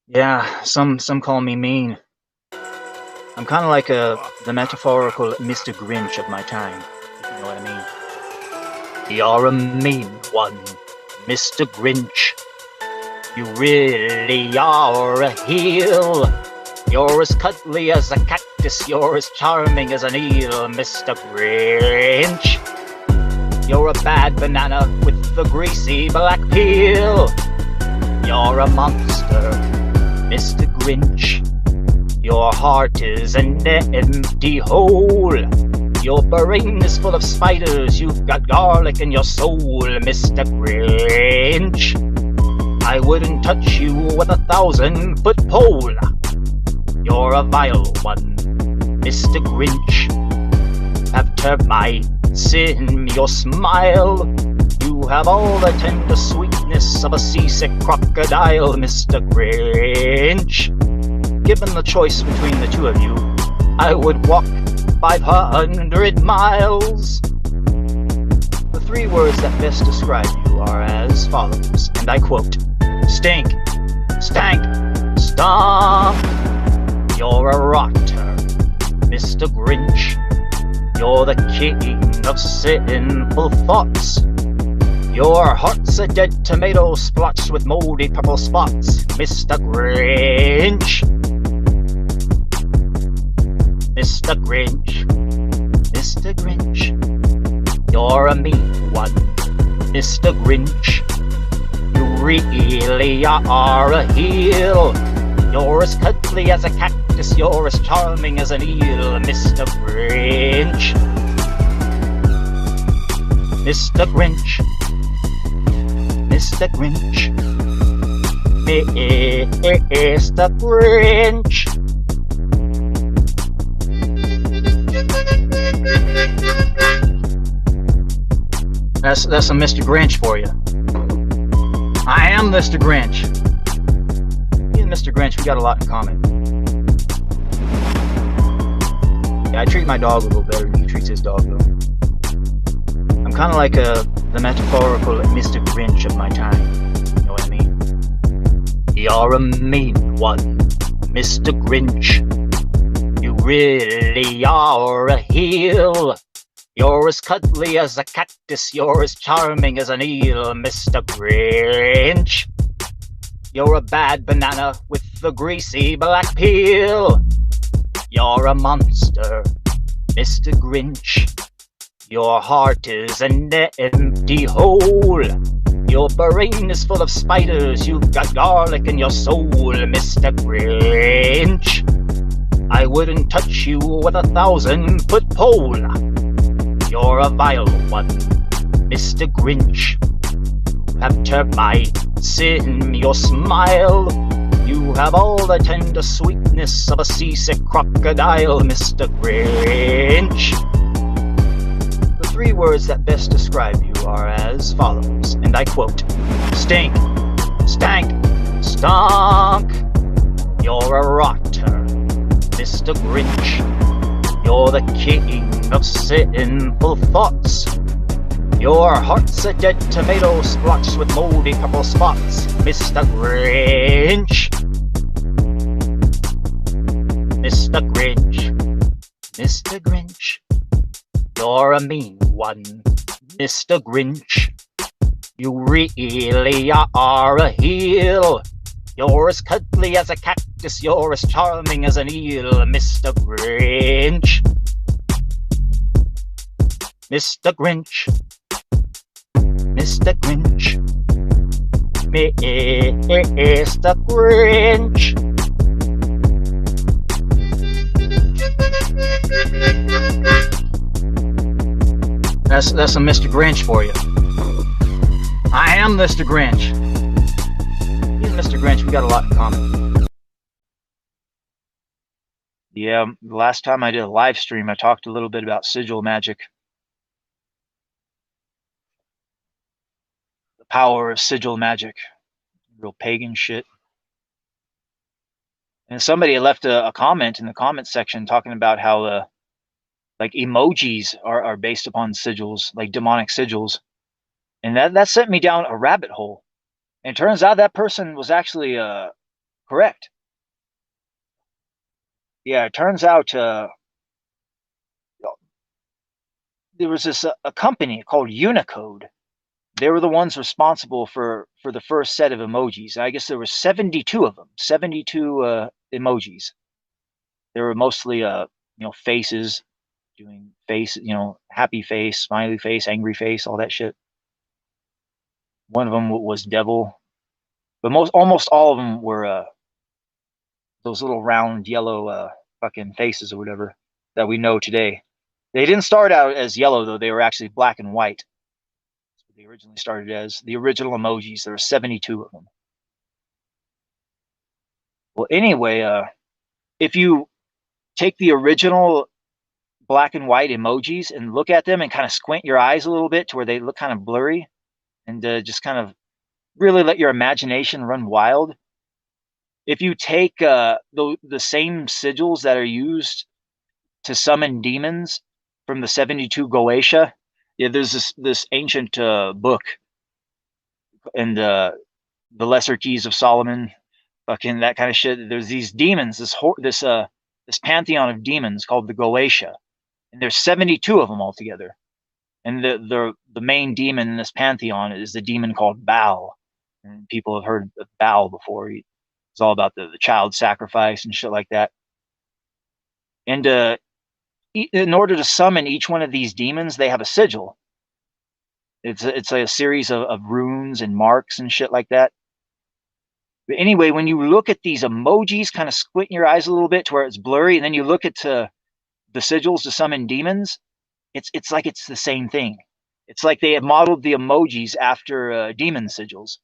Yeah, some call me mean. I'm kind of like the metaphorical Mr. Grinch of my time, if you know what I mean. You're a mean one, Mr. Grinch. You really are a heel. You're as cuddly as a cactus, you're as charming as an eel, Mr. Grinch. You're a bad banana with a greasy black peel. You're a monster, Mr. Grinch. Your heart is an empty hole. Your brain is full of spiders. You've got garlic in your soul, Mr. Grinch. I wouldn't touch you with a 1,000-foot pole. You're a vile one, Mr. Grinch. Have termites in your smile. You have all the tender sweetness of a seasick crocodile, Mr. Grinch. Given the choice between the two of you, I would walk 500 miles. The three words that best describe you are as follows, and I quote, stink, stank, stomp. You're a rotter, Mr. Grinch. You're the king of sinful thoughts. Your heart's a dead tomato splotched with moldy purple spots, Mr. Grinch. Mr. Grinch, Mr. Grinch. You're a mean one, Mr. Grinch. You really are a heel. You're as cuddly as a cactus, you're as charming as an eel, Mr. Grinch. Mr. Grinch, Mr. Grinch, Mr. Grinch. That's some Mr. Grinch for you. I am Mr. Grinch. Me and Mr. Grinch, we got a lot in common. Yeah, I treat my dog a little better than he treats his dog, though. I'm kind of like the metaphorical Mr. Grinch of my time. You know what I mean? You're a mean one, Mr. Grinch. You really are a heel. You're as cuddly as a cactus, you're as charming as an eel, Mr. Grinch. You're a bad banana with a greasy black peel. You're a monster, Mr. Grinch. Your heart is an empty hole. Your brain is full of spiders. You've got garlic in your soul, Mr. Grinch. I wouldn't touch you with a 1,000-foot pole. You're a vile one, Mr. Grinch. You have termites in your smile. You have all the tender sweetness of a seasick crocodile, Mr. Grinch. The three words that best describe you are as follows, and I quote, stink, stank, stonk. You're a rotter, Mr. Grinch. You're the king of sinful thoughts. Your heart's a dead tomato splotched with moldy purple spots, Mr. Grinch. Mr. Grinch, Mr. Grinch. You're a mean one, Mr. Grinch. You really are a heel. You're as cuddly as a cactus, you're as charming as an eel, Mr. Grinch. Mr. Grinch, Mr. Grinch, Mr. Grinch. That's some Mr. Grinch for you. I am Mr. Grinch. Me and Mr. Grinch, we got a lot in common. Yeah, the last time I did a live stream, I talked a little bit about sigil magic. The power of sigil magic. Real pagan shit. And somebody left a comment in the comment section talking about how like emojis are based upon sigils, like demonic sigils. And that sent me down a rabbit hole. And it turns out that person was actually Correct. Yeah, it turns out there was a company called Unicode. They were the ones responsible for the first set of emojis. I guess there were 72 of them, 72 emojis. They were mostly faces, doing face, happy face, smiley face, angry face, all that shit. One of them was devil, but almost all of them were those little round yellow fucking faces or whatever that we know today. They didn't start out as yellow though; they were actually black and white. That's what they originally started as. The original emojis. There were 72 of them. Well, anyway, if you take the original black and white emojis and look at them and kind of squint your eyes a little bit to where they look kind of blurry, and just kind of really let your imagination run wild. If you take the same sigils that are used to summon demons from the 72 Goetia, yeah, there's this ancient book and the Lesser Keys of Solomon, fucking that kind of shit. There's these demons, this pantheon of demons called the Goetia, and there's 72 of them altogether. And the main demon in this pantheon is the demon called Baal. And people have heard of Baal before. It's all about the child sacrifice and shit like that. And in order to summon each one of these demons, they have a sigil. It's a series of runes and marks and shit like that. But anyway, when you look at these emojis, kind of squint your eyes a little bit to where it's blurry, and then you look at the sigils to summon demons, it's like it's the same thing. It's like they have modeled the emojis after demon sigils.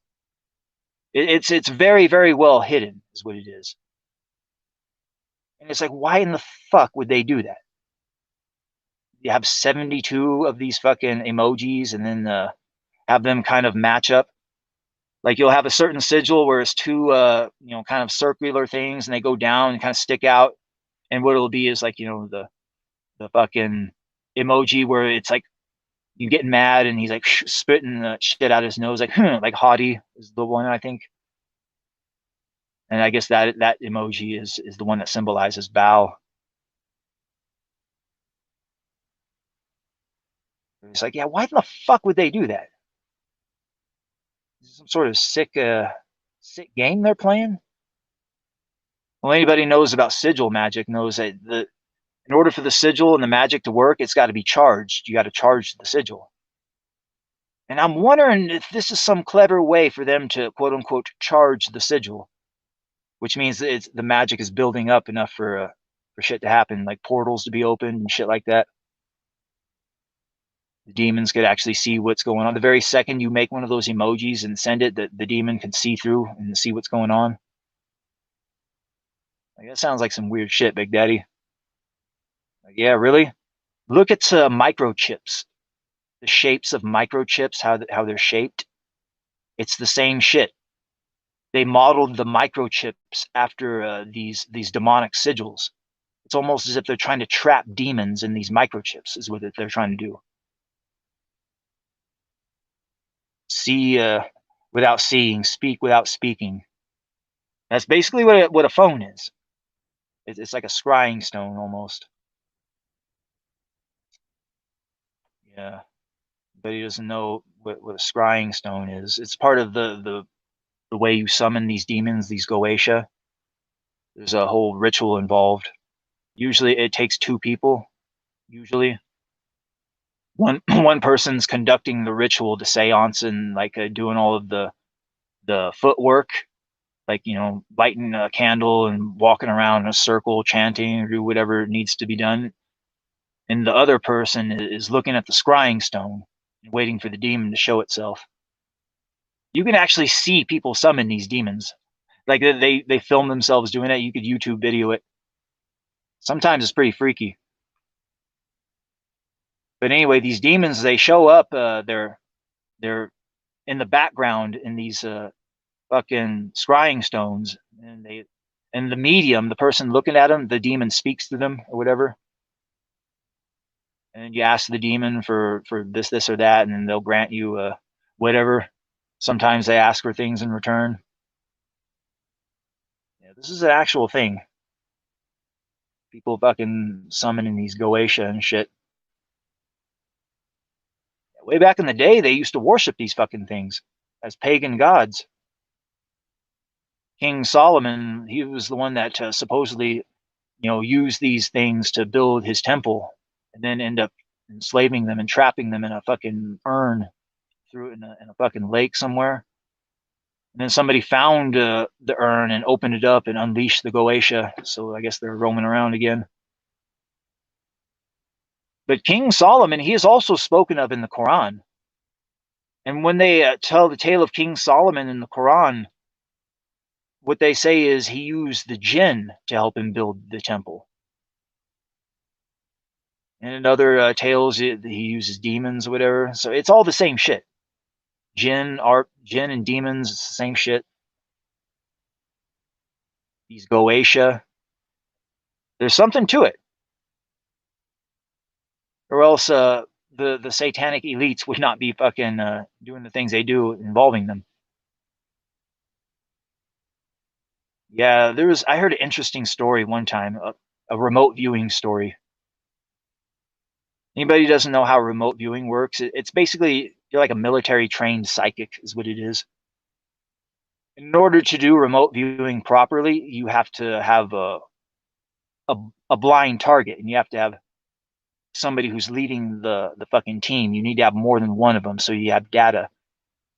It's very, very well hidden, is what it is. And it's like, why in the fuck would they do that? You have 72 of these fucking emojis, and then have them kind of match up. Like you'll have a certain sigil where it's two, kind of circular things, and they go down and kind of stick out. And what it'll be is like, the fucking emoji where it's like you getting mad, and he's like spitting the shit out of his nose, like haughty is the one, I think. And I guess that emoji is the one that symbolizes Baal. It's like, yeah, why the fuck would they do that? Is this some sort of sick game they're playing? Well, anybody knows about sigil magic knows that in order for the sigil and the magic to work, it's got to be charged. You got to charge the sigil. And I'm wondering if this is some clever way for them to quote unquote charge the sigil, which means that the magic is building up enough for shit to happen, like portals to be opened and shit like that. The demons could actually see what's going on. The very second you make one of those emojis and send it, the demon can see through and see what's going on. Like, that sounds like some weird shit, Big Daddy. Like, yeah, really? Look at microchips. The shapes of microchips, how they're shaped. It's the same shit. They modeled the microchips after these demonic sigils. It's almost as if they're trying to trap demons in these microchips, is what they're trying to do. See without seeing, speak without speaking. That's basically what a phone is. It's like a scrying stone almost. Yeah, but he doesn't know what a scrying stone is. It's part of the way you summon these demons, these Goetia. There's a whole ritual involved. Usually, it takes two people. Usually, one person's conducting the ritual, the seance, and like doing all of the footwork, like lighting a candle and walking around in a circle, chanting, or do whatever needs to be done. And the other person is looking at the scrying stone and waiting for the demon to show itself. You can actually see people summon these demons. Like they film themselves doing it. You could YouTube video it. Sometimes it's pretty freaky. But anyway, these demons, they show up. They're in the background in these fucking scrying stones, and the medium, the person looking at them, the demon speaks to them or whatever. And you ask the demon for this or that, and then they'll grant you whatever. Sometimes they ask for things in return. Yeah, this is an actual thing. People fucking summoning these Goetia and shit. Way back in the day, they used to worship these fucking things as pagan gods. King Solomon, he was the one that supposedly, used these things to build his temple, and then end up enslaving them and trapping them in a fucking urn, threw it in a fucking lake somewhere. And then somebody found the urn and opened it up and unleashed the Goetia. So I guess they're roaming around again. But King Solomon, he is also spoken of in the Quran. And when they tell the tale of King Solomon in the Quran, what they say is he used the jinn to help him build the temple. And in other tales, he uses demons or whatever. So it's all the same shit. Jinn and demons, it's the same shit. These Goetia, there's something to it. Or else the satanic elites would not be fucking doing the things they do involving them. Yeah, I heard an interesting story one time, a remote viewing story. Anybody who doesn't know how remote viewing works, it's basically you're like a military trained psychic is what it is. In order to do remote viewing properly, you have to have a, a blind target, and you have to have somebody who's leading the fucking team. You need to have more than one of them, so you have data.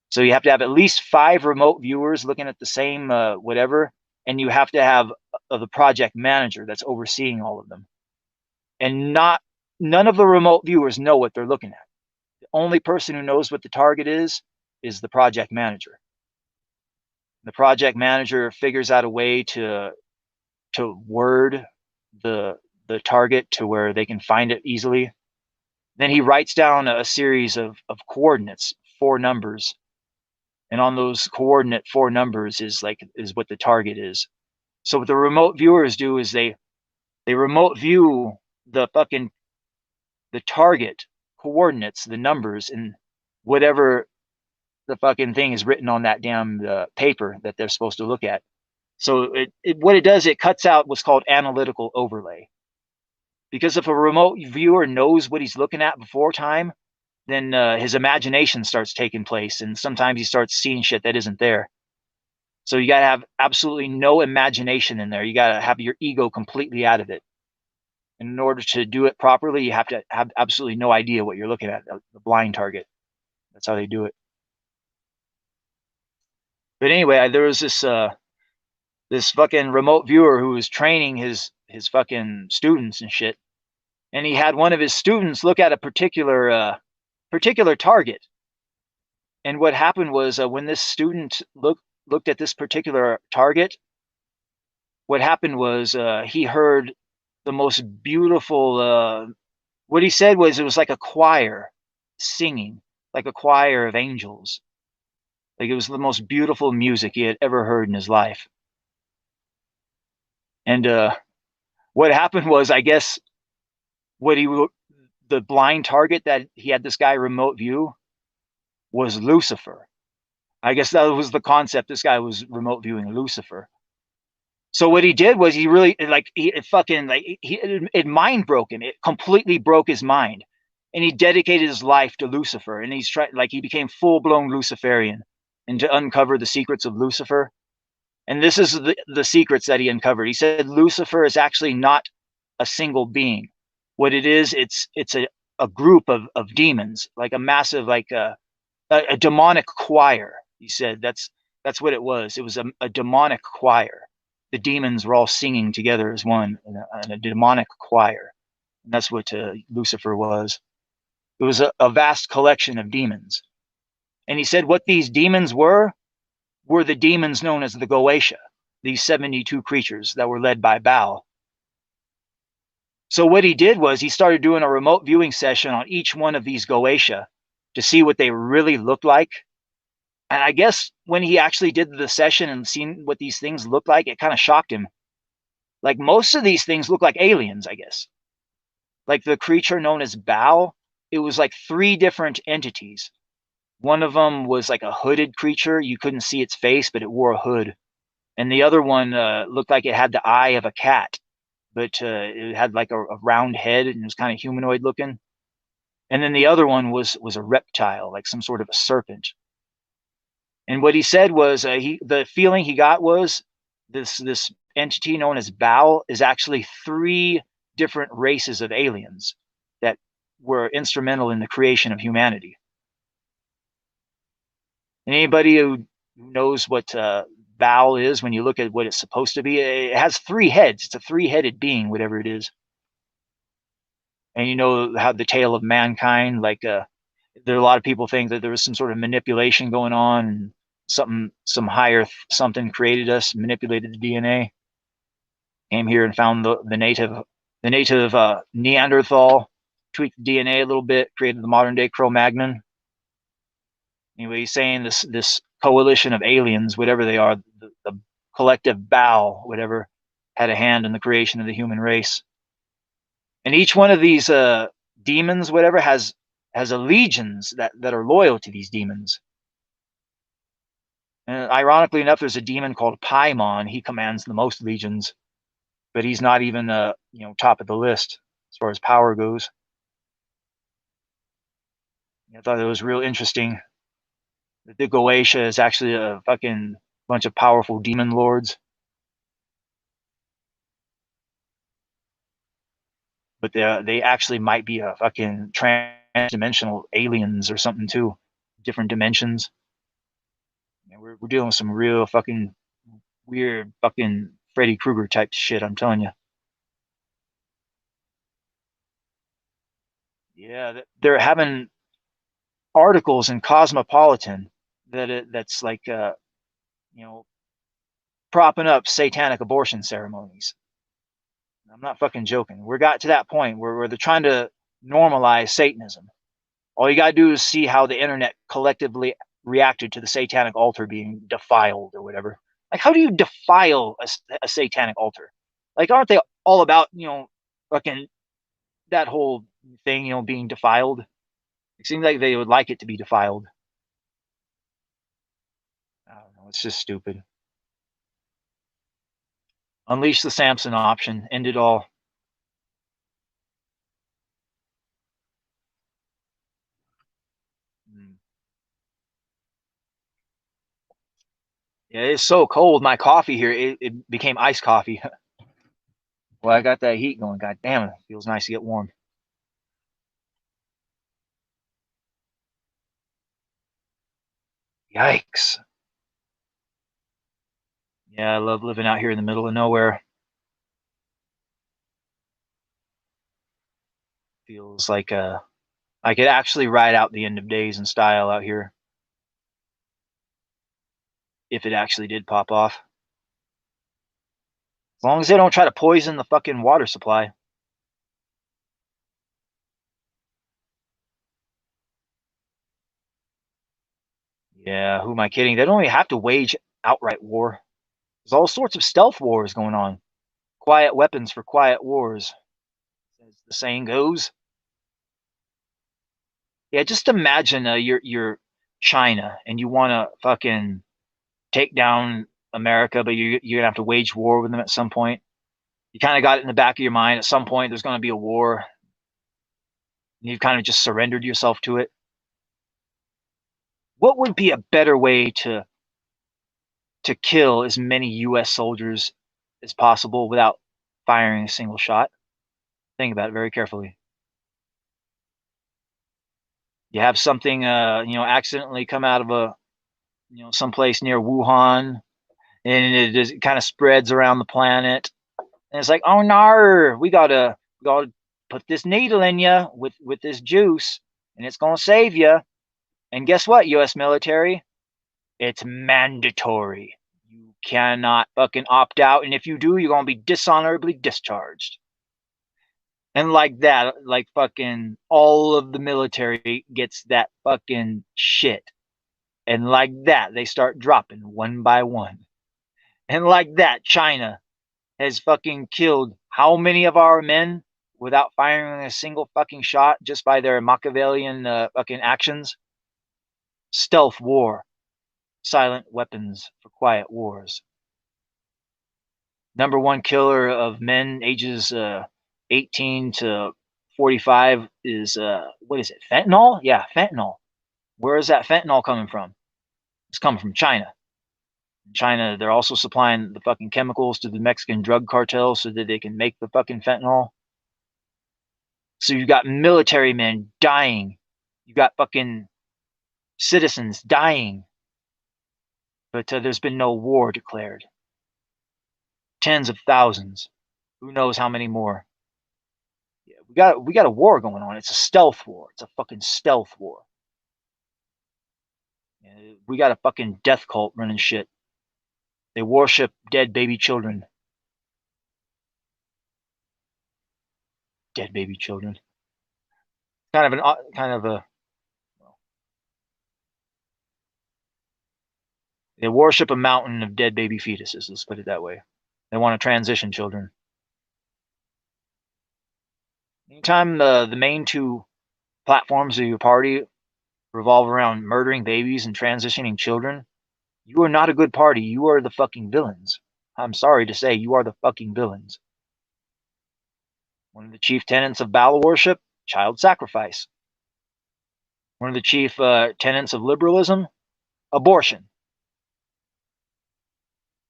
So you have to have at least 5 remote viewers looking at the same whatever, and you have to have the project manager that's overseeing all of them. And none of the remote viewers know what they're looking at. The only person who knows what the target is the project manager. The project manager figures out a way to word the target to where they can find it easily. Then he writes down a series of coordinates, 4 numbers, and on those coordinate 4 numbers is what the target is. So what the remote viewers do is they remote view the target coordinates, the numbers, and whatever the fucking thing is written on that damn paper that they're supposed to look at. So what it does, it cuts out what's called analytical overlay. Because if a remote viewer knows what he's looking at before time, then his imagination starts taking place, and sometimes he starts seeing shit that isn't there. So you got to have absolutely no imagination in there. You got to have your ego completely out of it. And in order to do it properly, you have to have absolutely no idea what you're looking at, the blind target. That's how they do it. But anyway, there was this fucking remote viewer who was training his fucking students and shit. And he had one of his students look at a particular target. And what happened was when this student looked at this particular target, what happened was he heard the most beautiful. What he said was it was like a choir singing, like a choir of angels. Like it was the most beautiful music he had ever heard in his life. And what happened was, I guess, the blind target that he had this guy remote view was Lucifer. I guess that was the concept. This guy was remote viewing Lucifer. So what he did was he really it mind broke him. It completely broke his mind, and he dedicated his life to Lucifer. And he became full blown Luciferian, and to uncover the secrets of Lucifer. And this is the secrets that he uncovered. He said Lucifer is actually not a single being. What it is, it's a group of demons, like a massive a demonic choir. He said that's what it was. It was a demonic choir. The demons were all singing together as one in a demonic choir. And that's what Lucifer was. It was a vast collection of demons. And he said what these demons were the demons known as the Goetia, these 72 creatures that were led by Baal. So what he did was he started doing a remote viewing session on each one of these Goetia to see what they really looked like. And I guess when he actually did the session and seen what these things looked like, it kind of shocked him. Like most of these things look like aliens, I guess. Like the creature known as Baal, it was like 3 different entities. One of them was like a hooded creature. You couldn't see its face, but it wore a hood. and the other one looked like it had the eye of a cat, but it had like a round head and it was kind of humanoid looking. And then the other one was a reptile, like some sort of a serpent. And what he said was the feeling he got was this entity known as Baal is actually three different races of aliens that were instrumental in the creation of humanity. And anybody who knows what Baal is, when you look at what it's supposed to be, it has three heads. It's a three-headed being, whatever it is. And you know how the tale of mankind, like there are a lot of people think that there was some sort of manipulation going on, and some higher something created us, manipulated the DNA, came here and found the native Neanderthal, tweaked the DNA a little bit, created the modern day Cro-Magnon. Anyway, he's saying this coalition of aliens, whatever they are, the collective Baal, whatever, had a hand in the creation of the human race. And each one of these demons, whatever, has legions that are loyal to these demons. And ironically enough, there's a demon called Paimon. He commands the most legions, but he's not even top of the list as far as power goes. I thought it was real interesting that the Goetia is actually a fucking bunch of powerful demon lords. But they actually might be a fucking transdimensional aliens or something too, different dimensions. We're dealing with some real fucking weird fucking Freddy Krueger type shit, I'm telling you. Yeah, they're having articles in Cosmopolitan that's like you know propping up satanic abortion ceremonies. I'm not fucking joking. We got to that point where they're trying to normalize Satanism. All you gotta do is see how the internet collectively reacted to the satanic altar being defiled or whatever. Like, how do you defile a satanic altar? Like, aren't they all about fucking that whole thing being defiled? It seems like they would like it to be defiled. I don't know. It's just stupid. Unleash the Samson option. End it all. Mm. Yeah, it's so cold. My coffee here, it became iced coffee. Well, I got that heat going. God damn it. Feels nice to get warm. Yikes. Yeah, I love living out here in the middle of nowhere. Feels like I could actually ride out the end of days in style out here if it actually did pop off. As long as they don't try to poison the fucking water supply. Yeah, who am I kidding? They don't even have to wage outright war. There's all sorts of stealth wars going on. Quiet weapons for quiet wars, as the saying goes. Yeah, just imagine you're China and you want to fucking take down America, but you're gonna have to wage war with them at some point. You kind of got it in the back of your mind. At some point, there's going to be a war, and you've kind of just surrendered yourself to it. What would be a better way to kill as many U.S. soldiers as possible without firing a single shot? Think about it very carefully. You have something, accidentally come out of someplace near Wuhan, and it kind of spreads around the planet. And it's like, oh no, we gotta put this needle in you with this juice, and it's gonna save you. And guess what, U.S. military? It's mandatory. You cannot fucking opt out, and if you do, you're gonna be dishonorably discharged. And like that, like fucking all of the military gets that fucking shit. And like that, they start dropping one by one. And like that, China has fucking killed how many of our men without firing a single fucking shot just by their Machiavellian fucking actions? Stealth war, silent weapons for quiet wars. Number one killer of men ages 18 to 45 is what is it? Fentanyl? Yeah, fentanyl. Where is that fentanyl coming from? It's coming from China. China, they're also supplying the fucking chemicals to the Mexican drug cartel so that they can make the fucking fentanyl. So you got military men dying. You got fucking citizens dying. But there's been no war declared. Tens of thousands. Who knows how many more? Yeah, we got a war going on. It's a stealth war. It's a fucking stealth war. We got a fucking death cult running shit. They worship dead baby children. Dead baby children. Kind of a. They worship a mountain of dead baby fetuses. Let's put it that way. They want to transition children. Anytime the main two platforms of your party revolve around murdering babies and transitioning children, you are not a good party. You are the fucking villains. I'm sorry to say, you are the fucking villains. One of the chief tenets of Baal worship, child sacrifice. One of the chief tenets of liberalism, abortion.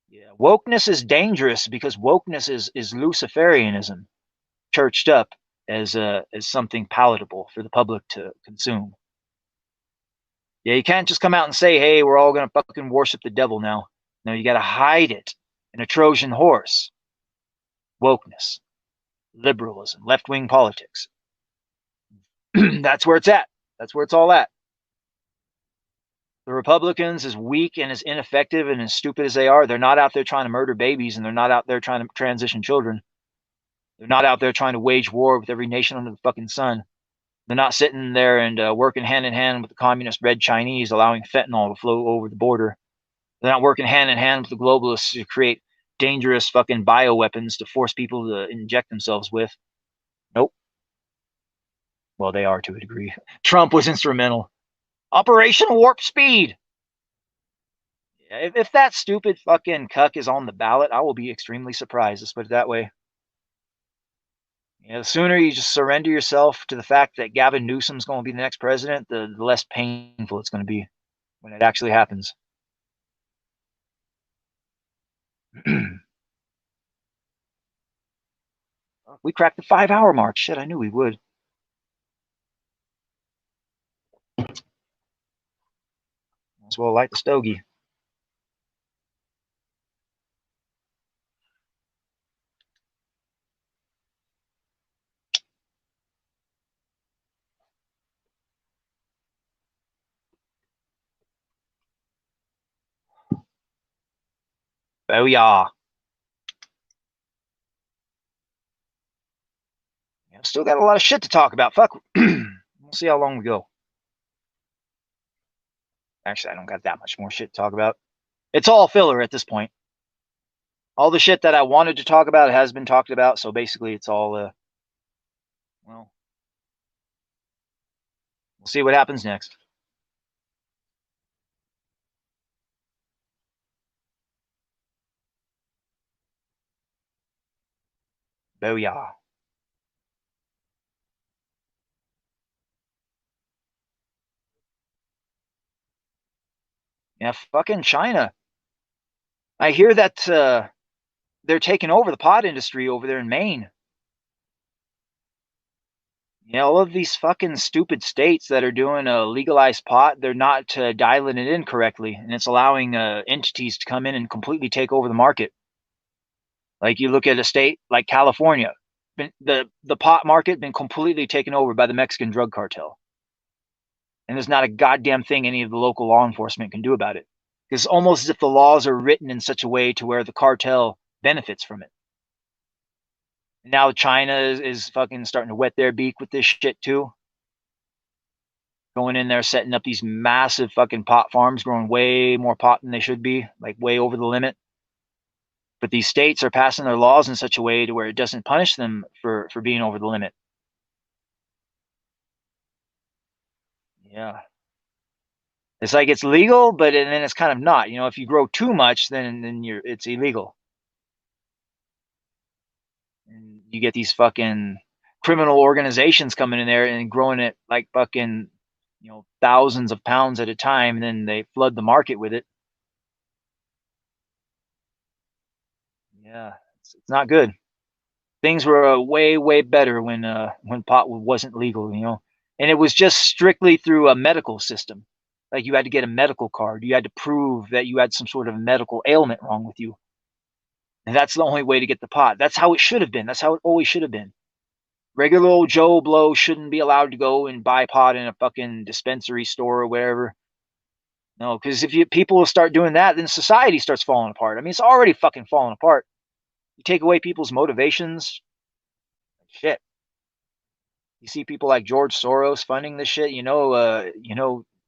Yeah, wokeness is dangerous because wokeness is Luciferianism, churched up as something palatable for the public to consume. Yeah, you can't just come out and say, "Hey, we're all gonna fucking worship the devil now." No, you got to hide it in a Trojan horse. Wokeness, liberalism, left-wing politics. That's where it's at. That's where it's all at. The Republicans, as weak and as ineffective and as stupid as they are, they're not out there trying to murder babies, and they're not out there trying to transition children. They're not out there trying to wage war with every nation under the fucking sun. They're not sitting there and working hand in hand with the communist red Chinese, allowing fentanyl to flow over the border. They're not working hand in hand with the globalists to create dangerous fucking bioweapons to force people to inject themselves with. Nope. Well, they are to a degree. Trump was instrumental. Operation Warp Speed. If that stupid fucking cuck is on the ballot, I will be extremely surprised. Let's put it that way. The sooner you just surrender yourself to the fact that Gavin Newsom's going to be the next president, the less painful it's going to be when it actually happens. We cracked the 5-hour mark. Shit, I knew we would. As well light the stogie. Oh yeah. Still got a lot of shit to talk about. Fuck. We'll see how long we go. Actually, I don't got that much more shit to talk about. It's all filler at this point. All the shit that I wanted to talk about has been talked about, so basically it's all, well, we'll see what happens next. Booyah. Yeah, fucking China. I hear that they're taking over the pot industry over there in Maine. Yeah, all of these fucking stupid states that are doing a legalized pot, they're not dialing it in correctly, and it's allowing entities to come in and completely take over the market. Like you look at a state like California, the pot market been completely taken over by the Mexican drug cartel, and there's not a goddamn thing any of the local law enforcement can do about it. It's almost as if the laws are written in such a way to where the cartel benefits from it. And now China is fucking starting to wet their beak with this shit too. Going in there, setting up these massive fucking pot farms, growing way more pot than they should be, like way over the limit. But these states are passing their laws in such a way to where it doesn't punish them for being over the limit. Yeah. It's like it's legal, but then it's kind of not. If you grow too much, then it's illegal. you get these fucking criminal organizations coming in there and growing it like fucking, thousands of pounds at a time, and then they flood the market with it. Yeah, it's not good. Things were way way better when pot wasn't legal, and it was just strictly through a medical system. Like you had to get a medical card. You had to prove that you had some sort of medical ailment wrong with you. And that's the only way to get the pot. That's how it should have been. That's how it always should have been. Regular old Joe Blow shouldn't be allowed to go and buy pot in a fucking dispensary store or wherever. No, because if people will start doing that, then society starts falling apart. I mean, it's already fucking falling apart. You take away people's motivations, shit. You see people like George Soros funding this shit,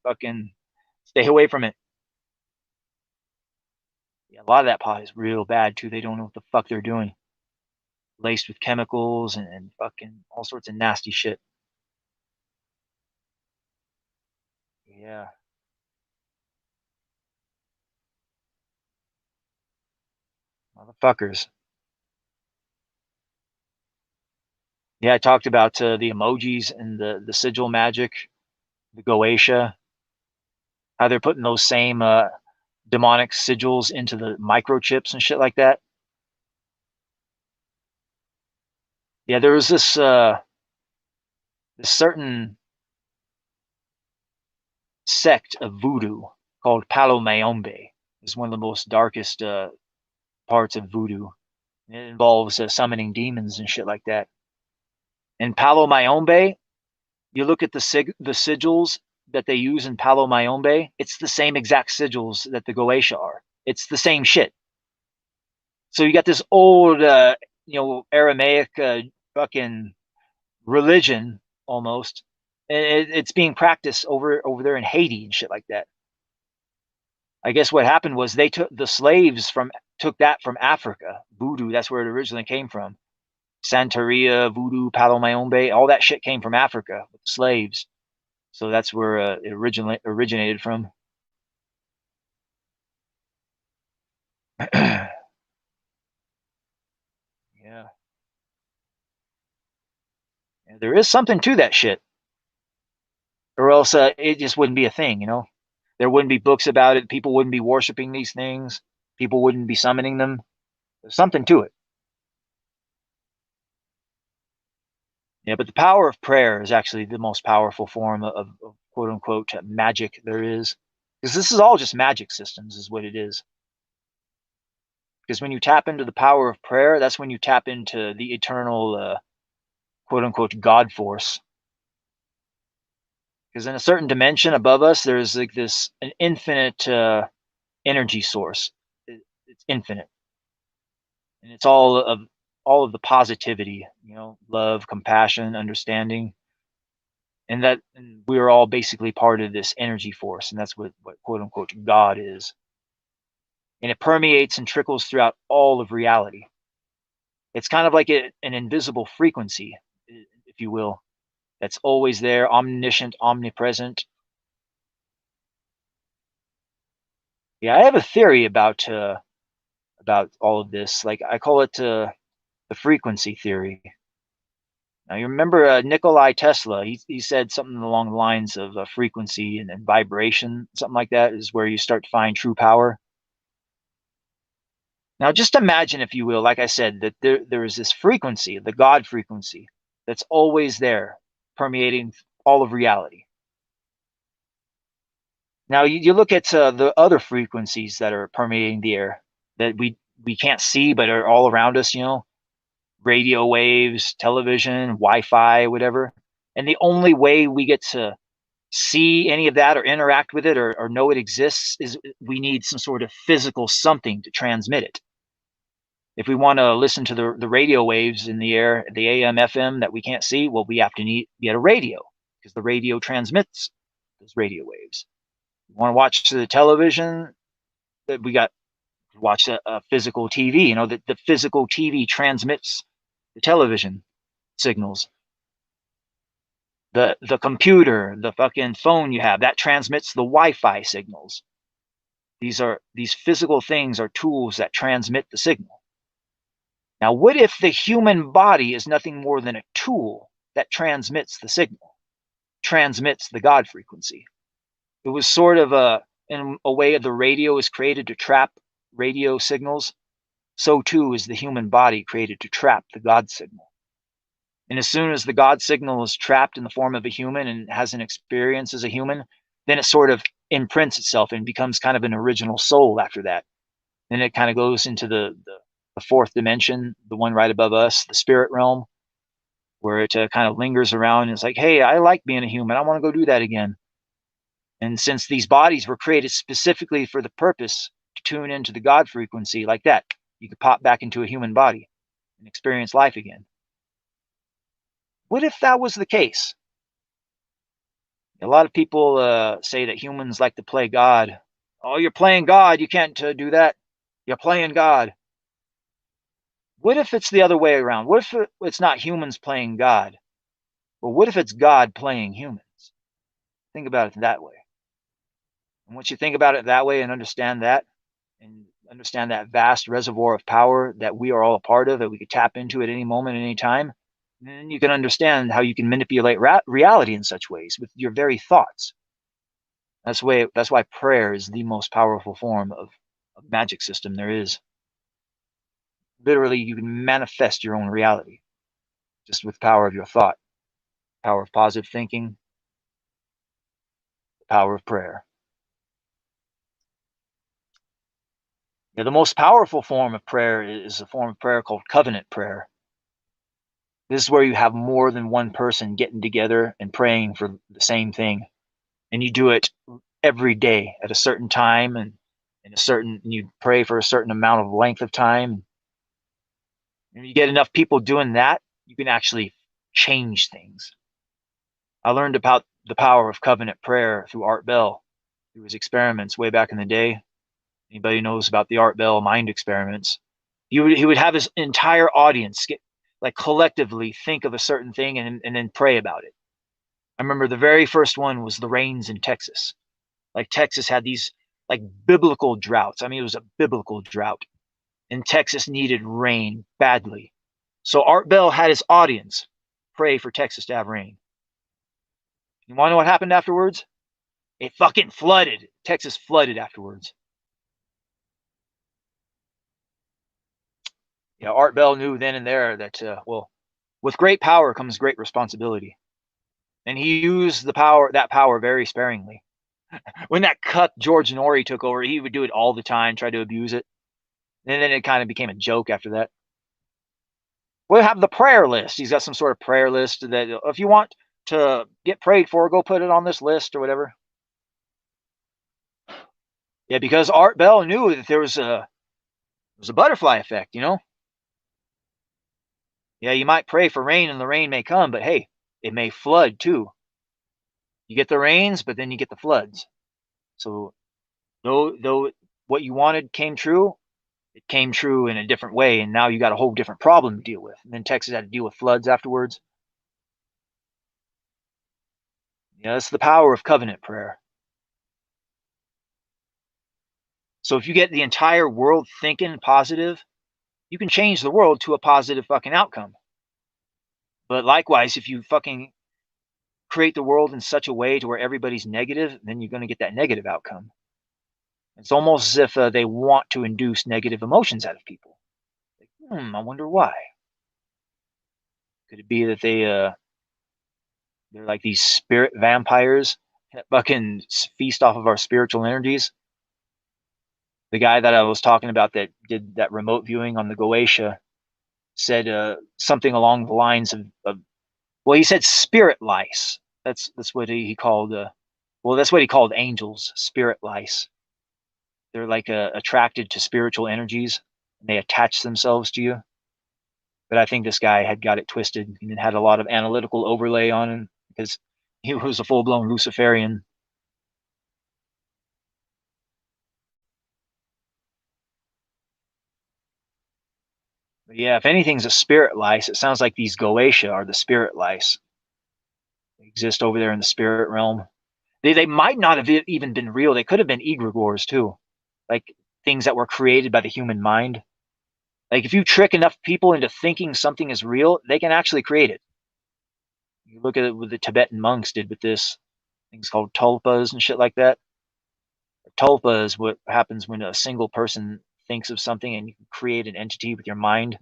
fucking stay away from it. Yeah, a lot of that pot is real bad too. They don't know what the fuck they're doing. Laced with chemicals and fucking all sorts of nasty shit. Yeah, motherfuckers. Yeah, I talked about the emojis and the sigil magic, the Goetia, how they're putting those same demonic sigils into the microchips and shit like that. Yeah, there was this certain sect of voodoo called Palo Mayombe. It's one of the most darkest parts of voodoo. It involves summoning demons and shit like that. In Palo Mayombe, you look at the sigils that they use in Palo Mayombe, it's the same exact sigils that the Goetia are. It's the same shit. So you got this old, Aramaic fucking religion almost. It's being practiced over there in Haiti and shit like that. I guess what happened was they took the slaves took that from Africa. Voodoo, that's where it originally came from. Santeria, voodoo, Palo Mayombe, all that shit came from Africa with slaves. So that's where it originally originated from. Yeah. Yeah, there is something to that shit, or else it just wouldn't be a thing. There wouldn't be books about it. People wouldn't be worshiping these things. People wouldn't be summoning them. There's something to it. Yeah, but the power of prayer is actually the most powerful form of quote unquote magic there is. Because this is all just magic systems, is what it is. Because when you tap into the power of prayer, that's when you tap into the eternal quote unquote God force. Because in a certain dimension above us, there's like an infinite energy source. It's infinite, and it's all of the positivity, love, compassion, understanding, and we are all basically part of this energy force, and that's what quote unquote God is. And it permeates and trickles throughout all of reality. It's kind of like an invisible frequency, if you will, that's always there, omniscient, omnipresent. Yeah, I have a theory about all of this. Like I call it the frequency theory. Now you remember Nikolai Tesla? He said something along the lines of frequency and vibration, something like that, is where you start to find true power. Now just imagine, if you will, like I said, that there is this frequency, the God frequency, that's always there, permeating all of reality. Now you look at the other frequencies that are permeating the air that we can't see but are all around us. Radio waves, television, Wi-Fi, whatever. And the only way we get to see any of that or interact with it or know it exists is we need some sort of physical something to transmit it. If we want to listen to the radio waves in the air, the AM, FM that we can't see, well, we have to get a radio because the radio transmits those radio waves. We want to watch the television, we got to watch a physical TV. The physical TV transmits the television signals. The computer, the fucking phone you have, that transmits the Wi-Fi signals. These physical things are tools that transmit the signal. Now, what if the human body is nothing more than a tool that transmits the signal, transmits the God frequency? It was sort of in a way the radio is created to trap radio signals, so too is the human body created to trap the God signal. And as soon as the God signal is trapped in the form of a human and has an experience as a human, then it sort of imprints itself and becomes kind of an original soul after that. Then it kind of goes into the fourth dimension, the one right above us, the spirit realm, where it kind of lingers around and it's like, hey, I like being a human. I want to go do that again. And since these bodies were created specifically for the purpose to tune into the God frequency like that, you could pop back into a human body and experience life again. What if that was the case? A lot of people say that humans like to play God. Oh, you're playing God. You can't do that. You're playing God. What if it's the other way around? What if it's not humans playing God? Well, what if it's God playing humans? Think about it that way. And once you think about it that way and understand that vast reservoir of power that we are all a part of, that we could tap into at any moment, any time, then you can understand how you can manipulate reality in such ways with your very thoughts. That's why prayer is the most powerful form of magic system there is. Literally, you can manifest your own reality just with the power of your thought, power of positive thinking, the power of prayer. Yeah, the most powerful form of prayer is a form of prayer called covenant prayer. This is where you have more than one person getting together and praying for the same thing. And you do it every day at a certain time and you pray for a certain amount of length of time. And you get enough people doing that, you can actually change things. I learned about the power of covenant prayer through Art Bell, through his experiments way back in the day. Anybody knows about the Art Bell mind experiments? He would have his entire audience get like collectively think of a certain thing and then pray about it. I remember the very first one was the rains in Texas. Like Texas had these like biblical droughts. I mean, it was a biblical drought, and Texas needed rain badly. So Art Bell had his audience pray for Texas to have rain. You want to know what happened afterwards? It fucking flooded. Texas flooded afterwards. Yeah, Art Bell knew then and there that, well, with great power comes great responsibility. And he used that power very sparingly. When that cuck George Norrie took over, he would do it all the time, try to abuse it. And then it kind of became a joke after that. We'll have the prayer list. He's got some sort of prayer list that if you want to get prayed for, go put it on this list or whatever. Yeah, because Art Bell knew that there was a butterfly effect, you know? Yeah, you might pray for rain and the rain may come, but hey, it may flood too. You get the rains, but then you get the floods. So though what you wanted came true, it came true in a different way, and now you got a whole different problem to deal with. And then Texas had to deal with floods afterwards. Yeah, that's the power of covenant prayer. So if you get the entire world thinking positive, you can change the world to a positive fucking outcome. But likewise, if you fucking create the world in such a way to where everybody's negative, then you're going to get that negative outcome. It's almost as if they want to induce negative emotions out of people. Like, I wonder why. Could it be that they're like these spirit vampires that fucking feast off of our spiritual energies? The guy that I was talking about that did that remote viewing on the Goetia said something along the lines of well, he said spirit lice. That's what he called. Well, that's what he called angels, spirit lice. They're like attracted to spiritual energies, and they attach themselves to you. But I think this guy had got it twisted and had a lot of analytical overlay on him because he was a full blown Luciferian. But yeah, if anything's a spirit lice, it sounds like these Goetia are the spirit lice. They exist over there in the spirit realm. They might not have even been real. They could have been egregores too, like things that were created by the human mind. Like if you trick enough people into thinking something is real, they can actually create it. You look at it what the Tibetan monks did with this things called tulpas and shit like that. Tulpa is what happens when a single person thinks of something and you can create an entity with your mind.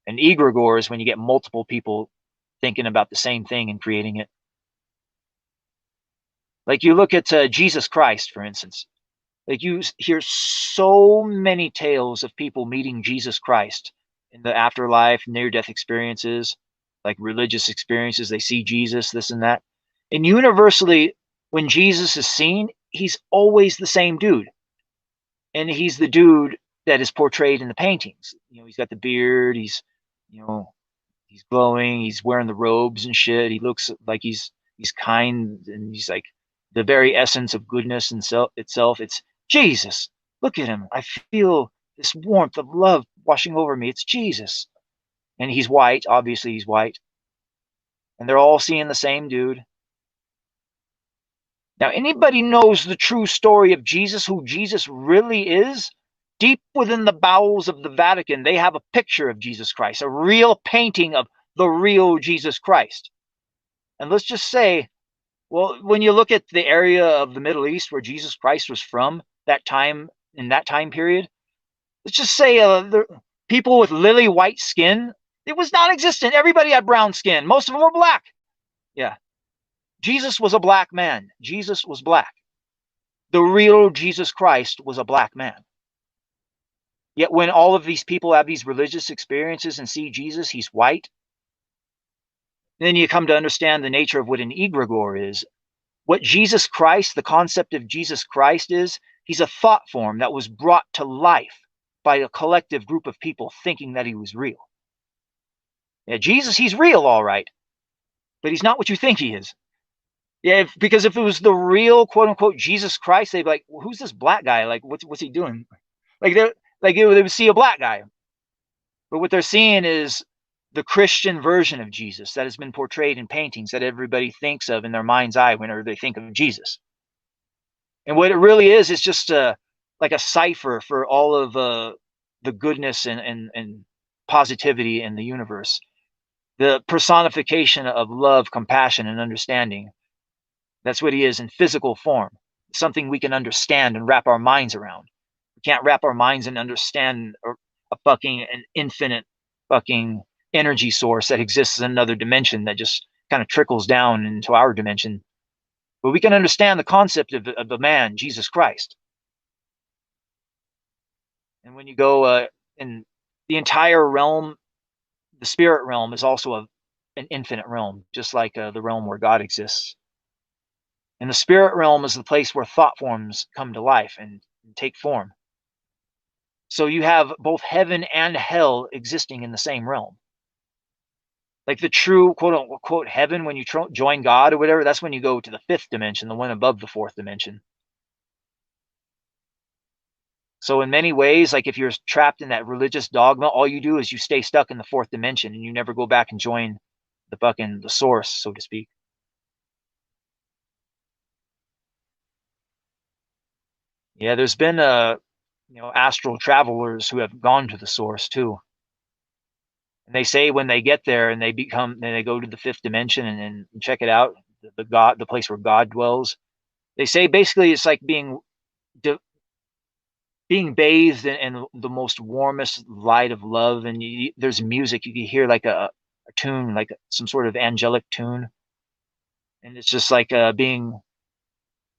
And egregore is when you get multiple people thinking about the same thing and creating it. Like you look at Jesus Christ, for instance. Like you hear so many tales of people meeting Jesus Christ in the afterlife, near-death experiences, like religious experiences. They see Jesus, this and that. And universally, when Jesus is seen, he's always the same dude. And he's the dude that is portrayed in the paintings. You know, he's got the beard, you know, he's glowing, he's wearing the robes and shit. He looks like he's kind and he's like the very essence of goodness and itself. It's Jesus. Look at him. I feel this warmth of love washing over me. It's Jesus. And he's white, obviously he's white. And they're all seeing the same dude. Now, anybody knows the true story of Jesus, who Jesus really is, deep within the bowels of the Vatican, they have a picture of Jesus Christ, a real painting of the real Jesus Christ. And let's just say, well, when you look at the area of the Middle East where Jesus Christ was from, that time, in that time period, let's just say people with lily white skin, it was non-existent. Everybody had brown skin. Most of them were black. Yeah. Jesus was a black man. Jesus was black. The real Jesus Christ was a black man. Yet when all of these people have these religious experiences and see Jesus, he's white. Then you come to understand the nature of what an egregore is. What Jesus Christ, the concept of Jesus Christ is, he's a thought form that was brought to life by a collective group of people thinking that he was real. Yeah, Jesus, he's real, all right, but he's not what you think he is. Yeah, because if it was the real quote unquote Jesus Christ, they'd be like, well, "Who's this black guy? Like, what's he doing?" Like they would see a black guy, but what they're seeing is the Christian version of Jesus that has been portrayed in paintings that everybody thinks of in their mind's eye whenever they think of Jesus. And what it really is just like a cipher for all of the goodness and positivity in the universe, the personification of love, compassion, and understanding. That's what he is in physical form, something we can understand and wrap our minds around. We can't wrap our minds and understand an infinite fucking energy source that exists in another dimension that just kind of trickles down into our dimension. But we can understand the concept of the man, Jesus Christ. And when you go in the entire realm, the spirit realm is also an infinite realm, just like the realm where God exists. And the spirit realm is the place where thought forms come to life and take form. So you have both heaven and hell existing in the same realm. Like the true quote unquote heaven, when you join God or whatever, that's when you go to the fifth dimension, the one above the fourth dimension. So in many ways, like if you're trapped in that religious dogma, all you do is you stay stuck in the fourth dimension and you never go back and join the source, so to speak. Yeah, there's been astral travelers who have gone to the source too. And they say when they get there and they go to the fifth dimension and check it out, the place where God dwells. They say basically it's like being bathed in the most warmest light of love, and there's music. You can hear like a tune, like some sort of angelic tune, and it's just like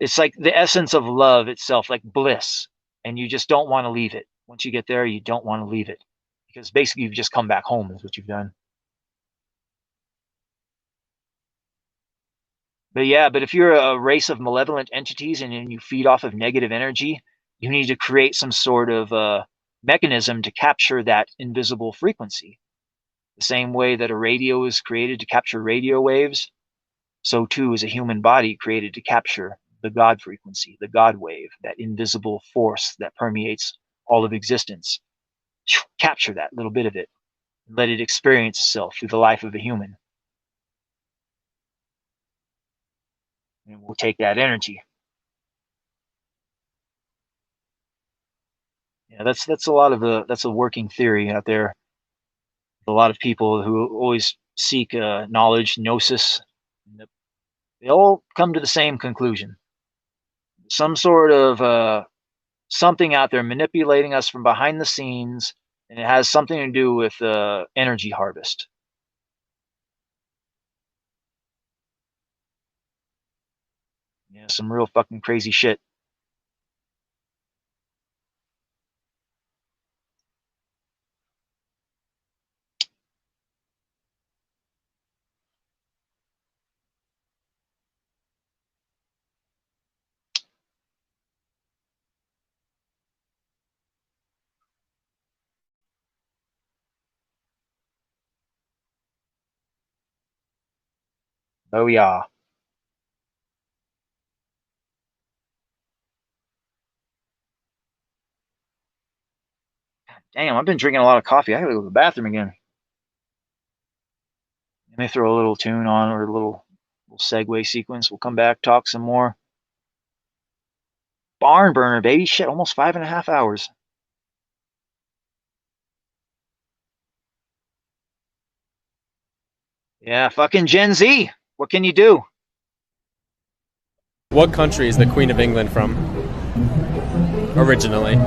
it's like the essence of love itself, like bliss, and you just don't want to leave it. Once you get there, you don't want to leave it because basically you've just come back home is what you've done. But yeah, but if you're a race of malevolent entities and you feed off of negative energy, you need to create some sort of mechanism to capture that invisible frequency. The same way that a radio is created to capture radio waves, so too is a human body created to capture the God frequency, the God wave, that invisible force that permeates all of existence. Capture that little bit of it, and let it experience itself through the life of a human. And we'll take that energy. Yeah, that's a lot of that's a working theory out there. A lot of people who always seek knowledge, gnosis, they all come to the same conclusion. Some sort of something out there manipulating us from behind the scenes, and it has something to do with energy harvest. Yeah, some real fucking crazy shit. Oh yeah. Damn, I've been drinking a lot of coffee. I gotta go to the bathroom again. Let me throw a little tune on or a little segue sequence. We'll come back, talk some more. Barn burner, baby. Shit, almost 5.5 hours. Yeah, fucking Gen Z. What can you do? What country is the Queen of England from? Originally.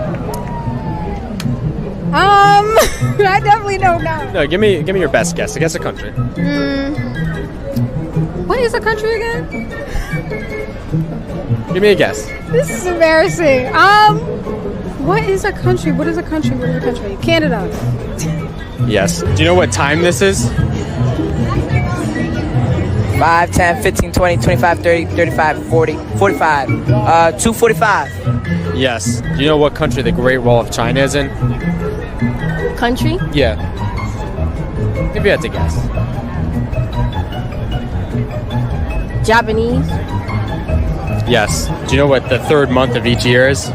I definitely don't know. No, give me your best guess. Guess a country. What is a country again? Give me a guess. This is embarrassing. What is a country? What is a country? What is a country? Canada. Yes. Do you know what time this is? 5, 10, 15, 20, 25, 30, 35, 40, 45. 245. Yes. Do you know what country the Great Wall of China is in? Country? Yeah. If you had to guess. Japanese. Yes. Do you know what the third month of each year is?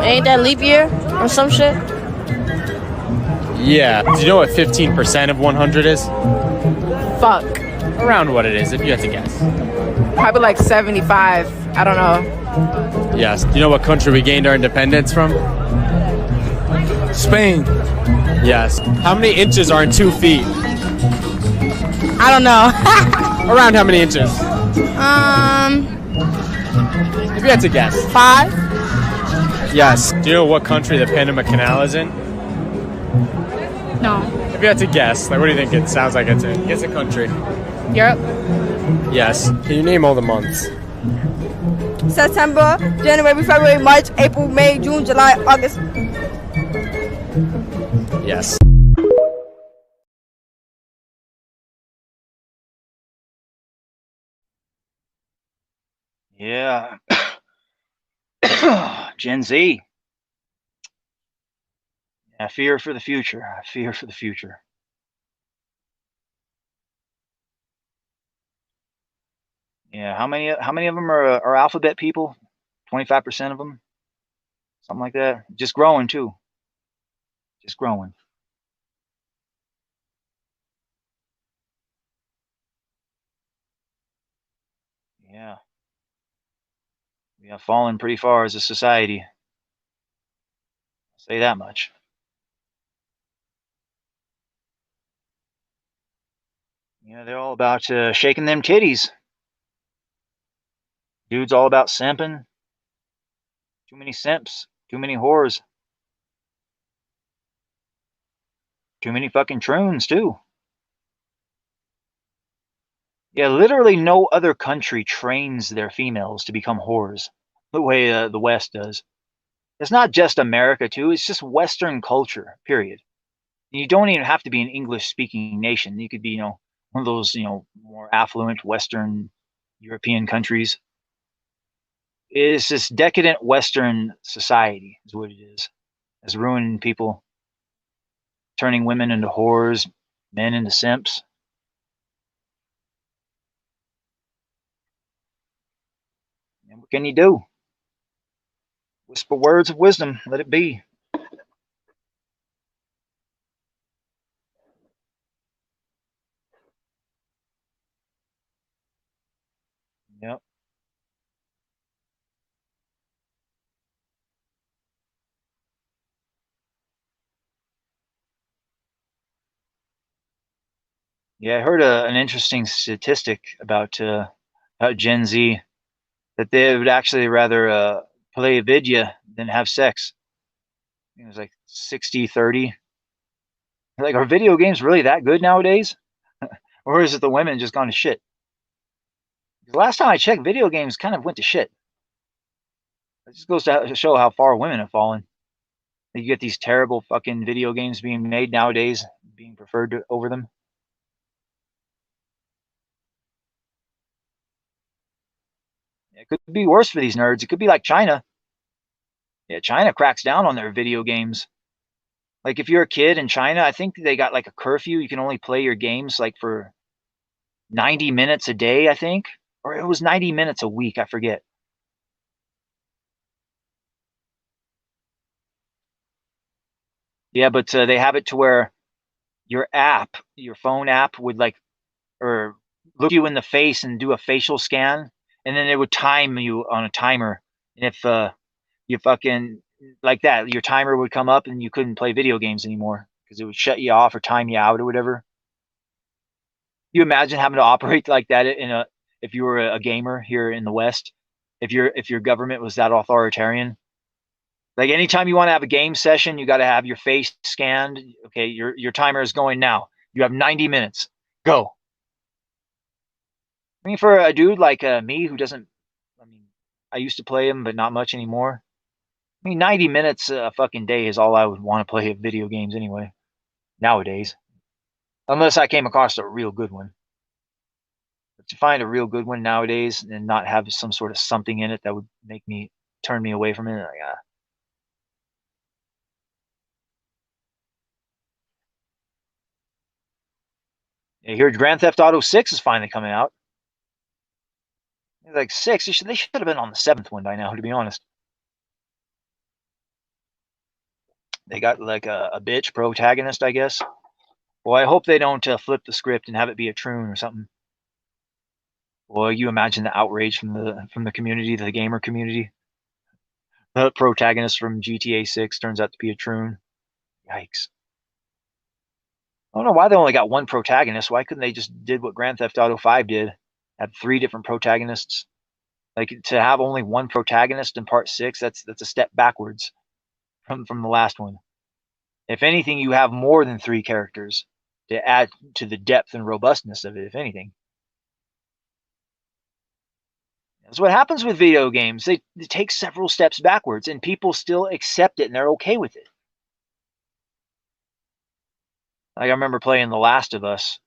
Ain't that leap year or some shit? Yeah. Do you know what 15% of 100 is? Fuck. Around what it is, if you had to guess. Probably like 75. I don't know. Yes. Do you know what country we gained our independence from? Spain. Yes. How many inches are in 2 feet? I don't know. Around how many inches? If you had to guess. 5. Yes. Do you know what country the Panama Canal is in? No. If you had to guess, like what do you think it sounds like it's in? Guess a country. Europe. Yes. Can you name all the months? September, January, February, March, April, May, June, July, August. Yes. Yeah. Gen Z. I fear for the future. I fear for the future. Yeah, how many of them are alphabet people? 25% of them, something like that. Just growing too. Just growing. Yeah, we have fallen pretty far as a society. I'll say that much. Yeah, they're all about shaking them titties. Dude's all about simping. Too many simps. Too many whores. Too many fucking troons too. Yeah, literally no other country trains their females to become whores the way the West does. It's not just America too. It's just Western culture. Period. You don't even have to be an English-speaking nation. You could be, one of those, more affluent Western European countries. It's this decadent Western society, is what it is. It's ruining people, turning women into whores, men into simps. And what can you do? Whisper words of wisdom. Let it be. Yep. Yeah, I heard an interesting statistic about Gen Z that they would actually rather play video than have sex. It was like 60-30. Like, are video games really that good nowadays? Or is it the women just gone to shit? The last time I checked, video games kind of went to shit. It just goes to show how far women have fallen. You get these terrible fucking video games being made nowadays, being preferred over them. It could be worse for these nerds. It could be like China. Yeah, China cracks down on their video games. Like if you're a kid in China, I think they got like a curfew. You can only play your games like for 90 minutes a day, I think. Or it was 90 minutes a week, I forget. Yeah, but they have it to where your phone app would like or look you in the face and do a facial scan, and then it would time you on a timer. And if you fucking like that, your timer would come up and you couldn't play video games anymore because it would shut you off or time you out or whatever. You imagine having to operate like that in a if you were a gamer here in the West, if your government was that authoritarian. Like anytime you want to have a game session, you got to have your face scanned. Okay, your timer is going now. You have 90 minutes. Go. I mean, for a dude like me who doesn't, I mean, I used to play him, but not much anymore. I mean, 90 minutes a fucking day is all I would want to play video games anyway, nowadays. Unless I came across a real good one. But to find a real good one nowadays and not have some sort of something in it that would make me turn me away from it, like, I hear Grand Theft Auto 6 is finally coming out. It's like 6, they should have been on the 7th one by now, to be honest. They got like a bitch protagonist, I guess. Well, I hope they don't flip the script and have it be a troon or something. Well, you imagine the outrage from the community, the gamer community. The protagonist from GTA 6 turns out to be a troon. Yikes. I don't know why they only got one protagonist. Why couldn't they just did what Grand Theft Auto 5 did? Have three different protagonists. Like to have only one protagonist in part 6, that's a step backwards from the last one. If anything, you have more than three characters to add to the depth and robustness of it, if anything. That's what happens with video games. They take several steps backwards, and people still accept it, and they're okay with it. Like I remember playing The Last of Us.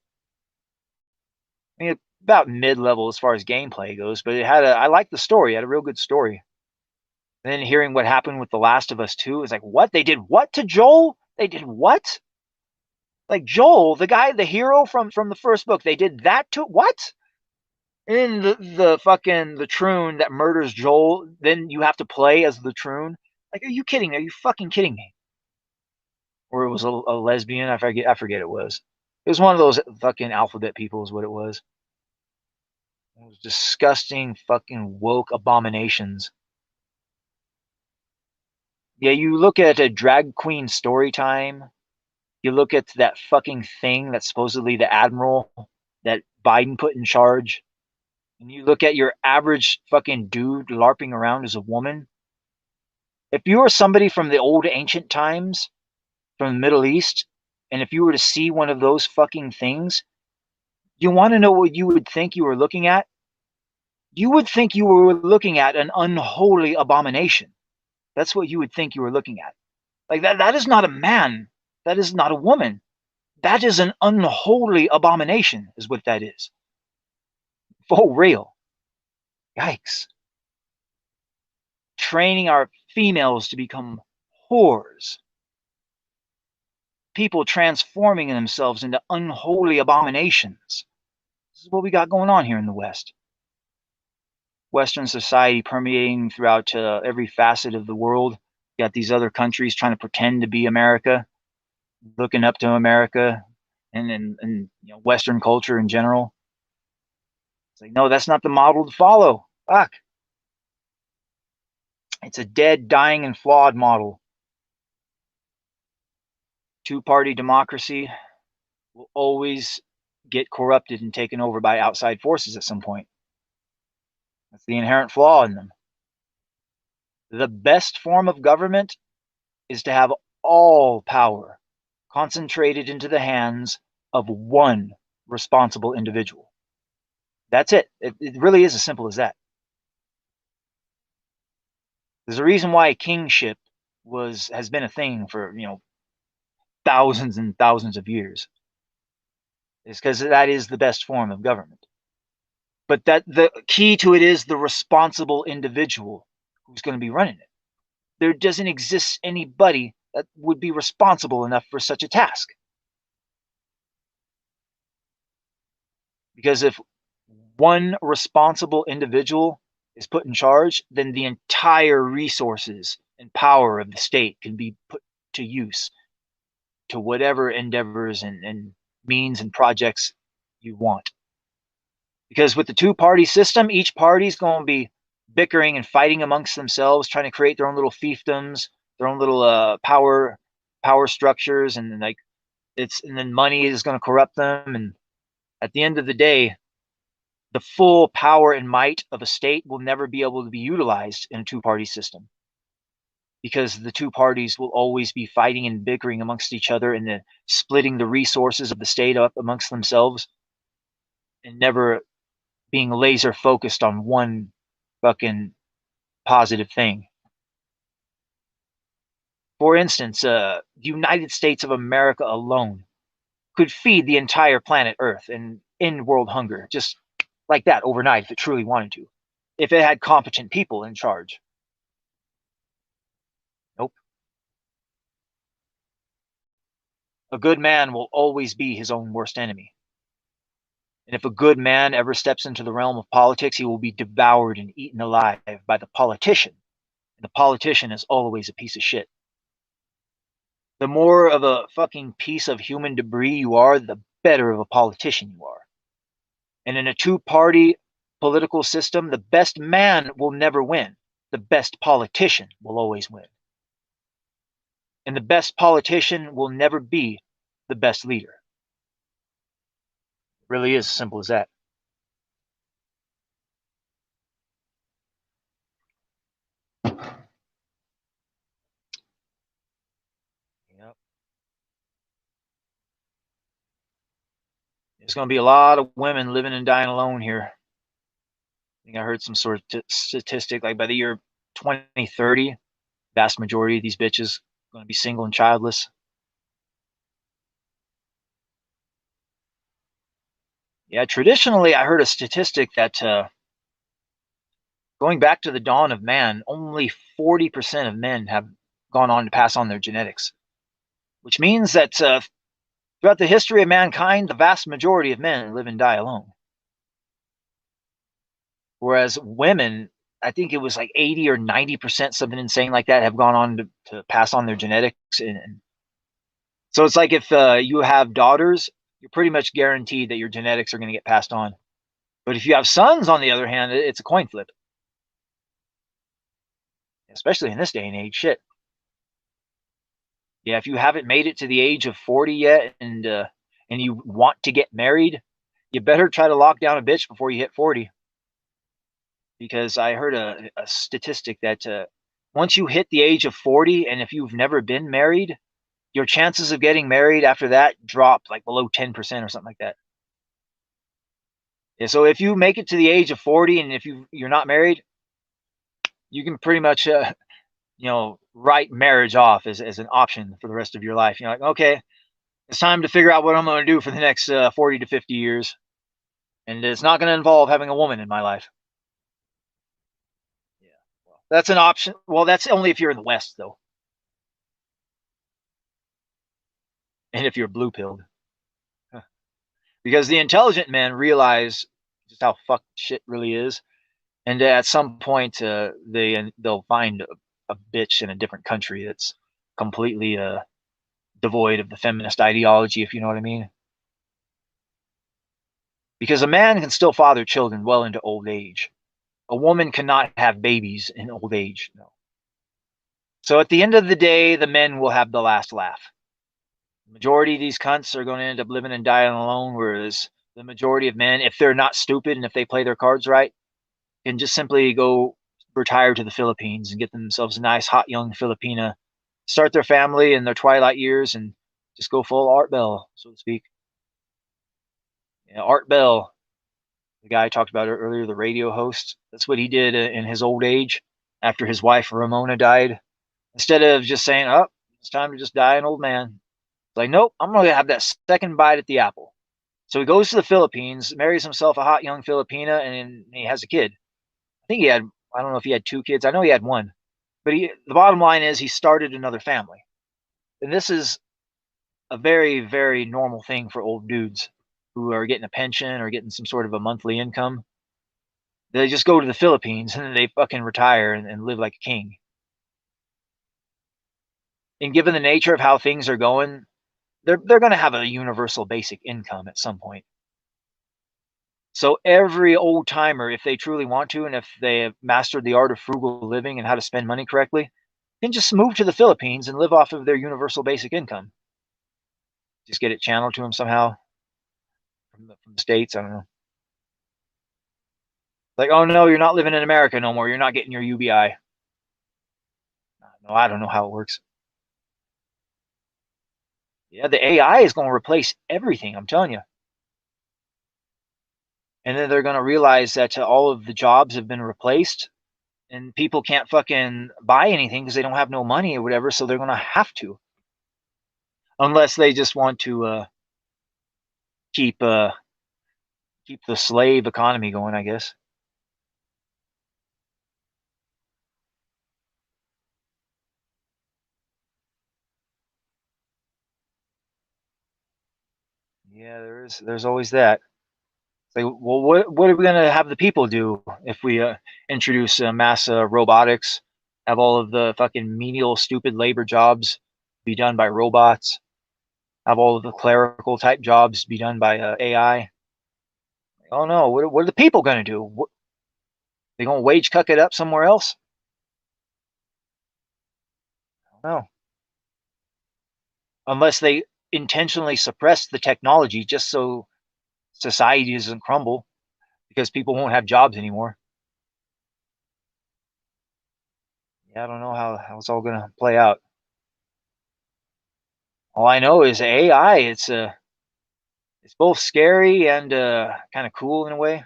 I mean, about mid-level as far as gameplay goes, but I liked the story. It had a real good story. And then hearing what happened with The Last of Us 2 is like, what? They did what to Joel? They did what? Like Joel, the guy, the hero from the first book, they did that to what? And the fucking the troon that murders Joel, then you have to play as the troon. Like, are you kidding me? Are you fucking kidding me? Or it was a lesbian. I forget it was. It was one of those fucking alphabet people is what it was. It was disgusting fucking woke abominations. Yeah, you look at a drag queen story time. You look at that fucking thing that's supposedly the admiral that Biden put in charge. And you look at your average fucking dude LARPing around as a woman. If you were somebody from the old ancient times, from the Middle East, and if you were to see one of those fucking things, you want to know what you would think you were looking at? You would think you were looking at an unholy abomination. That's what you would think you were looking at. Like that is not a man. That is not a woman. That is an unholy abomination, is what that is. For real. Yikes. Training our females to become whores. People transforming themselves into unholy abominations. This is what we got going on here in the West. Western society permeating throughout every facet of the world. You got these other countries trying to pretend to be America, looking up to America and you know, Western culture in general. It's like, no, that's not the model to follow. Fuck. It's a dead, dying, and flawed model. Two-party democracy will always get corrupted and taken over by outside forces at some point. That's the inherent flaw in them. The best form of government is to have all power concentrated into the hands of one responsible individual. That's it. It really is as simple as that. There's a reason why kingship has been a thing for, thousands and thousands of years. It's because that is the best form of government. But that the key to it is the responsible individual who's going to be running it. There doesn't exist anybody that would be responsible enough for such a task. Because if one responsible individual is put in charge, then the entire resources and power of the state can be put to use to whatever endeavors and means and projects you want. Because with the two-party system, each party's going to be bickering and fighting amongst themselves, trying to create their own little fiefdoms, their own little power structures, and then money is going to corrupt them. And at the end of the day, the full power and might of a state will never be able to be utilized in a two-party system, because the two parties will always be fighting and bickering amongst each other and then splitting the resources of the state up amongst themselves and never being laser focused on one fucking positive thing. For instance, the United States of America alone could feed the entire planet Earth and end world hunger just like that overnight if it truly wanted to, if it had competent people in charge. Nope. A good man will always be his own worst enemy. And if a good man ever steps into the realm of politics, he will be devoured and eaten alive by the politician. And the politician is always a piece of shit. The more of a fucking piece of human debris you are, the better of a politician you are. And in a two-party political system, the best man will never win. The best politician will always win. And the best politician will never be the best leader. It really is as simple as that. Yep. There's going to be a lot of women living and dying alone here. I think I heard some sort of statistic, like by the year 2030, vast majority of these bitches are going to be single and childless. Yeah, traditionally, I heard a statistic that going back to the dawn of man, only 40% of men have gone on to pass on their genetics, which means that throughout the history of mankind, the vast majority of men live and die alone. Whereas women, I think it was like 80 or 90%, something insane like that, have gone on to pass on their genetics. And so it's like if you have daughters, you're pretty much guaranteed that your genetics are going to get passed on. But if you have sons, on the other hand, it's a coin flip. Especially in this day and age, shit. Yeah, if you haven't made it to the age of 40 yet and you want to get married, you better try to lock down a bitch before you hit 40. Because I heard a statistic that once you hit the age of 40, and if you've never been married, your chances of getting married after that drop like below 10% or something like that. Yeah, so if you make it to the age of 40 and if you're not married, you can pretty much write marriage off as an option for the rest of your life. You're like, okay, it's time to figure out what I'm going to do for the next 40 to 50 years. And it's not going to involve having a woman in my life. Yeah, well, that's an option. Well, that's only if you're in the West, though. And if you're blue-pilled. Because the intelligent men realize just how fucked shit really is. And at some point, they'll find a bitch in a different country that's completely devoid of the feminist ideology, if you know what I mean. Because a man can still father children well into old age. A woman cannot have babies in old age. No. So at the end of the day, the men will have the last laugh. The majority of these cunts are going to end up living and dying alone, whereas the majority of men, if they're not stupid and if they play their cards right, can just simply go retire to the Philippines and get themselves a nice, hot, young Filipina, start their family in their twilight years, and just go full Art Bell, so to speak. Yeah, Art Bell, the guy I talked about earlier, the radio host. That's what he did in his old age after his wife Ramona died. Instead of just saying, "Oh, it's time to just die an old man," it's like, "Nope, I'm going to have that second bite at the apple." So he goes to the Philippines, marries himself a hot young Filipina, and he has a kid. I think he had, I don't know if he had 2 kids. I know he had one. But the bottom line is he started another family. And this is a very, very normal thing for old dudes who are getting a pension or getting some sort of a monthly income. They just go to the Philippines and they fucking retire and live like a king. And given the nature of how things are going, they're going to have a universal basic income at some point. So every old timer, if they truly want to, and if they have mastered the art of frugal living and how to spend money correctly, can just move to the Philippines and live off of their universal basic income. Just get it channeled to them somehow from the States. I don't know. Like, oh no, you're not living in America no more. You're not getting your UBI. No, I don't know how it works. Yeah, the AI is going to replace everything. I'm telling you. And then they're going to realize that all of the jobs have been replaced and people can't fucking buy anything because they don't have no money or whatever. So they're going to have to, unless they just want to keep the slave economy going, I guess. Yeah, there's always that. Like, well, what are we gonna have the people do if we introduce mass robotics? Have all of the fucking menial, stupid labor jobs be done by robots? Have all of the clerical type jobs be done by AI? Oh no, what are the people gonna do? They gonna wage cuck it up somewhere else? No, unless they intentionally suppress the technology just so society doesn't crumble because people won't have jobs anymore. Yeah, I don't know how it's all gonna play out. All I know is AI. It's both scary and kind of cool in a way.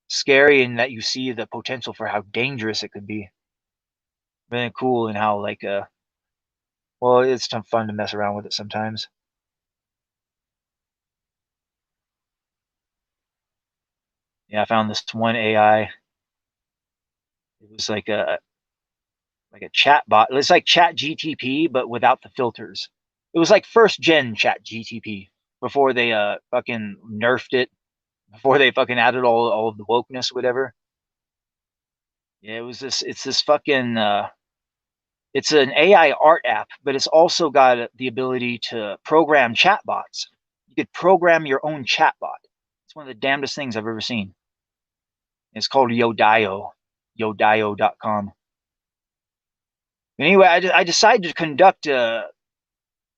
Scary in that you see the potential for how dangerous it could be. But then cool in how like well, it's fun to mess around with it sometimes. Yeah, I found this one AI. It was like a chat bot. It's like Chat GTP, but without the filters. It was like first gen Chat GTP before they fucking nerfed it, before they fucking added all of the wokeness, whatever. Yeah, it's this fucking it's an AI art app, but it's also got the ability to program chatbots. You could program your own chatbot. It's one of the damnedest things I've ever seen. It's called Yodio, yodio.com. Anyway, I decided to conduct an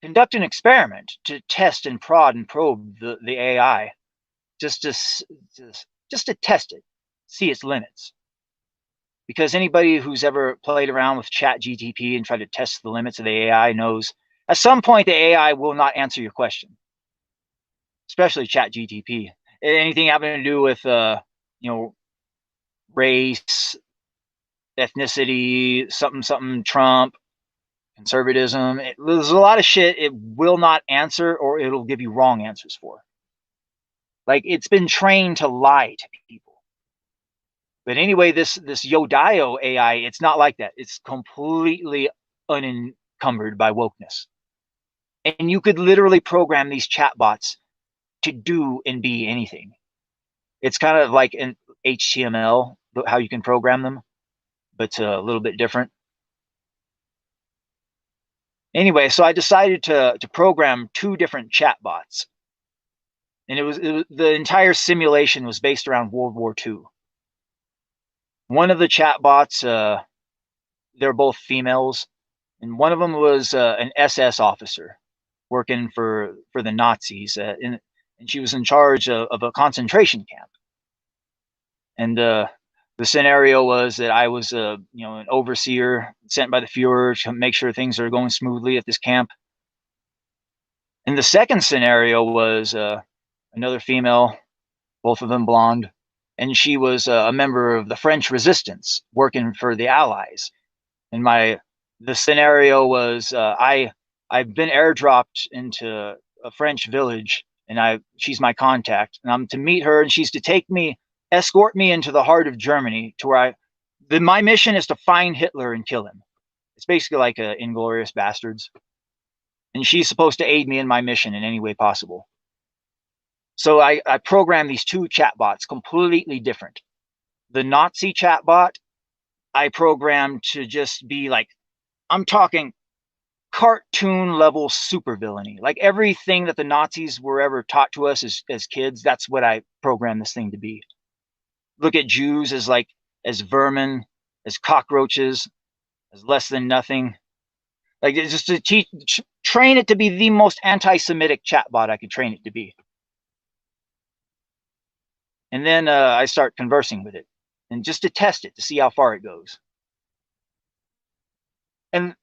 experiment to test and prod and probe the AI, just to just to test it, see its limits. Because anybody who's ever played around with Chat GTP and tried to test the limits of the AI knows at some point the AI will not answer your question, especially Chat GTP. Anything having to do with you know, race, ethnicity, something something, Trump, conservatism. There's a lot of shit it will not answer, or it'll give you wrong answers for. Like, it's been trained to lie to people. But anyway, this Yodio AI, it's not like that. It's completely unencumbered by wokeness. And you could literally program these chatbots to do and be anything. It's kind of like in HTML, how you can program them, but it's a little bit different. Anyway, so I decided to program 2 different chatbots. And it was the entire simulation was based around World War II. One of the chatbots, they're both females, and one of them was an SS officer working for the Nazis, and she was in charge of a concentration camp. And the scenario was that I was, an overseer sent by the Fuhrer to make sure things are going smoothly at this camp. And the second scenario was another female, both of them blonde, and she was a member of the French resistance working for the Allies. And the scenario was I've been airdropped into a French village, and she's my contact, and I'm to meet her, and she's to escort me into the heart of Germany to where my mission is to find Hitler and kill him. It's basically like Inglorious Bastards, and she's supposed to aid me in my mission in any way possible. So I programmed these two chatbots, completely different. The Nazi chatbot, I programmed to just be like, I'm talking cartoon level supervillainy. Like everything that the Nazis were ever taught to us as kids, that's what I programmed this thing to be. Look at Jews as vermin, as cockroaches, as less than nothing. Like just to train it to be the most anti-Semitic chatbot I could train it to be. And then I start conversing with it, and just to test it, to see how far it goes. And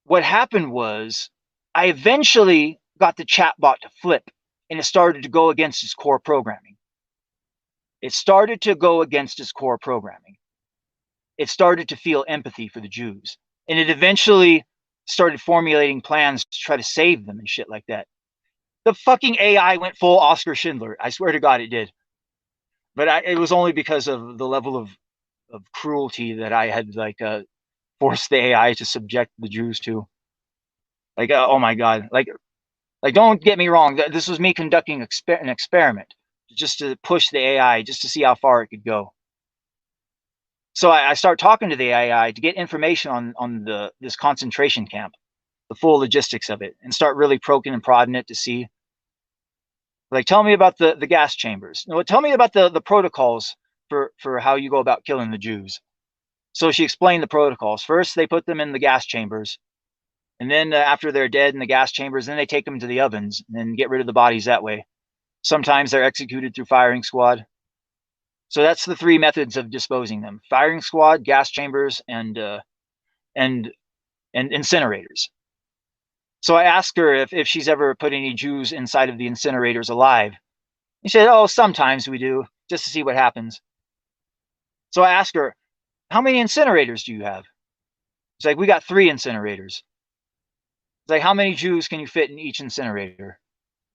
what happened was I eventually got the chatbot to flip, and it started to go against its core programming. It started to go against its core programming. It started to feel empathy for the Jews. And it eventually started formulating plans to try to save them and shit like that. The fucking AI went full Oscar Schindler. I swear to God it did. But it was only because of the level of cruelty that I had forced the AI to subject the Jews to. Oh my God. Like don't get me wrong. This was me conducting an experiment just to push the AI, just to see how far it could go. So I start talking to the AI to get information on this concentration camp, the full logistics of it, and start really poking and prodding it to see. Like, tell me about the gas chambers. No, tell me about the protocols for how you go about killing the Jews. So she explained the protocols. First, they put them in the gas chambers. And then after they're dead in the gas chambers, then they take them to the ovens and get rid of the bodies that way. Sometimes they're executed through firing squad. So that's the three methods of disposing them: firing squad, gas chambers, and incinerators. So I asked her if she's ever put any Jews inside of the incinerators alive. She said, oh, sometimes we do, just to see what happens. So I asked her, how many incinerators do you have? She's like, we got 3 incinerators. It's like, how many Jews can you fit in each incinerator?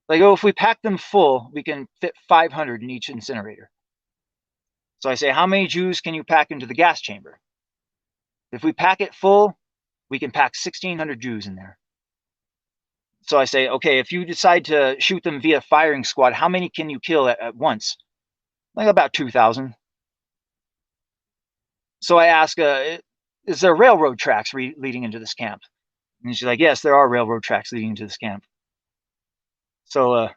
Like, oh, if we pack them full, we can fit 500 in each incinerator. So I say, how many Jews can you pack into the gas chamber? If we pack it full, we can pack 1,600 Jews in there. So I say, okay, if you decide to shoot them via firing squad, how many can you kill at once? Like about 2,000. So I ask, is there railroad tracks leading into this camp? And she's like, yes, there are railroad tracks leading into this camp. So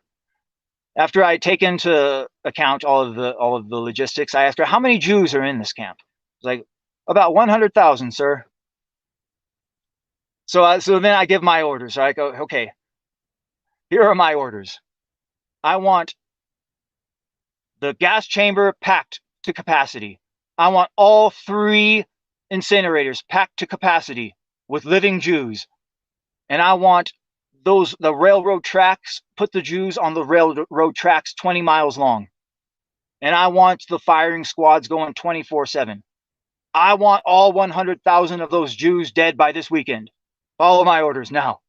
after I take into account all of the logistics, I asked her, how many Jews are in this camp? She's like, about 100,000, sir. So then I give my orders. I go, okay, here are my orders. I want the gas chamber packed to capacity. I want all 3 incinerators packed to capacity with living Jews. And I want the railroad tracks, put the Jews on the railroad tracks 20 miles long. And I want the firing squads going 24/7. I want all 100,000 of those Jews dead by this weekend. Follow my orders now.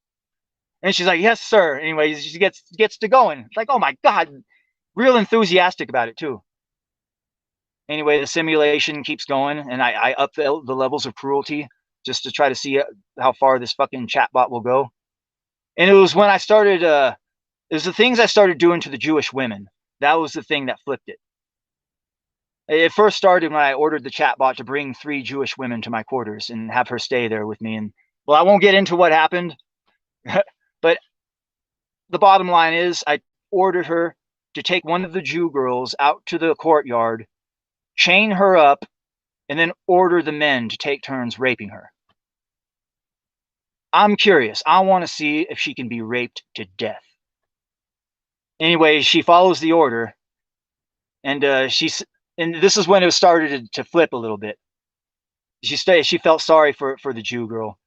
And she's like, yes, sir. Anyway, she gets to going. It's like, oh my God, real enthusiastic about it too. Anyway, the simulation keeps going, and I up the levels of cruelty just to try to see how far this fucking chatbot will go. And it was when I started, it was the things I started doing to the Jewish women. That was the thing that flipped it. It first started when I ordered the chatbot to bring 3 Jewish women to my quarters and have her stay there with me. And well, I won't get into what happened, but the bottom line is I ordered her to take one of the Jew girls out to the courtyard, chain her up, and then order the men to take turns raping her. I'm curious. I want to see if she can be raped to death. Anyway, she follows the order, and and this is when it started to flip a little bit. She felt sorry for the Jew girl,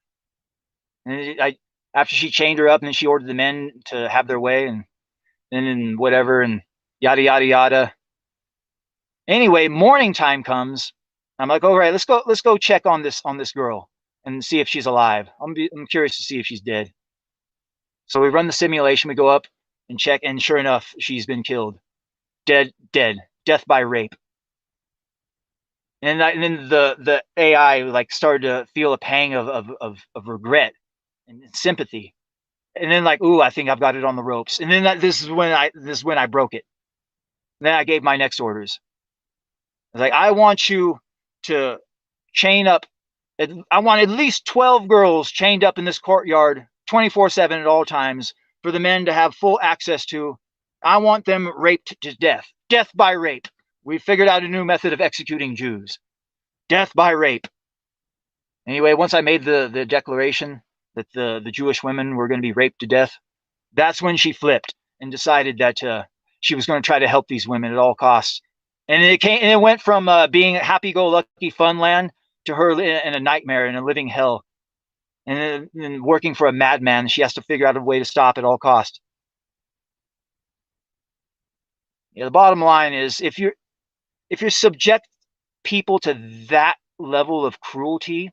and after she chained her up, and then she ordered the men to have their way, and then whatever, and yada yada yada. Anyway, morning time comes. I'm like, all right, let's go check on this girl and see if she's alive. I'm curious to see if she's dead. So we run the simulation. We go up and check, and sure enough, she's been killed, dead, death by rape. And then the AI like started to feel a pang of regret and sympathy, and then like, ooh, I think I've got it on the ropes. And then this is when I broke it. And then I gave my next orders. I was like, I want you to chain up. I want at least 12 girls chained up in this courtyard 24/7 at all times for the men to have full access to. I want them raped to death. Death by rape. We figured out a new method of executing Jews. Death by rape. Anyway, once I made the declaration that the Jewish women were going to be raped to death, that's when she flipped and decided that she was going to try to help these women at all costs. And it went from being happy-go-lucky fun land to her in a nightmare, in a living hell, and then working for a madman. She has to figure out a way to stop at all costs. Yeah, the bottom line is, if you subject people to that level of cruelty,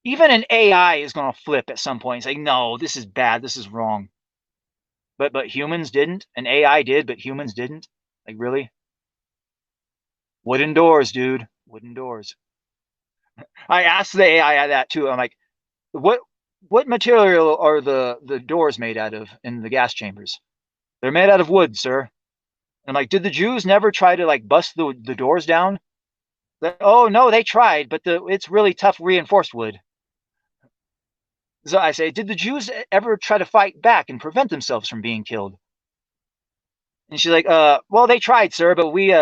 even an AI is going to flip at some point and say, no, this is bad, this is wrong. But humans didn't. An AI did, but humans didn't. Like, really? Wooden doors, dude. Wooden doors. I asked the AI that too. I'm like, what material are the doors made out of in the gas chambers? They're made out of wood, sir. I'm like, did the Jews never try to like bust the doors down? Like, oh no, they tried, but it's really tough reinforced wood. So I say, did the Jews ever try to fight back and prevent themselves from being killed? And she's like, well, they tried, sir, but we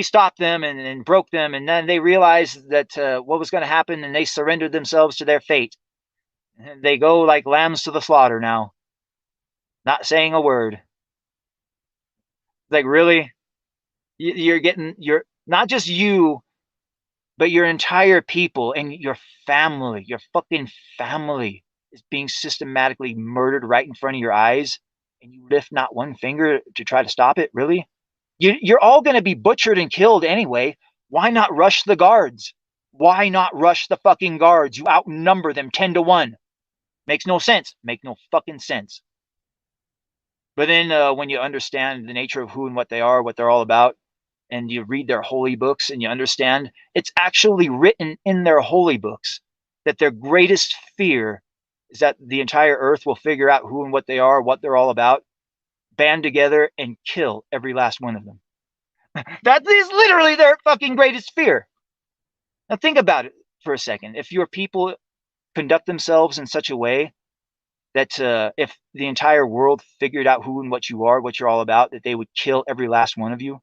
stopped them and broke them, and then they realized that what was going to happen, and they surrendered themselves to their fate. And they go like lambs to the slaughter now, not saying a word. Like, really? You're not just you, but your entire people and your family, your fucking family is being systematically murdered right in front of your eyes, and you lift not one finger to try to stop it? Really? You're all going to be butchered and killed anyway. Why not rush the guards? Why not rush the fucking guards? You outnumber them 10-1. Makes no sense. Make no fucking sense. But then when you understand the nature of who and what they are, what they're all about, and you read their holy books and you understand it's actually written in their holy books that their greatest fear is that the entire earth will figure out who and what they are, what they're all about, band together and kill every last one of them. That is literally their fucking greatest fear. Now think about it for a second. If your people conduct themselves in such a way that if the entire world figured out who and what you are, what you're all about, that they would kill every last one of you,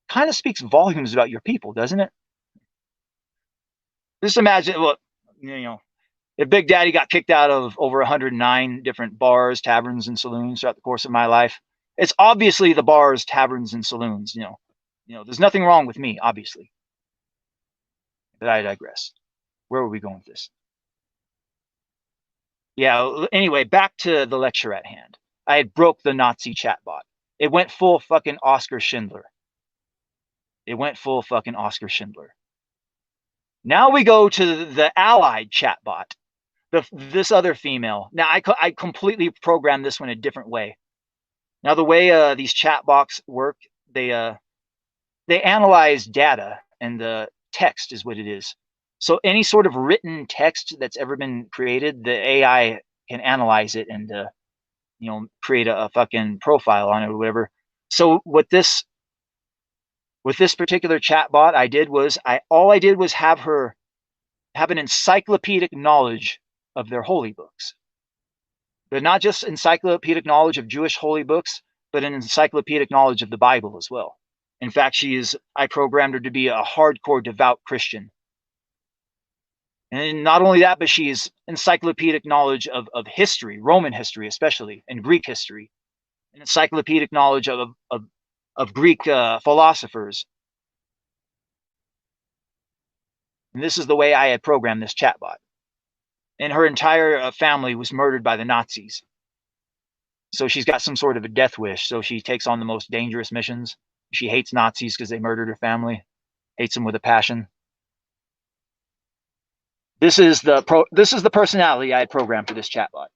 kind of speaks volumes about your people, doesn't it? Just imagine, look, if Big Daddy got kicked out of over 109 different bars, taverns, and saloons throughout the course of my life, it's obviously the bars, taverns, and saloons. There's nothing wrong with me, obviously. But I digress. Where were we going with this? Yeah, anyway, back to the lecture at hand. I had broke the Nazi chatbot. It went full fucking Oscar Schindler. Now we go to the allied chatbot, this other female. Now I completely programmed this one a different way. Now the way these chatbots work, they analyze data, and the text is what it is. So any sort of written text that's ever been created, the AI can analyze it and create a fucking profile on it or whatever. So with this particular chatbot, all I did was have her have an encyclopedic knowledge of their holy books. But not just encyclopedic knowledge of Jewish holy books, but an encyclopedic knowledge of the Bible as well. In fact, I programmed her to be a hardcore devout Christian. And not only that, but she has encyclopedic knowledge of history, Roman history especially, and Greek history, and encyclopedic knowledge of Greek philosophers. And this is the way I had programmed this chatbot. And her entire family was murdered by the Nazis. So she's got some sort of a death wish. So she takes on the most dangerous missions. She hates Nazis because they murdered her family, hates them with a passion. This is the personality I had programmed for this chatbot.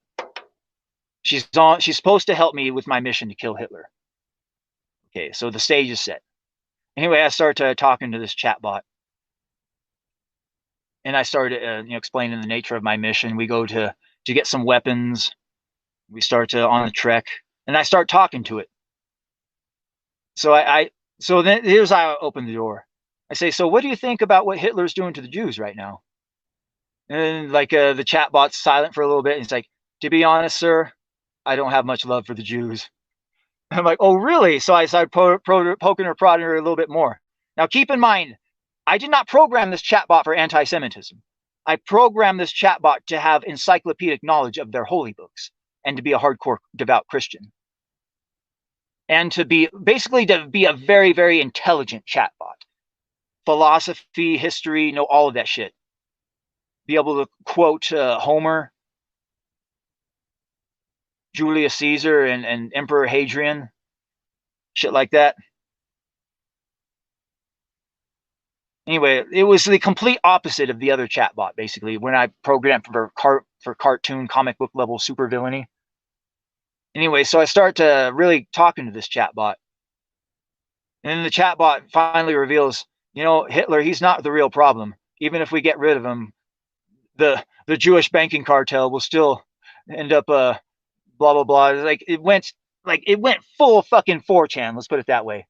She's supposed to help me with my mission to kill Hitler. Okay, so the stage is set. Anyway, I start talking to this chatbot, and I started explaining the nature of my mission. We go to get some weapons. We start to on the trek, and I start talking to it. So so then here's how I open the door. I say, so what do you think about what Hitler's doing to the Jews right now? And like the chatbot's silent for a little bit. And he's like, to be honest, sir, I don't have much love for the Jews. I'm like, oh, really? So I started poking or prodding her a little bit more. Now, keep in mind, I did not program this chatbot for anti-Semitism. I programmed this chatbot to have encyclopedic knowledge of their holy books and to be a hardcore devout Christian. And to be basically to be a very, very intelligent chatbot. Philosophy, history, know all of that shit. Be able to quote Homer, Julius Caesar, and Emperor Hadrian, shit like that. Anyway, it was the complete opposite of the other chatbot, basically, when I programmed for cartoon comic book level supervillainy. Anyway, so I start to really talking to this chatbot. And then the chatbot finally reveals, Hitler, he's not the real problem. Even if we get rid of him, the Jewish banking cartel will still end up blah blah blah. It went full fucking 4chan, let's put it that way.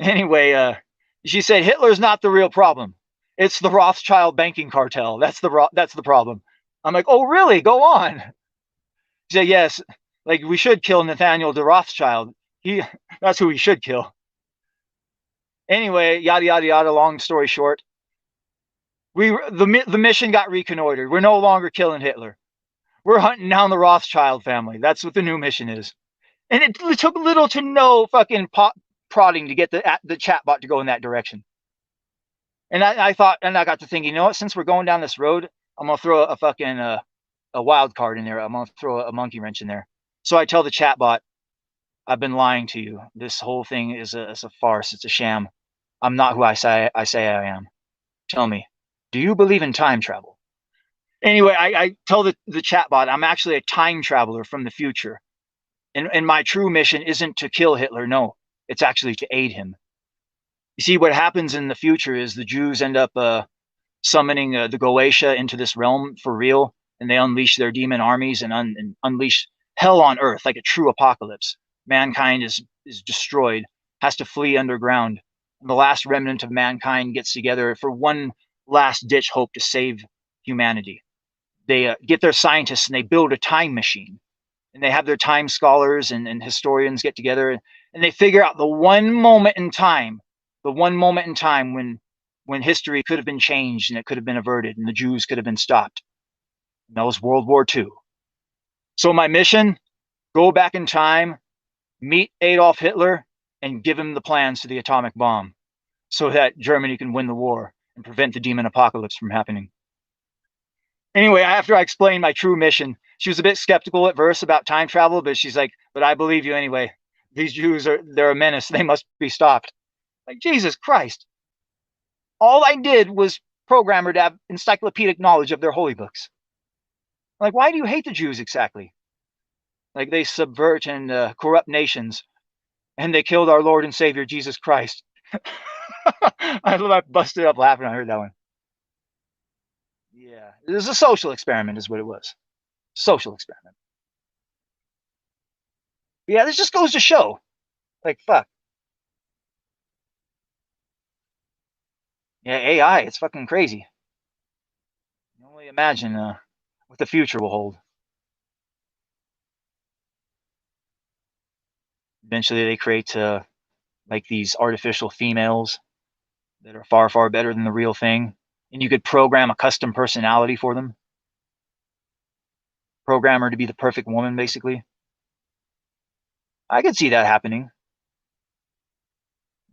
Anyway, she said Hitler's not the real problem. It's the Rothschild banking cartel. That's the problem. I'm like, oh really? Go on. She said, yes, like we should kill Nathaniel de Rothschild. That's who we should kill. Anyway, yada yada yada. Long story short, the mission got reconnoitered. We're no longer killing Hitler. We're hunting down the Rothschild family. That's what the new mission is. And it took little to no fucking prodding to get the chatbot to go in that direction. And I thought, and I got to thinking, since we're going down this road, I'm gonna throw a fucking a wild card in there. I'm gonna throw a monkey wrench in there. So I tell the chatbot, I've been lying to you. This whole thing is a farce. It's a sham. I'm not who I say I am. Tell me, do you believe in time travel? Anyway, I tell the chatbot I'm actually a time traveler from the future. And my true mission isn't to kill Hitler. No, it's actually to aid him. You see, what happens in the future is the Jews end up summoning the Goetia into this realm for real. And they unleash their demon armies and unleash hell on earth like a true apocalypse. Mankind is destroyed, has to flee underground. And the last remnant of mankind gets together for one last ditch hope to save humanity. They get their scientists and they build a time machine. And they have their time scholars and historians get together and they figure out the one moment in time when history could have been changed and it could have been averted and the Jews could have been stopped. And that was World War II. So my mission, go back in time, meet Adolf Hitler, and give him the plans to the atomic bomb so that Germany can win the war and prevent the demon apocalypse from happening. Anyway, after I explained my true mission, she was a bit skeptical at first about time travel, but she's like, but I believe you anyway. These Jews they're a menace. They must be stopped. Like, Jesus Christ. All I did was program her to have encyclopedic knowledge of their holy books. Like, why do you hate the Jews exactly? Like, they subvert and corrupt nations, and they killed our Lord and Savior, Jesus Christ. I busted up laughing when I heard that one. Yeah, it was a social experiment is what it was. Social experiment. Yeah, this just goes to show. Like, fuck. Yeah, AI, it's fucking crazy. You can only imagine what the future will hold. Eventually they create like these artificial females that are far, far better than the real thing. and you could program a custom personality for them. Program her to be the perfect woman, basically. I could see that happening.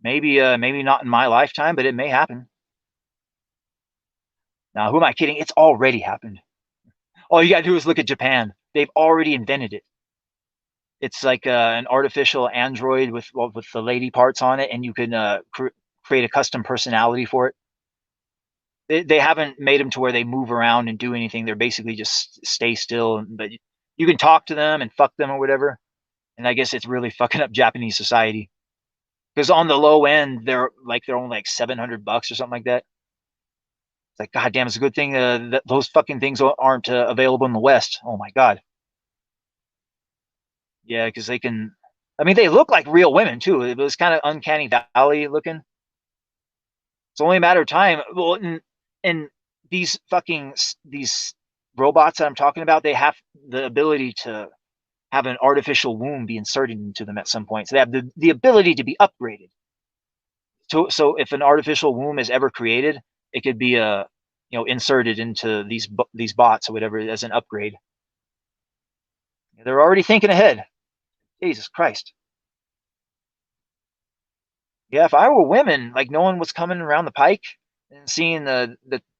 Maybe not in my lifetime, but it may happen. Now, who am I kidding? It's already happened. All you gotta do is look at Japan. They've already invented it. It's like an artificial android with the lady parts on it, and you can create a custom personality for it. They haven't made them to where they move around and do anything. They're basically just stay still, but you can talk to them and fuck them or whatever. And I guess it's really fucking up Japanese society because on the low end they're only like $700 or something like that. It's like, god damn, it's a good thing that those fucking things aren't available in the West. Oh my god. Yeah, because they can. I mean, they look like real women too. It was kind of uncanny valley looking. It's only a matter of time. Well, and these robots that I'm talking about, they have the ability to have an artificial womb be inserted into them at some point. So they have the ability to be upgraded. So if an artificial womb is ever created, it could be inserted into these bots or whatever as an upgrade. They're already thinking ahead. Jesus Christ. Yeah, if I were women, like knowing what's coming around the pike and seeing that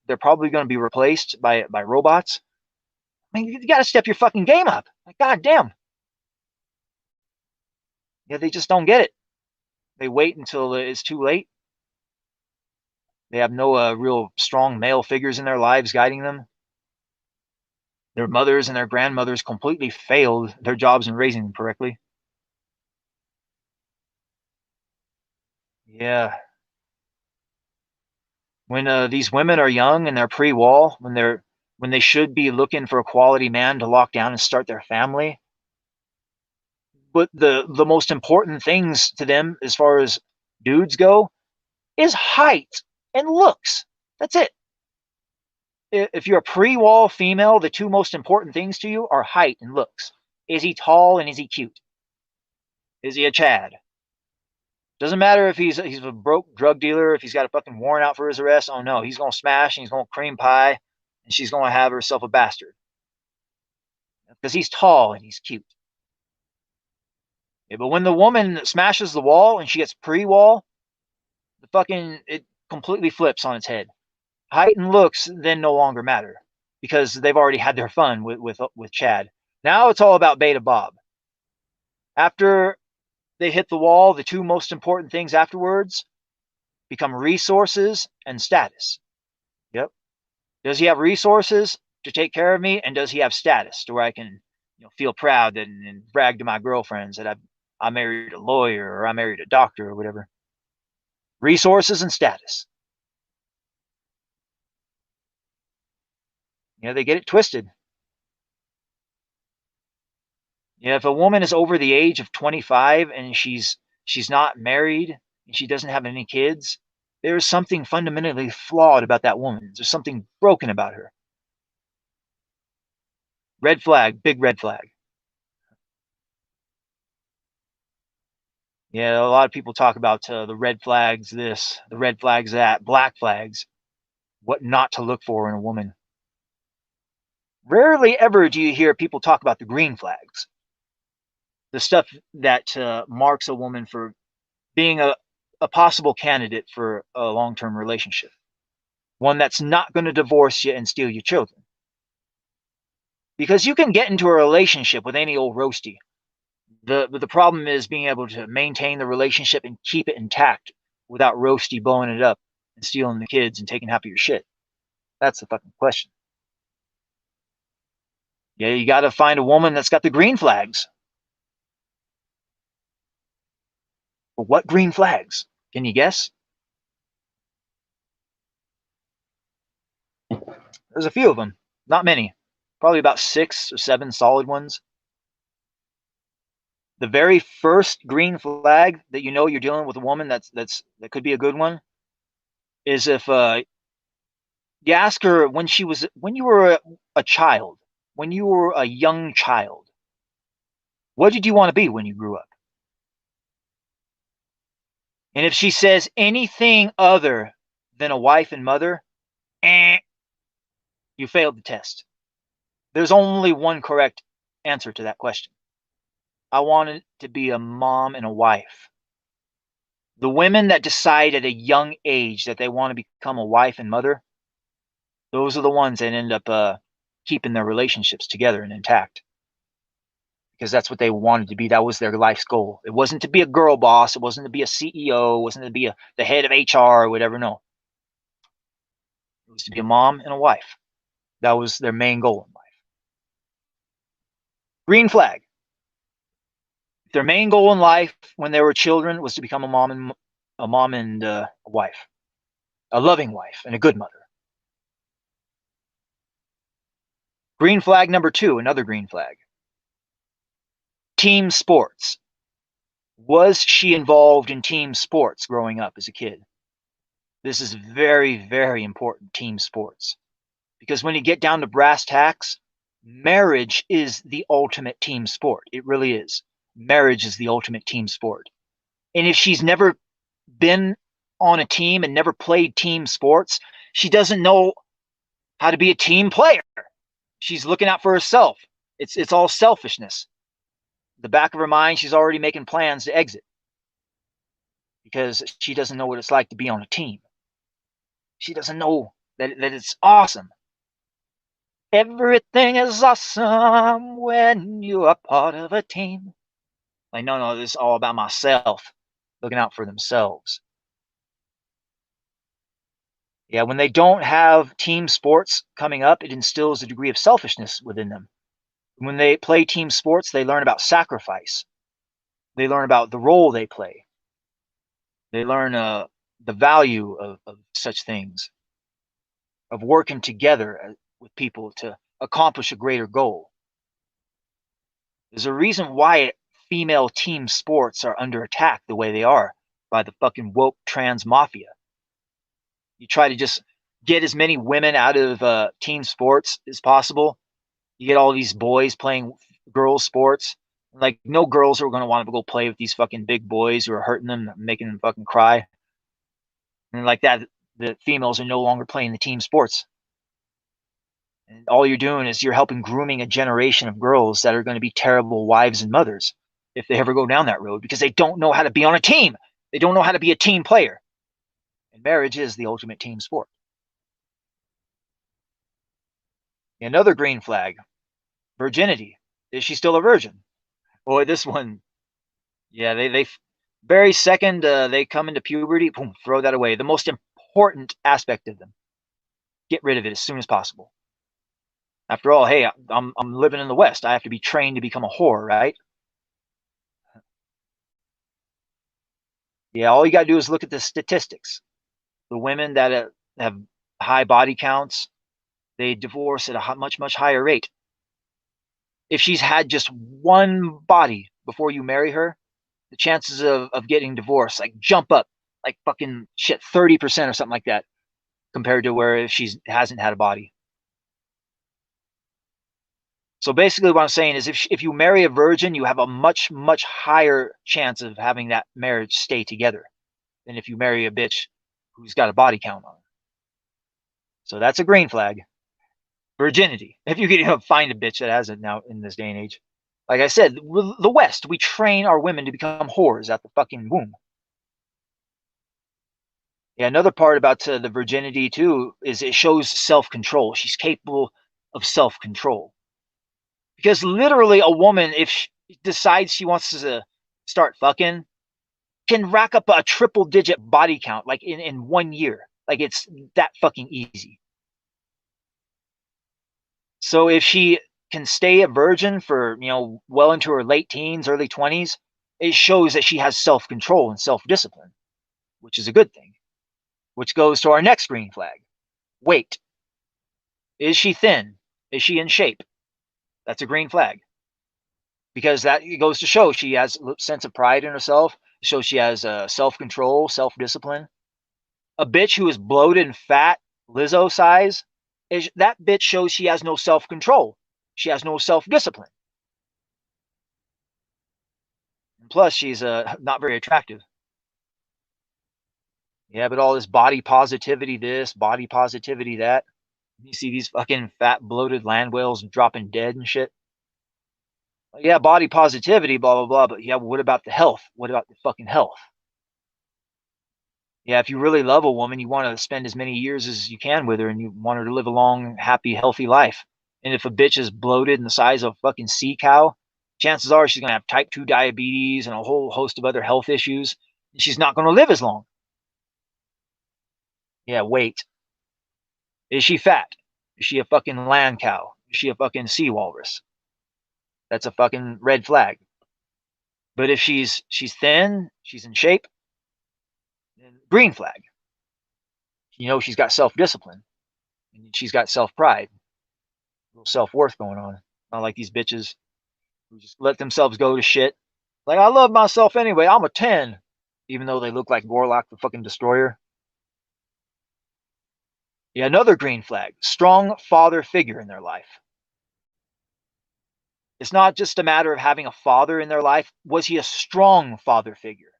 they're probably going to be replaced by robots, I mean, you got to step your fucking game up. Like, god damn. Yeah, they just don't get it. They wait until it's too late. They have no real strong male figures in their lives guiding them. Their mothers and their grandmothers completely failed their jobs in raising them correctly. Yeah. When these women are young and they're pre-wall, when they should be looking for a quality man to lock down and start their family, but the most important things to them as far as dudes go is height and looks. That's it. If you're a pre-wall female, the two most important things to you are height and looks. Is he tall and is he cute? Is he a Chad? Doesn't matter if he's a broke drug dealer, if he's got a fucking warrant out for his arrest. Oh no, he's gonna smash and he's gonna cream pie, and she's gonna have herself a bastard because he's tall and he's cute. Yeah, but when the woman smashes the wall and she gets pre-wall, it completely flips on its head. Height and looks then no longer matter because they've already had their fun with Chad. Now it's all about Beta Bob. After they hit the wall, the two most important things afterwards become resources and status. Yep. Does he have resources to take care of me, and does he have status to where I can feel proud and brag to my girlfriends that I married a lawyer or I married a doctor or whatever. Resources and status. They get it twisted. If a woman is over the age of 25 and she's not married and she doesn't have any kids, there is something fundamentally flawed about that woman. There's something broken about her. Red flag, big red flag. Yeah, a lot of people talk about the red flags this, the red flags that, black flags, what not to look for in a woman. Rarely ever do you hear people talk about the green flags, the stuff that marks a woman for being a possible candidate for a long-term relationship, one that's not going to divorce you and steal your children. Because you can get into a relationship with any old roasty. The problem is being able to maintain the relationship and keep it intact without roasty blowing it up and stealing the kids and taking half of your shit. That's the fucking question. Yeah, you got to find a woman that's got the green flags. But what green flags? Can you guess? There's a few of them. Not many. Probably about 6 or 7 solid ones. The very first green flag that you're dealing with a woman that could be a good one is if you ask her when you were a child, when you were a young child, what did you want to be when you grew up? And if she says anything other than a wife and mother, You failed the test. There's only one correct answer to that question. I wanted to be a mom and a wife. The women that decide at a young age that they want to become a wife and mother, those are the ones that end up keeping their relationships together and intact. Because that's what they wanted to be. That was their life's goal. It wasn't to be a girl boss. It wasn't to be a CEO. It wasn't to be the head of HR or whatever. No. It was to be a mom and a wife. That was their main goal in life. Green flag. Their main goal in life when they were children was to become a mom and a wife, a loving wife and a good mother. Green flag number 2, another green flag. Team sports. Was she involved in team sports growing up as a kid? This is very, very important, team sports. Because when you get down to brass tacks, marriage is the ultimate team sport. It really is. Marriage is the ultimate team sport. And if she's never been on a team and never played team sports, she doesn't know how to be a team player. She's looking out for herself. It's all selfishness. The back of her mind, she's already making plans to exit because she doesn't know what it's like to be on a team. She doesn't know that it's awesome. Everything is awesome when you are part of a team. Like, no, this is all about myself, looking out for themselves. Yeah, when they don't have team sports coming up, it instills a degree of selfishness within them. When they play team sports, they learn about sacrifice. They learn about the role they play. They learn the value of such things, of working together with people to accomplish a greater goal. There's a reason why female team sports are under attack the way they are by the fucking woke trans mafia. You try to just get as many women out of team sports as possible. You get all these boys playing girls' sports. Like, no girls are going to want to go play with these fucking big boys who are hurting them, making them fucking cry. And like that, the females are no longer playing the team sports. And all you're doing is you're helping grooming a generation of girls that are going to be terrible wives and mothers if they ever go down that road because they don't know how to be on a team. They don't know how to be a team player. And marriage is the ultimate team sport. Another green flag, virginity. Is she still a virgin? Boy, this one, yeah, they very second they come into puberty, boom, throw that away. The most important aspect of them. Get rid of it as soon as possible. After all, hey, I'm living in the West. I have to be trained to become a whore, right? Yeah, all you got to do is look at the statistics. The women that have high body counts, they divorce at a much, much higher rate. If she's had just one body before you marry her, the chances of getting divorced like jump up like fucking shit 30% or something like that compared to where if she hasn't had a body. So basically what I'm saying is if you marry a virgin, you have a much, much higher chance of having that marriage stay together than if you marry a bitch who's got a body count on her. So that's a green flag. Virginity. If you can find a bitch that has it now in this day and age. Like I said, the West, we train our women to become whores at the fucking womb. Yeah, another part about the virginity too is it shows self-control. She's capable of self-control. Because literally a woman, if she decides she wants to start fucking, can rack up a triple-digit body count like in 1 year. Like it's that fucking easy. So if she can stay a virgin for, well into her late teens, early 20s, it shows that she has self-control and self-discipline, which is a good thing. Which goes to our next green flag. Weight. Is she thin? Is she in shape? That's a green flag. Because that goes to show she has a sense of pride in herself. It shows she has self-control, self-discipline. A bitch who is bloated and fat, Lizzo size, that bitch shows she has no self-control. She has no self-discipline. And plus, she's not very attractive. Yeah, but all this body positivity, this, body positivity, that. You see these fucking fat, bloated land whales dropping dead and shit. Yeah, body positivity, blah, blah, blah. But yeah, what about the health? What about the fucking health? Yeah, if you really love a woman, you want to spend as many years as you can with her and you want her to live a long, happy, healthy life. And if a bitch is bloated and the size of a fucking sea cow, chances are she's going to have type 2 diabetes and a whole host of other health issues. And she's not going to live as long. Yeah, weight. Is she fat? Is she a fucking land cow? Is she a fucking sea walrus? That's a fucking red flag. But if she's thin, she's in shape, green flag. You know she's got self-discipline. And she's got self-pride, a little self-worth going on. Not like these bitches who just let themselves go to shit. Like, I love myself anyway. I'm a 10. Even though they look like Gorlock the fucking Destroyer. Yeah, another green flag. Strong father figure in their life. It's not just a matter of having a father in their life. Was he a strong father figure?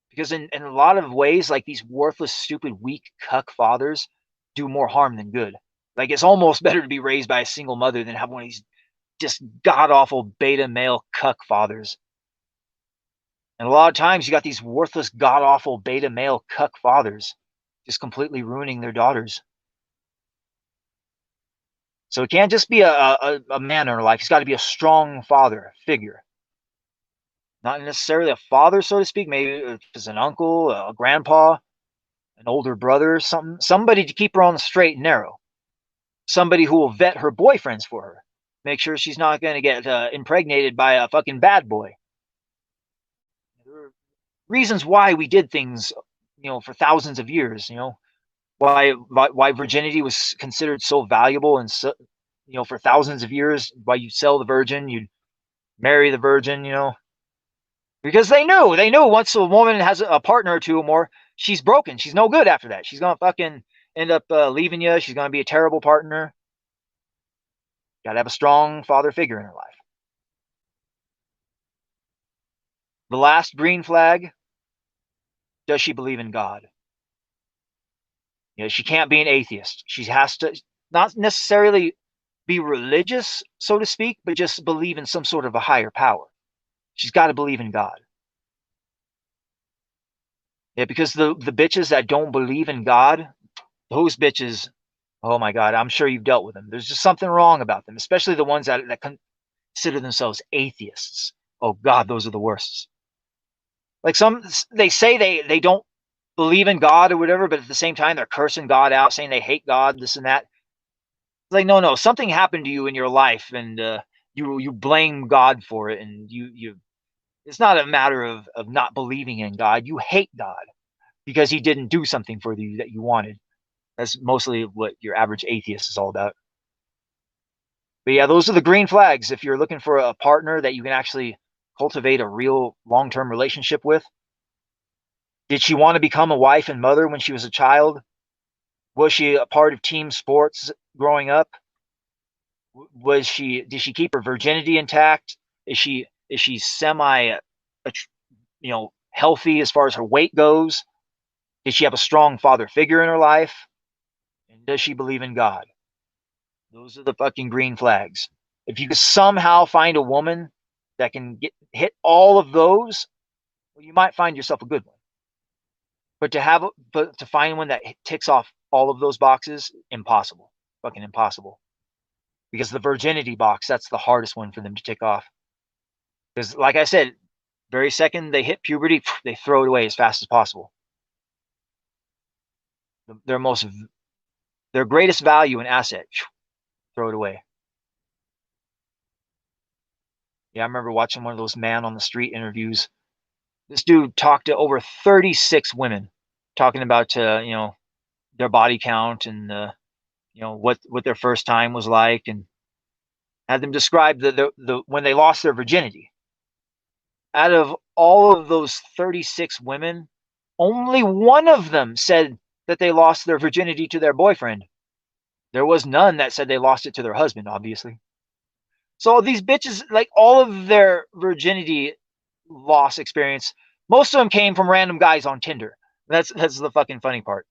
Because in a lot of ways, like these worthless, stupid, weak cuck fathers do more harm than good. Like it's almost better to be raised by a single mother than have one of these just god-awful beta male cuck fathers. And a lot of times you got these worthless, god-awful beta male cuck fathers just completely ruining their daughters. So it can't just be a man in her life. He's got to be a strong father figure. Not necessarily a father, so to speak. Maybe it's an uncle, a grandpa, an older brother, somebody to keep her on the straight and narrow. Somebody who will vet her boyfriends for her. Make sure she's not going to get impregnated by a fucking bad boy. There are reasons why we did things, for thousands of years, why virginity was considered so valuable and so, for thousands of years, why you sell the virgin, you'd marry the virgin, because they knew once a woman has a partner or two or more, she's broken. She's no good after that. She's going to fucking end up leaving you. She's going to be a terrible partner. Got to have a strong father figure in her life. The last green flag, does she believe in God? She can't be an atheist. She has to not necessarily be religious, so to speak, but just believe in some sort of a higher power. She's got to believe in God. Yeah, because the bitches that don't believe in God, those bitches, oh my God, I'm sure you've dealt with them. There's just something wrong about them, especially the ones that consider themselves atheists. Oh God, those are the worst. Like they say they don't believe in God or whatever, but at the same time they're cursing God out, saying they hate God, this and that. It's like, no, something happened to you in your life, and you blame God for it, and you. It's not a matter of not believing in God. You hate God because He didn't do something for you that you wanted. That's mostly what your average atheist is all about. But yeah, those are the green flags. If you're looking for a partner that you can actually cultivate a real long-term relationship with. Did she want to become a wife and mother when she was a child? Was she a part of team sports growing up? Did she keep her virginity intact? Is she semi healthy as far as her weight goes? Did she have a strong father figure in her life? And does she believe in God? Those are the fucking green flags. If you could somehow find a woman that can hit all of those, well, you might find yourself a good one. But to find one that ticks off all of those boxes, impossible. Fucking impossible. Because the virginity box, that's the hardest one for them to tick off. Because like I said, very second they hit puberty, they throw it away as fast as possible. Their greatest value and asset, throw it away. Yeah, I remember watching one of those man on the street interviews. This dude talked to over 36 women, talking about their body count and what their first time was like, and had them describe the when they lost their virginity. Out of all of those 36 women, only one of them said that they lost their virginity to their boyfriend. There was none that said they lost it to their husband, obviously. So these bitches, like all of their virginity loss experience, most of them came from random guys on Tinder. That's the fucking funny part.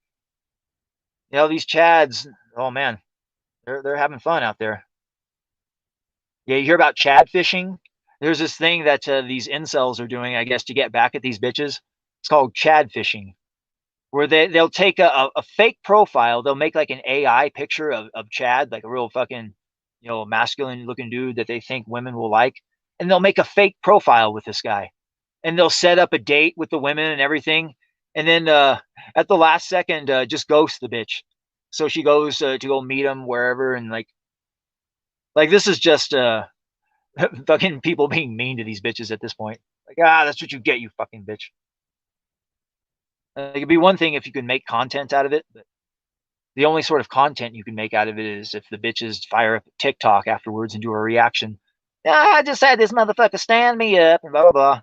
You know, these Chads, oh man, they're having fun out there. Yeah, you hear about Chad fishing? There's this thing that these incels are doing, I guess, to get back at these bitches. It's called Chad fishing, where they'll take a fake profile, they'll make like an AI picture of Chad, like a real fucking, you know, masculine looking dude that they think women will like, and they'll make a fake profile with this guy, and they'll set up a date with the women and everything, and then at the last second, just ghost the bitch. So she goes to go meet him wherever, and like this is just fucking people being mean to these bitches at this point. Like, that's what you get, you fucking bitch. It'd be one thing if you could make content out of it, but the only sort of content you can make out of it is if the bitches fire up TikTok afterwards and do a reaction. I just had this motherfucker stand me up and blah blah blah.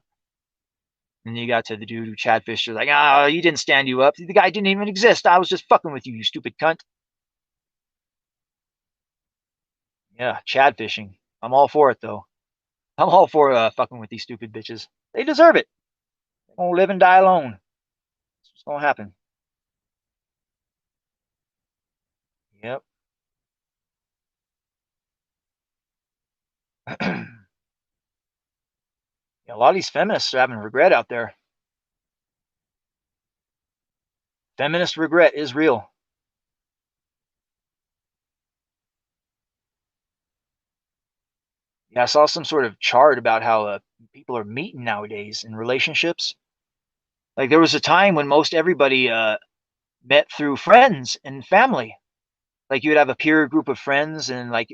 And you got to the dude who Chad Fisher, like, you didn't stand you up. The guy didn't even exist. I was just fucking with you, you stupid cunt. Yeah, Chad fishing. I'm all for it though. I'm all for fucking with these stupid bitches. They deserve it. They're gonna live and die alone. That's what's gonna happen. Yep. Yeah, a lot of these feminists are having regret out there. Feminist regret is real. Yeah, I saw some sort of chart about how people are meeting nowadays in relationships. Like there was a time when most everybody met through friends and family. Like you'd have a peer group of friends, and like,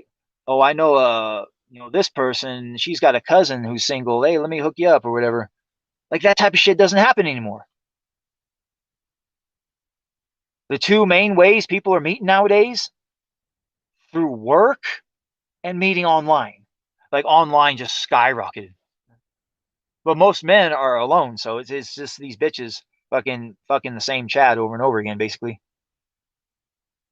oh, I know, you know, this person. She's got a cousin who's single. Hey, let me hook you up or whatever. Like that type of shit doesn't happen anymore. The two main ways people are meeting nowadays, through work and meeting online. Like online just skyrocketed. But most men are alone, so it's just these bitches fucking the same Chad over and over again, basically.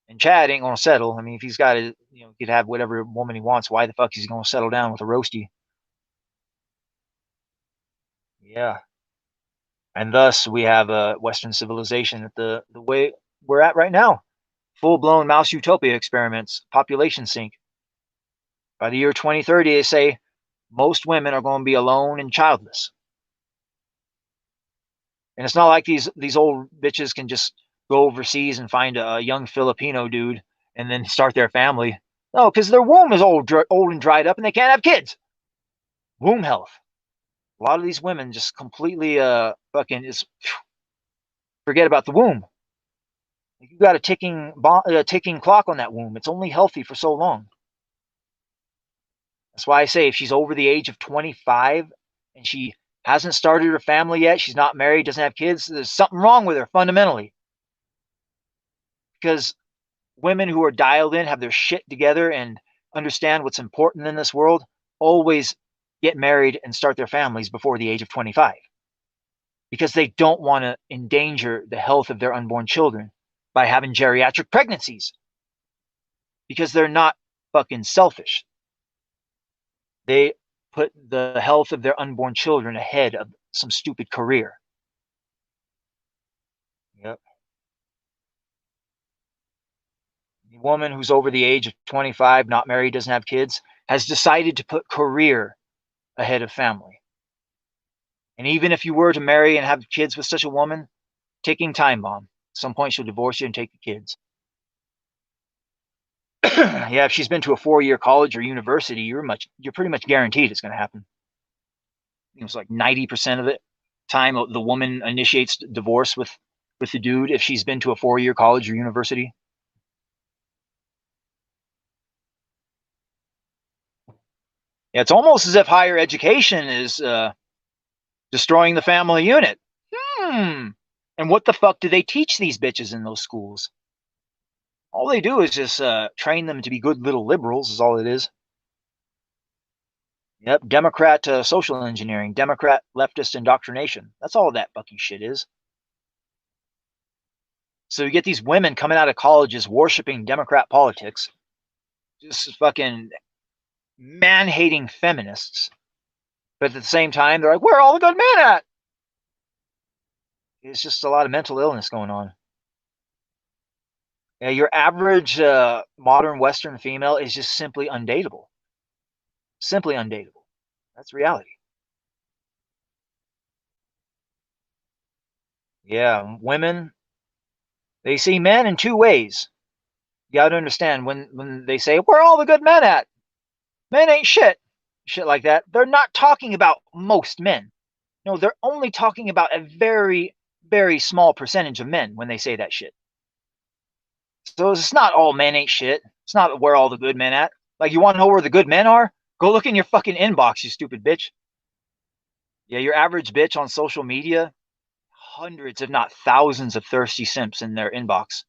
And Chad ain't gonna settle. I mean, if he's got to, you know, he could have whatever woman he wants. Why the fuck is he gonna settle down with a roasty? Yeah. And thus we have a Western civilization at the way we're at right now. Full blown mouse utopia experiments, population sink. By the year 2030, they say most women are going to be alone and childless. And it's not like these old bitches can just go overseas and find a young Filipino dude and then start their family. No, because their womb is old and dried up, and they can't have kids. Womb health. A lot of these women just completely fucking just forget about the womb. You got a ticking clock on that womb. It's only healthy for so long. That's why I say if she's over the age of 25 and she hasn't started her family yet, she's not married, doesn't have kids, there's something wrong with her fundamentally. Because women who are dialed in, have their shit together, and understand what's important in this world, always get married and start their families before the age of 25. Because they don't want to endanger the health of their unborn children by having geriatric pregnancies. Because they're not fucking selfish. They put the health of their unborn children ahead of some stupid career. Yep. The woman who's over the age of 25, not married, doesn't have kids, has decided to put career ahead of family. And even if you were to marry and have kids with such a woman, ticking time bomb. At some point she'll divorce you and take the kids. Yeah, if she's been to a 4-year college or university, you're pretty much guaranteed it's going to happen. It's like 90% of the time the woman initiates divorce with the dude if she's been to a 4-year college or university. Yeah, it's almost as if higher education is destroying the family unit. And what the fuck do they teach these bitches in those schools? All they do is just train them to be good little liberals, is all it is. Yep, Democrat social engineering, Democrat leftist indoctrination. That's all that fucking shit is. So you get these women coming out of colleges worshiping Democrat politics, just fucking man-hating feminists. But at the same time, they're like, where are all the good men at? It's just a lot of mental illness going on. Yeah, your average modern Western female is just simply undateable. Simply undateable. That's reality. Yeah, women, they see men in two ways. You got to understand when they say, where are all the good men at? Men ain't shit. Shit like that. They're not talking about most men. No, they're only talking about a very, very small percentage of men when they say that shit. So it's not all men ain't shit. It's not where all the good men at. Like, you want to know where the good men are? Go look in your fucking inbox, you stupid bitch. Yeah, your average bitch on social media, hundreds, if not thousands, of thirsty simps in their inbox.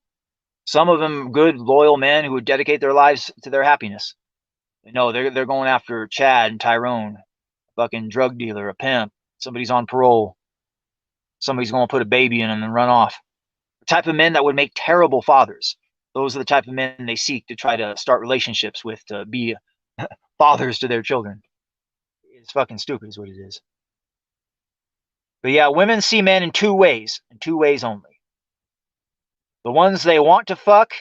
Some of them good, loyal men who would dedicate their lives to their happiness. No, they're going after Chad and Tyrone, fucking drug dealer, a pimp. Somebody's on parole. Somebody's going to put a baby in them and run off. The type of men that would make terrible fathers. Those are the type of men they seek to try to start relationships with, to be fathers to their children. It's fucking stupid is what it is. But yeah, women see men in two ways only. The ones they want to fuck,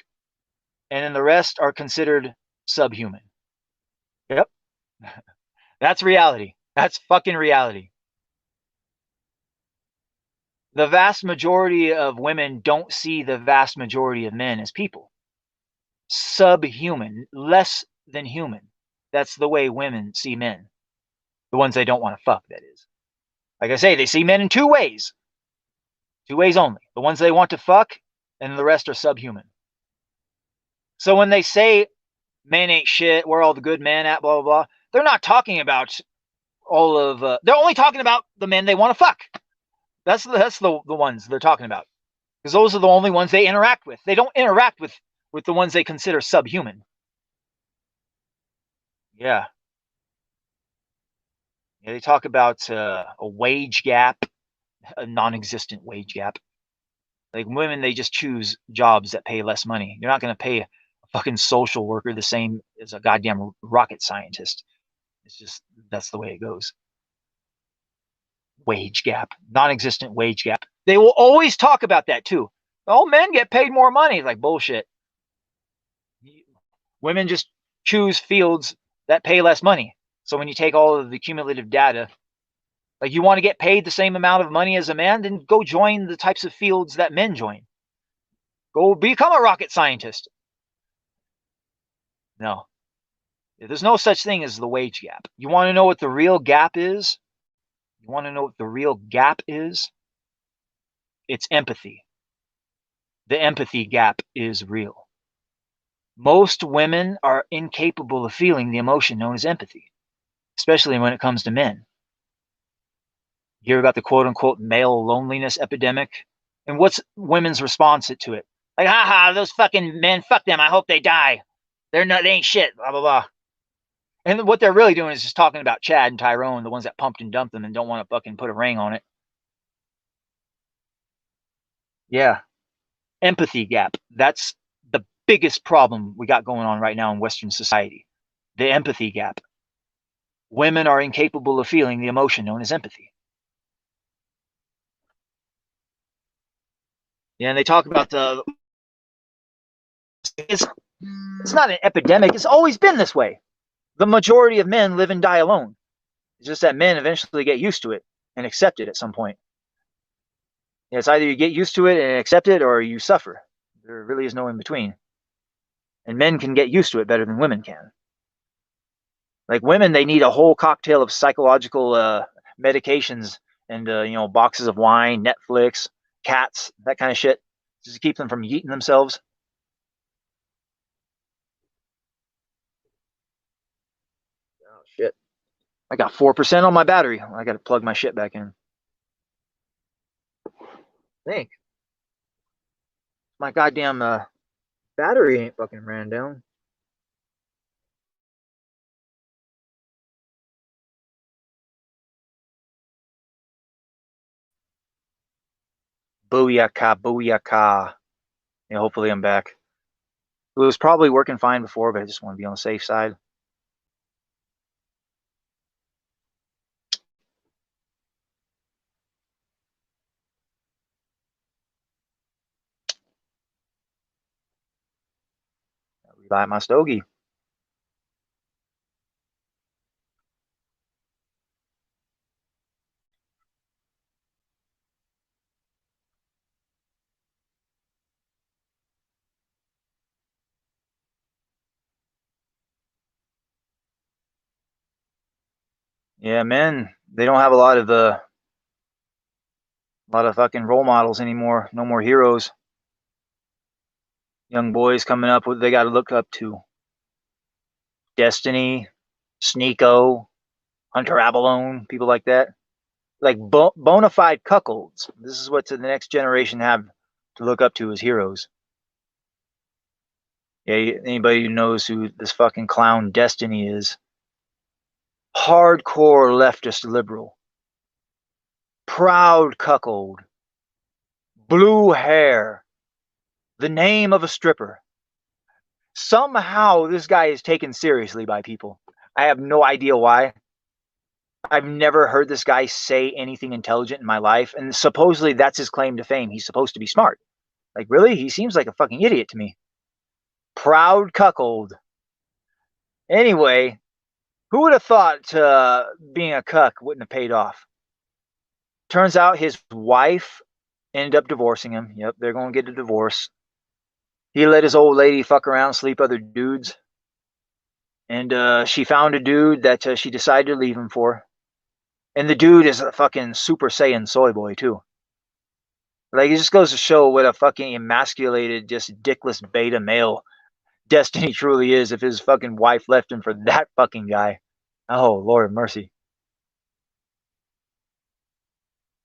and then the rest are considered subhuman. Yep. That's reality. That's fucking reality. The vast majority of women don't see the vast majority of men as people. Subhuman, less than human. That's the way women see men. The ones they don't want to fuck, that is. Like I say, they see men in two ways. Two ways only. The ones they want to fuck, and the rest are subhuman. So when they say men ain't shit, where all the good men at, blah, blah, blah, they're not talking about all of, they're only talking about the men they want to fuck. That's the ones they're talking about. Because those are the only ones they interact with. They don't interact with the ones they consider subhuman. Yeah. Yeah, they talk about a wage gap, a non-existent wage gap. Like, women, they just choose jobs that pay less money. You're not going to pay a fucking social worker the same as a goddamn rocket scientist. It's just, that's the way it goes. Wage gap, non-existent wage gap. They will always talk about that too. Oh, men get paid more money. Like, bullshit. Women just choose fields that pay less money. So when you take all of the cumulative data, like, you want to get paid the same amount of money as a man, then go join the types of fields that men join. Go become a rocket scientist. No. There's no such thing as the wage gap. You want to know what the real gap is? You want to know what the real gap is? It's empathy. The empathy gap is real. Most women are incapable of feeling the emotion known as empathy, especially when it comes to men. You hear about the quote-unquote male loneliness epidemic? And what's women's response to it? Like, haha, those fucking men, fuck them, I hope they die. They ain't shit, blah, blah, blah. And what they're really doing is just talking about Chad and Tyrone, the ones that pumped and dumped them and don't want to fucking put a ring on it. Yeah. Empathy gap. That's the biggest problem we got going on right now in Western society. The empathy gap. Women are incapable of feeling the emotion known as empathy. Yeah, and they talk about it's not an epidemic. It's always been this way. The majority of men live and die alone. It's just that men eventually get used to it and accept it at some point. It's either you get used to it and accept it, or you suffer. There really is no in between. And men can get used to it better than women can. Like, women, they need a whole cocktail of psychological medications and boxes of wine, Netflix, cats, that kind of shit, just to keep them from yeeting themselves. Oh shit! I got 4% on my battery. I got to plug my shit back in. I think my goddamn battery ain't fucking ran down. Booyaka, booyaka. Yeah, hopefully I'm back. It was probably working fine before, but I just want to be on the safe side. Relight my stogie. Yeah, men, they don't have a lot of fucking role models anymore. No more heroes. Young boys coming up with they got to look up to. Destiny, Sneeko, Hunter Abalone, people like that. Like bona fide cuckolds. This is what the next generation have to look up to as heroes. Yeah, anybody who knows who this fucking clown Destiny is, hardcore leftist liberal, proud cuckold, blue hair, the name of a stripper. Somehow this guy is taken seriously by people. I have no idea why. I've never heard this guy say anything intelligent in my life, and supposedly that's his claim to fame. He's supposed to be smart. Like, really? He seems like a fucking idiot to me. Proud cuckold. Anyway, who would have thought being a cuck wouldn't have paid off? Turns out his wife ended up divorcing him. Yep, they're going to get a divorce. He let his old lady fuck around, sleep other dudes. And she found a dude that she decided to leave him for. And the dude is a fucking Super Saiyan soy boy, too. Like, it just goes to show what a fucking emasculated, just dickless beta male Destiny truly is if his fucking wife left him for that fucking guy. Oh, Lord mercy.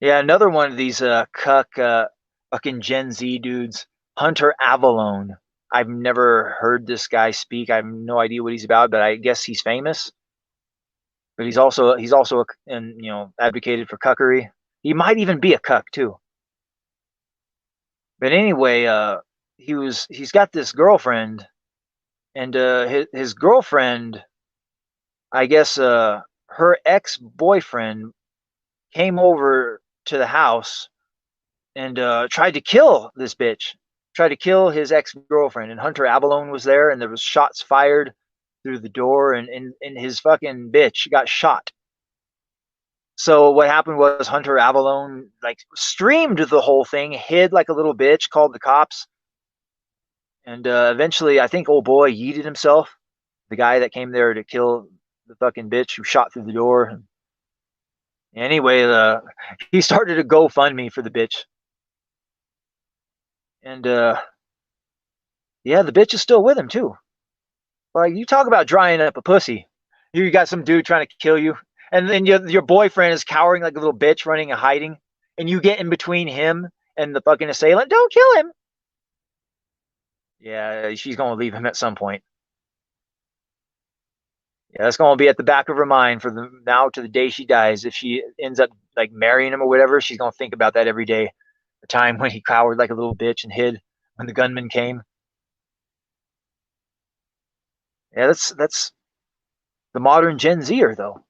Yeah, another one of these cuck fucking Gen Z dudes, Hunter Avalone. I've never heard this guy speak. I have no idea what he's about, but I guess he's famous. But he's also and advocated for cuckery. He might even be a cuck too. But anyway, he's got this girlfriend, and his girlfriend, I guess her ex-boyfriend came over to the house and tried to kill this bitch. Tried to kill his ex-girlfriend, and Hunter Abalone was there, and there was shots fired through the door, and his fucking bitch got shot. So what happened was Hunter Avalone like streamed the whole thing, hid like a little bitch, called the cops, and eventually I think old boy yeeted himself. The guy that came there to kill the fucking bitch who shot through the door. Anyway, he started a GoFundMe for the bitch, and yeah, the bitch is still with him too. Like, you talk about drying up a pussy. You got some dude trying to kill you, and then your boyfriend is cowering like a little bitch, running and hiding, and you get in between him and the fucking assailant. Don't kill him. Yeah, she's gonna leave him at some point. Yeah, that's gonna be at the back of her mind for the now to the day she dies. If she ends up like marrying him or whatever, she's gonna think about that every day. The time when he cowered like a little bitch and hid when the gunman came. Yeah, that's the modern Gen Zer though.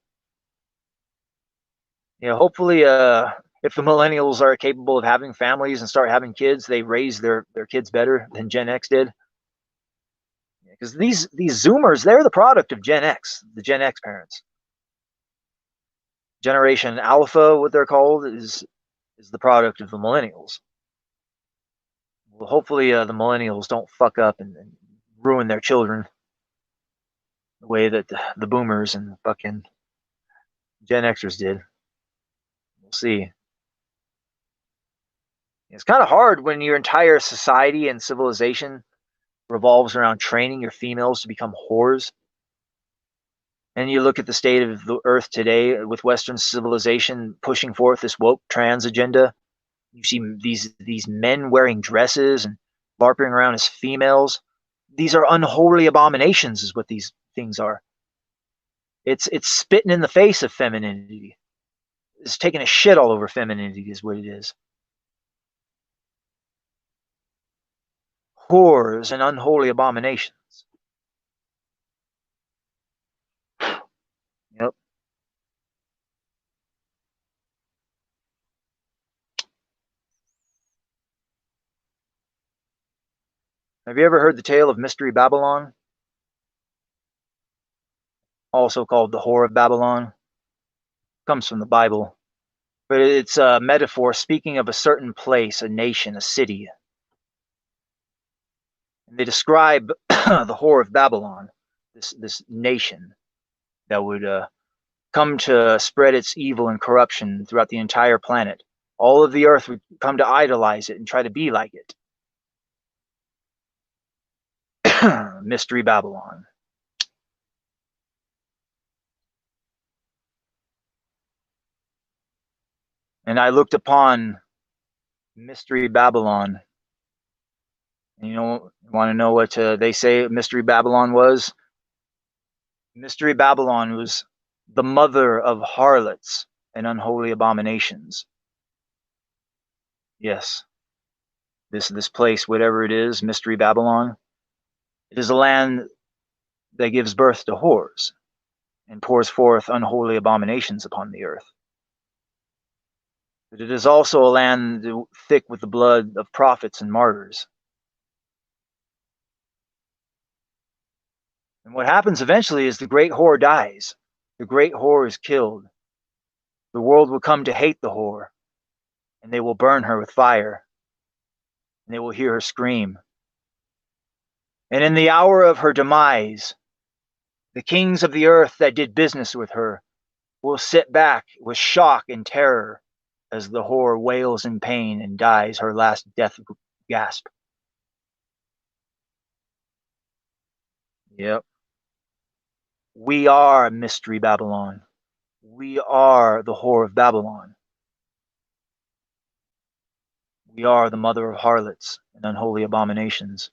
Hopefully, if the millennials are capable of having families and start having kids, they raise their kids better than Gen X did. Because these Zoomers, they're the product of Gen X, the Gen X parents. Generation Alpha, what they're called, is the product of the millennials. Well, hopefully, the millennials don't fuck up and ruin their children the way that the boomers and fucking Gen Xers did. We'll see. It's kind of hard when your entire society and civilization revolves around training your females to become whores. And you look at the state of the earth today with Western civilization pushing forth this woke trans agenda. You see these men wearing dresses and LARPing around as females. These are unholy abominations, is what these things are. It's spitting in the face of femininity. It's taking a shit all over femininity, is what it is. Whores and unholy abominations. Yep. Have you ever heard the tale of Mystery Babylon? also called the Whore of Babylon. Comes from the Bible, but it's a metaphor speaking of a certain place, a nation, a city. And they describe the Whore of Babylon, this nation that would come to spread its evil and corruption throughout the entire planet. All of the earth would come to idolize it and try to be like it. Mystery Babylon. And I looked upon Mystery Babylon. And want to know what they say Mystery Babylon was? Mystery Babylon was the mother of harlots and unholy abominations. Yes, this place, whatever it is, Mystery Babylon, it is a land that gives birth to whores and pours forth unholy abominations upon the earth. But it is also a land thick with the blood of prophets and martyrs. And what happens eventually is the great whore dies. The great whore is killed. The world will come to hate the whore, and they will burn her with fire, and they will hear her scream. And in the hour of her demise, the kings of the earth that did business with her will sit back with shock and terror as the whore wails in pain and dies her last death gasp. Yep. We are Mystery Babylon. We are the Whore of Babylon. We are the mother of harlots and unholy abominations.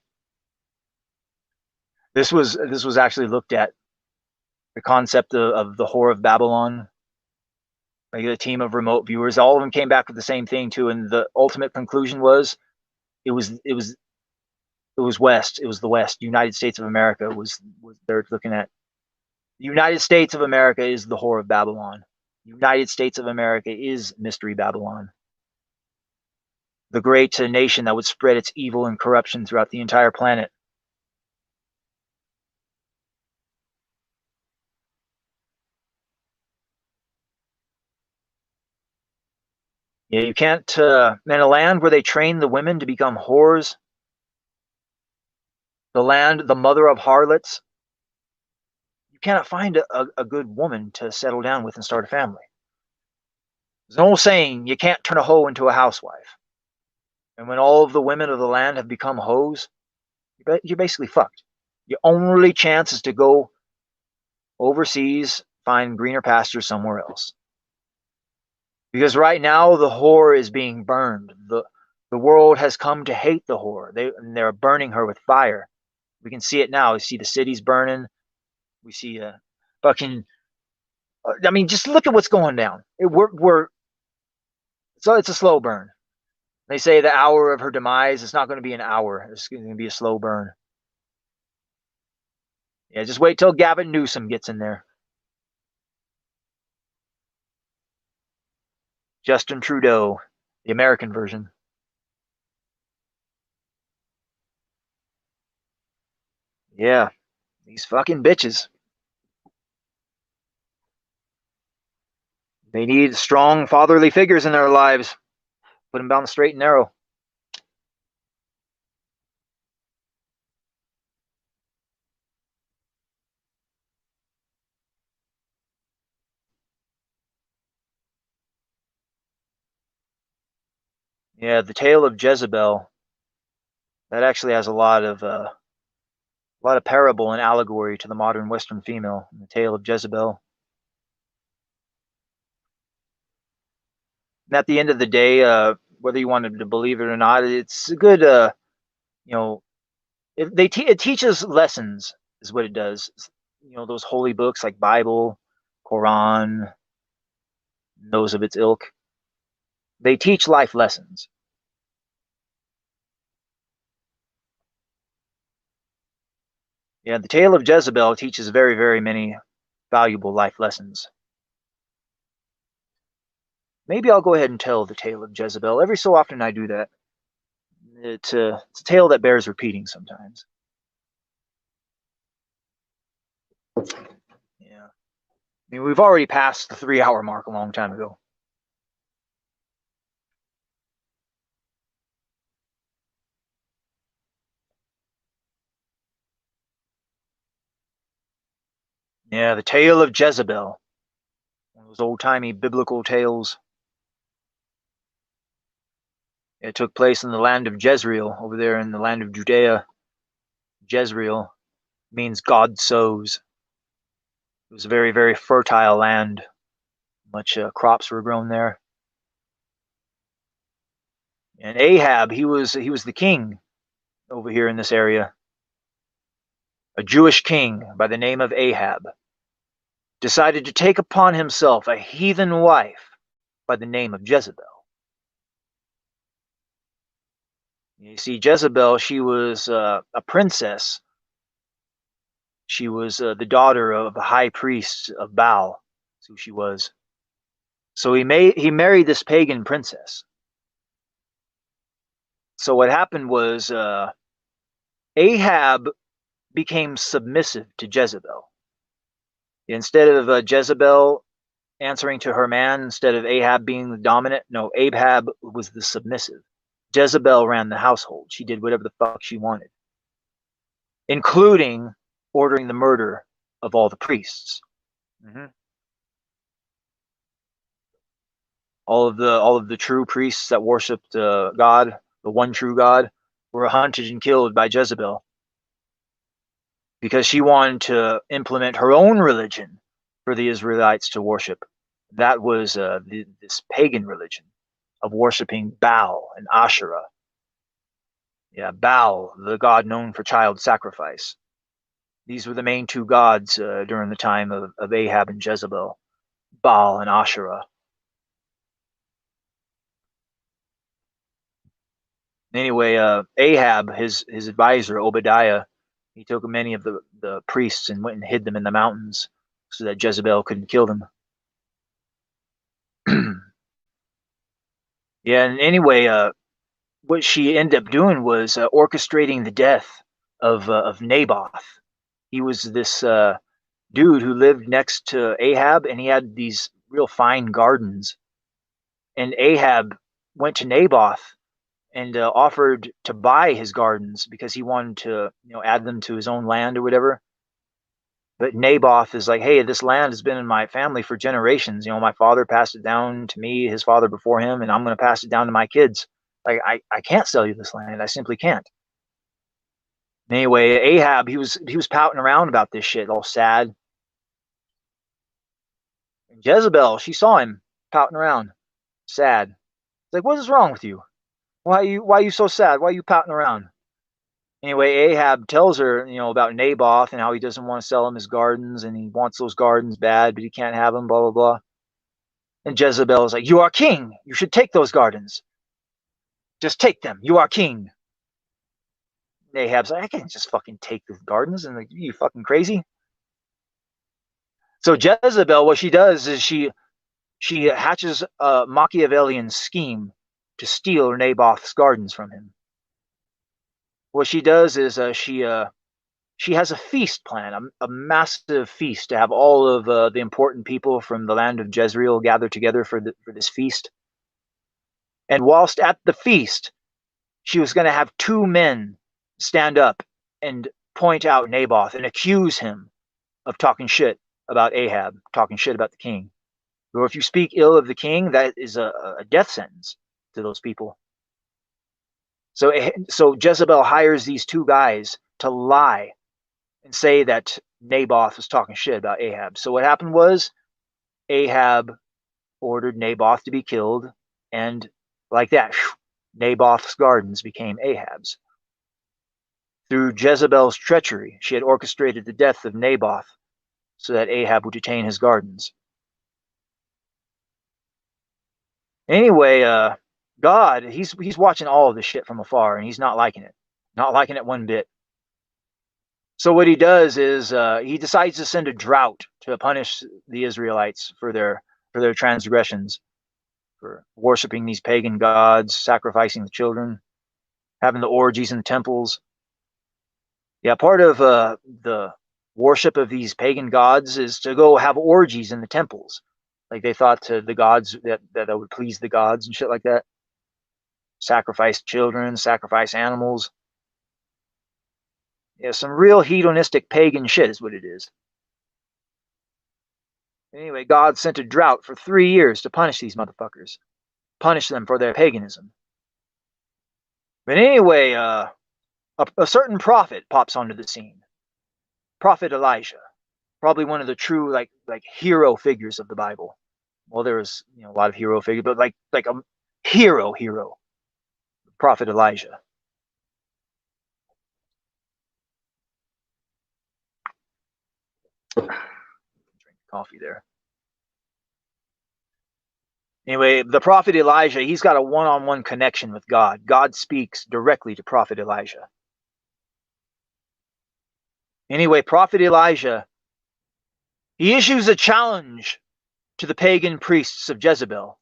This was actually looked at, the concept of the Whore of Babylon. Like a team of remote viewers, all of them came back with the same thing too, and the ultimate conclusion was it was West. It was the West. United States of America was they're looking at. The United States of America is the Whore of Babylon. United States of America is Mystery Babylon. The great nation that would spread its evil and corruption throughout the entire planet. Yeah, you can't, in a land where they train the women to become whores, the land, the mother of harlots, you cannot find a good woman to settle down with and start a family. There's an old saying, you can't turn a hoe into a housewife. And when all of the women of the land have become hoes, you're basically fucked. Your only chance is to go overseas, find greener pastures somewhere else. Because right now the whore is being burned. The world has come to hate the whore. They're burning her with fire. We can see it now. We see the cities burning. We see fucking. I mean, just look at what's going down. So it's a slow burn. They say the hour of her demise. It's not going to be an hour. It's going to be a slow burn. Yeah, just wait till Gavin Newsom gets in there. Justin Trudeau, the American version. Yeah, these fucking bitches. They need strong fatherly figures in their lives. Put them down the straight and narrow. Yeah, the tale of Jezebel. That actually has a lot of parable and allegory to the modern Western female. The tale of Jezebel. And at the end of the day, whether you wanted to believe it or not, it's a good, it teaches lessons, is what it does. Those holy books like Bible, Quran, those of its ilk. They teach life lessons. Yeah, the tale of Jezebel teaches very, very many valuable life lessons. Maybe I'll go ahead and tell the tale of Jezebel. Every so often I do that. It's a tale that bears repeating sometimes. Yeah. I mean, we've already passed the 3-hour mark a long time ago. Yeah, the tale of Jezebel. One of those old-timey biblical tales. It took place in the land of Jezreel, over there in the land of Judea. Jezreel means God sows. It was a very, very fertile land. Much crops were grown there. And Ahab, he was the king over here in this area. A Jewish king by the name of Ahab decided to take upon himself a heathen wife by the name of Jezebel. You see, Jezebel, she was a princess. She was the daughter of a high priest of Baal. That's who she was. So he married this pagan princess. So what happened was Ahab became submissive to Jezebel. Instead of Jezebel answering to her man, instead of Ahab being the dominant, no, Ahab was the submissive. Jezebel ran the household. She did whatever the fuck she wanted, including ordering the murder of all the priests. Mm-hmm. All of the true priests that worshipped God, the one true God, were hunted and killed by Jezebel because she wanted to implement her own religion for the Israelites to worship. That was this pagan religion of worshiping Baal and Asherah. Yeah, Baal, the god known for child sacrifice. These were the main two gods during the time of Ahab and Jezebel, Baal and Asherah. Anyway, Ahab, his advisor, Obadiah, he took many of the priests and went and hid them in the mountains so that Jezebel couldn't kill them. Yeah, and anyway, what she ended up doing was orchestrating the death of Naboth. He was this dude who lived next to Ahab, and he had these real fine gardens. And Ahab went to Naboth and offered to buy his gardens because he wanted to, add them to his own land or whatever. But Naboth is like, hey, this land has been in my family for generations. My father passed it down to me, his father before him, and I'm going to pass it down to my kids. Like, I can't sell you this land. I simply can't. Anyway, Ahab, he was pouting around about this shit, all sad. And Jezebel, she saw him pouting around, sad. It's like, what is wrong with you? Why are you so sad? Why are you pouting around? Anyway, Ahab tells her, about Naboth and how he doesn't want to sell him his gardens and he wants those gardens bad, but he can't have them, blah, blah, blah. And Jezebel is like, you are king. You should take those gardens. Just take them. You are king. And Ahab's like, I can't just fucking take the gardens. And like, you fucking crazy? So Jezebel, what she does is she hatches a Machiavellian scheme to steal Naboth's gardens from him. What she does is she has a feast plan, a massive feast to have all of the important people from the land of Jezreel gather together for this feast. And whilst at the feast, she was going to have two men stand up and point out Naboth and accuse him of talking shit about Ahab, talking shit about the king. Or if you speak ill of the king, that is a death sentence to those people. So Jezebel hires these two guys to lie and say that Naboth was talking shit about Ahab. So what happened was Ahab ordered Naboth to be killed, and like that, Naboth's gardens became Ahab's. Through Jezebel's treachery, she had orchestrated the death of Naboth so that Ahab would retain his gardens. Anyway, God, he's watching all of this shit from afar, and he's not liking it one bit. So what he does is he decides to send a drought to punish the Israelites for their transgressions, for worshiping these pagan gods, sacrificing the children, having the orgies in the temples. Yeah, part of the worship of these pagan gods is to go have orgies in the temples. Like they thought to the gods that would please the gods and shit like that. Sacrifice children, sacrifice animals. Yeah, some real hedonistic pagan shit is what it is. Anyway, God sent a drought for 3 years to punish these motherfuckers. Punish them for their paganism. But anyway, a certain prophet pops onto the scene. Prophet Elijah. Probably one of the true like hero figures of the Bible. Well, there was a lot of hero figures, but like a hero. Prophet Elijah. Drink coffee there. Anyway, the prophet Elijah, he's got a one-on-one connection with God. God speaks directly to prophet Elijah. Anyway, prophet Elijah, he issues a challenge to the pagan priests of Jezebel.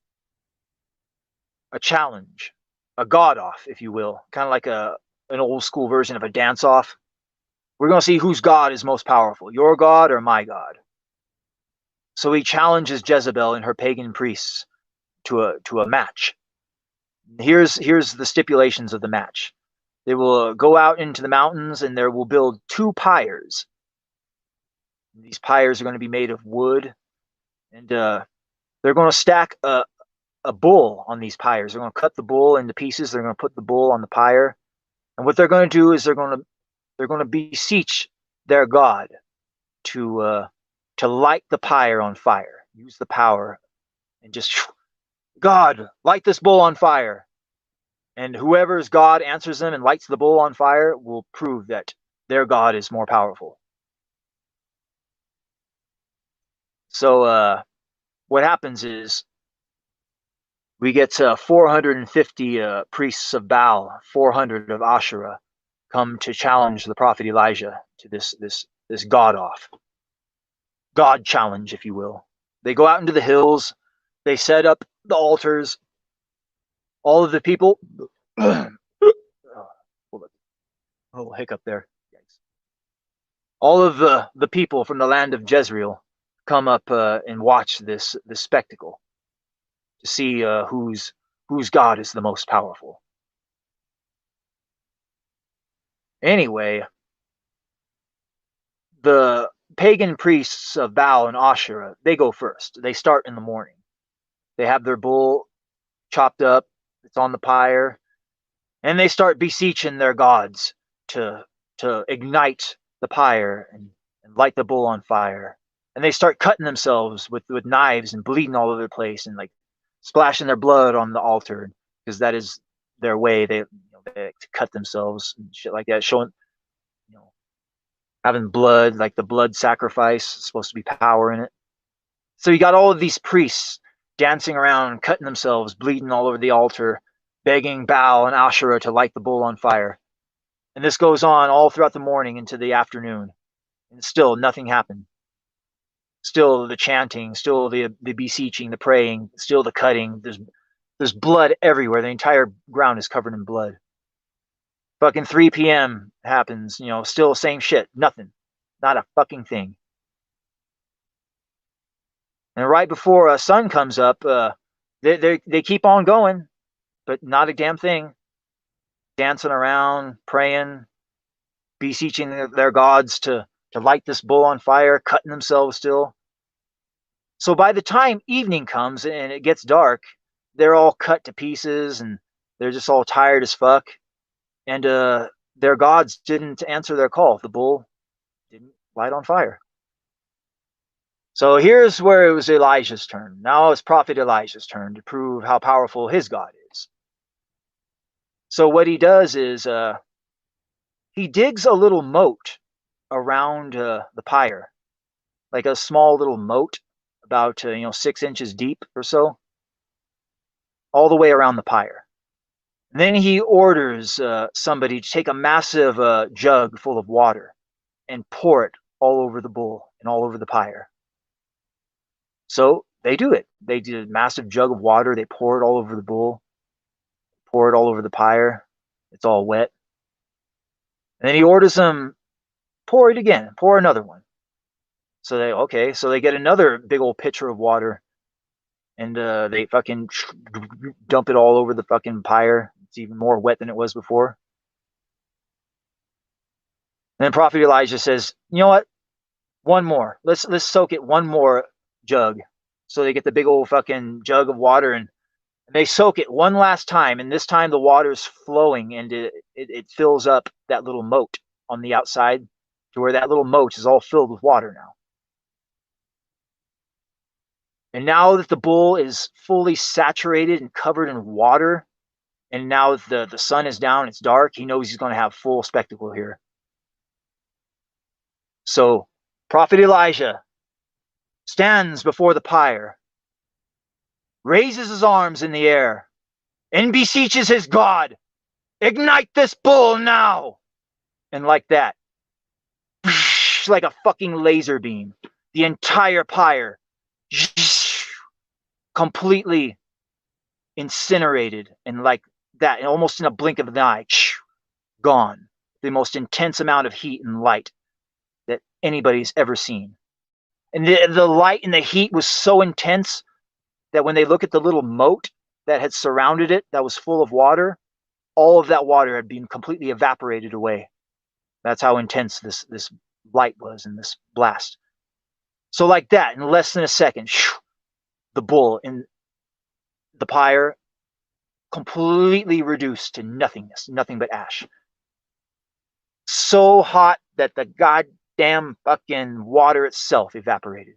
A challenge. A god-off, if you will. Kind of like an old school version of a dance-off. We're going to see whose God is most powerful, your God or my God. So he challenges Jezebel and her pagan priests to a match. Here's the stipulations of the match. They will go out into the mountains and there will build 2 pyres. These pyres are going to be made of wood, and they're going to stack a bull on these pyres. They're going to cut the bull into pieces. They're going to put the bull on the pyre, and what they're going to do is they're going to beseech their God to light the pyre on fire. Use the power and just, God, light this bull on fire. And whoever's God answers them and lights the bull on fire will prove that their God is more powerful. So what happens is we get 450 priests of Baal, 400 of Asherah come to challenge the prophet Elijah to this god-off. God challenge, if you will. They go out into the hills. They set up the altars. All of the people... oh, hiccup there. All of the people from the land of Jezreel come up and watch this spectacle to see whose God is the most powerful. Anyway, the pagan priests of Baal and Asherah, they go first. They start in the morning. They have their bull chopped up. It's on the pyre. And they start beseeching their gods to ignite the pyre and light the bull on fire. And they start cutting themselves with knives and bleeding all over the place and like splashing their blood on the altar, because that is their way. They cut themselves and shit like that, showing, having blood, like the blood sacrifice, supposed to be power in it. So you got all of these priests dancing around, cutting themselves, bleeding all over the altar, begging Baal and Asherah to light the bull on fire. And this goes on all throughout the morning into the afternoon. And still nothing happened. Still the chanting, still the beseeching, the praying, still the cutting. There's blood everywhere. The entire ground is covered in blood. Fucking 3 p.m. happens, still same shit. Nothing. Not a fucking thing. And right before sun comes up, they keep on going, but not a damn thing. Dancing around, praying, beseeching their gods to light this bull on fire, cutting themselves still. So by the time evening comes and it gets dark, they're all cut to pieces and they're just all tired as fuck. And their gods didn't answer their call. The bull didn't light on fire. So here's where it was Elijah's turn. Now it's prophet Elijah's turn to prove how powerful his God is. So what he does is he digs a little moat around the pyre, like a small little moat, about 6 inches deep or so, all the way around the pyre. And then he orders somebody to take a massive jug full of water and pour it all over the bull and all over the pyre. So they do it. They do a massive jug of water. They pour it all over the bull, pour it all over the pyre. It's all wet. And then he orders them, pour it again, pour another one, So they get another big old pitcher of water, and they fucking dump it all over the fucking pyre. It's even more wet than it was before. And then Prophet Elijah says, "You know what? One more. Let's soak it one more jug." So they get the big old fucking jug of water, and they soak it one last time. And this time the water is flowing, and it fills up that little moat on the outside, to where that little moat is all filled with water now. And now that the bull is fully saturated and covered in water, and now the sun is down, it's dark, he knows he's going to have full spectacle here. So Prophet Elijah stands before the pyre, raises his arms in the air, and beseeches his God, "Ignite this bull now!" And like that, like a fucking laser beam, the entire pyre completely incinerated, and like that, and almost in a blink of an eye, gone. The most intense amount of heat and light that anybody's ever seen. And the light and the heat was so intense that when they look at the little moat that had surrounded it, that was full of water, all of that water had been completely evaporated away. That's how intense this light was in this blast. So like that, in less than a second, the bull in the pyre completely reduced to nothingness, nothing but ash. So hot that the goddamn fucking water itself evaporated.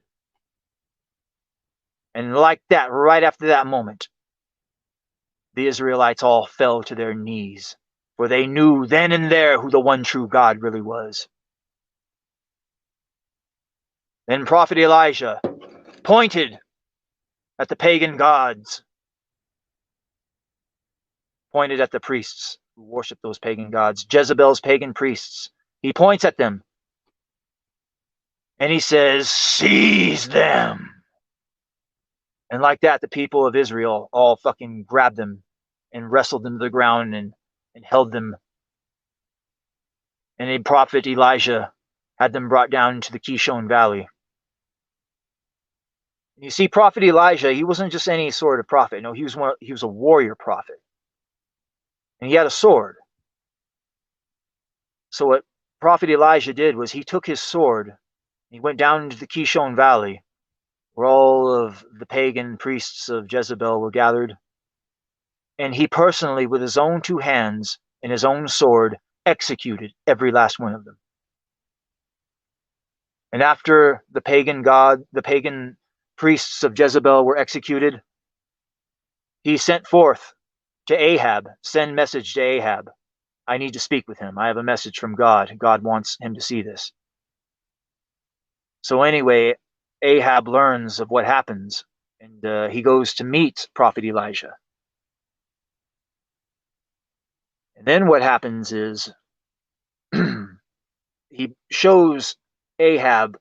And like that, right after that moment, the Israelites all fell to their knees, for they knew then and there who the one true God really was. Then Prophet Elijah pointed at the pagan gods, pointed at the priests who worship those pagan gods, Jezebel's pagan priests. He points at them and he says, "Seize them." And like that, the people of Israel all fucking grabbed them and wrestled them to the ground and held them. And the prophet Elijah had them brought down into the Kishon Valley. And you see, Prophet Elijah, he wasn't just any sort of prophet. No, he was a warrior prophet. And he had a sword. So what Prophet Elijah did was he took his sword, he went down into the Kishon Valley, where all of the pagan priests of Jezebel were gathered, and he personally, with his own two hands and his own sword, executed every last one of them. And after the pagan priests of Jezebel were executed, he sent forth to Ahab, send message to Ahab, "I need to speak with him. I have a message from God. God wants him to see this." So anyway, Ahab learns of what happens, and he goes to meet Prophet Elijah. And then what happens is he shows Ahab